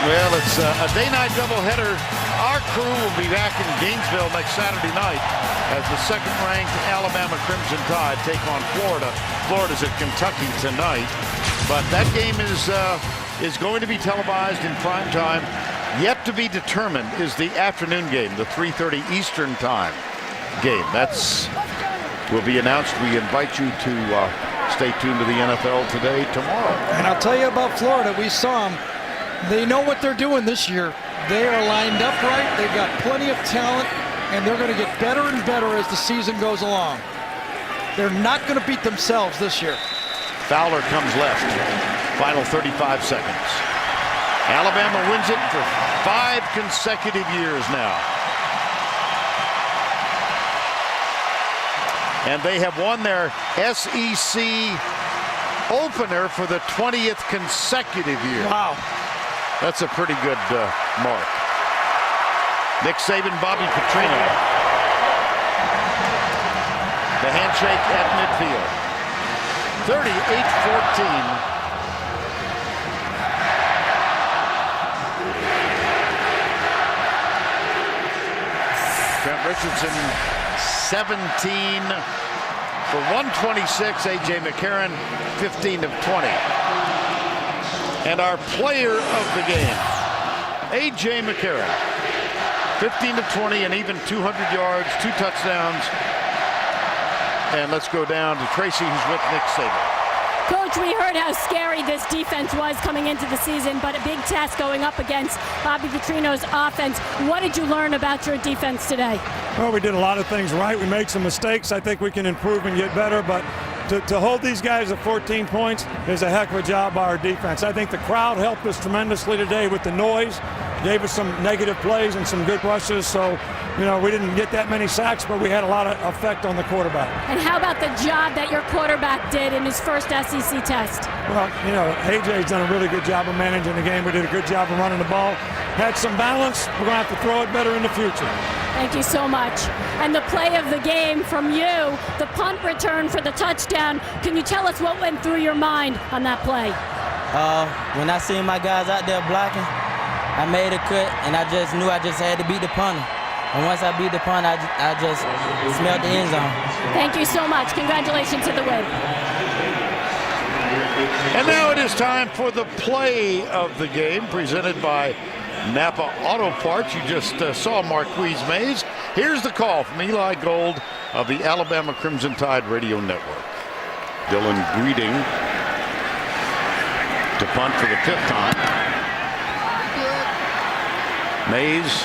Well, it's a day-night doubleheader. Our crew will be back in Gainesville next Saturday night as the second-ranked Alabama Crimson Tide take on Florida. Florida's at Kentucky tonight, but that game is going to be televised in prime time. Yet to be determined is the afternoon game, the 3:30 Eastern time game. That's will be announced. We invite you to stay tuned to the NFL Today tomorrow. And I'll tell you about Florida. We saw them. They know what they're doing this year. They are lined up right. They've got plenty of talent, and they're going to get better and better as the season goes along. They're not going to beat themselves this year. Fowler comes left. Final 35 seconds. Alabama wins it for 5 consecutive years now. And they have won their SEC opener for the 20th consecutive year. Wow. That's a pretty good mark. Nick Saban, Bobby Petrino. The handshake at midfield. 38-14. Trent Richardson, 17 for 126. A.J. McCarron, 15 of 20. And our player of the game, A.J. McCarron, 15 of 20, and even 200 yards, 2 touchdowns. And let's go down to Tracy, who's with Nick Saban. Coach, we heard how scary this defense was coming into the season, but a big test going up against Bobby Petrino's offense. What did you learn about your defense today? Well, we did a lot of things right. We made some mistakes. I think we can improve and get better, but to hold these guys at 14 points is a heck of a job by our defense. I think the crowd helped us tremendously today with the noise, gave us some negative plays and some good rushes. So, you know, we didn't get that many sacks, but we had a lot of effect on the quarterback. And how about the job that your quarterback did in his first SEC test? Well, you know, AJ's done a really good job of managing the game. We did a good job of running the ball. Had some balance. We're going to have to throw it better in the future. Thank you so much. And the play of the game from you, the punt return for the touchdown. Can you tell us what went through your mind on that play? When I seen my guys out there blocking, I made a cut, and I just knew I just had to beat the punter. And once I beat the punt, I just smelled the end zone. Thank you so much. Congratulations to the win. And now it is time for the play of the game, presented by Napa Auto Parts. You just saw Marquise Mays. Here's the call from Eli Gold of the Alabama Crimson Tide Radio Network. Dylan Greeting to punt for the 5th time. Mays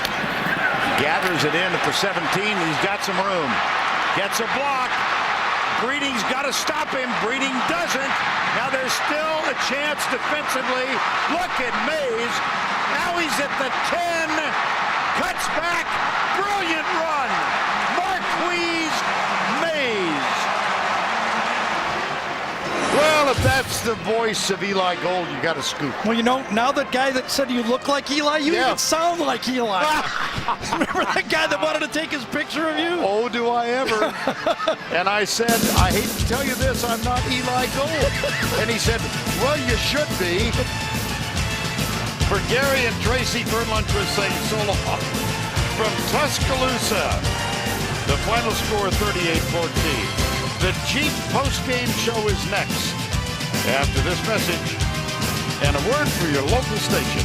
gathers it in at the 17. He's got some room. Gets a block. Breeding's got to stop him. Breeding doesn't. Now there's still a chance defensively. Look at Mays. Now he's at the 10. Cuts back. Brilliant run. Marquise Mays. Well, if that's the voice of Eli Gold, you got to scoop. Well, you know, now that guy that said you look like Eli, you even sound like Eli. Remember that guy that wanted to take his picture of you? Oh, do I ever. And I said, I hate to tell you this, I'm not Eli Gold. And he said, well, you should be. For Gary and Tracy, Fernlund was saying so long. From Tuscaloosa, the final score 38-14. The Jeep post-game show is next. After this message and a word for your local station.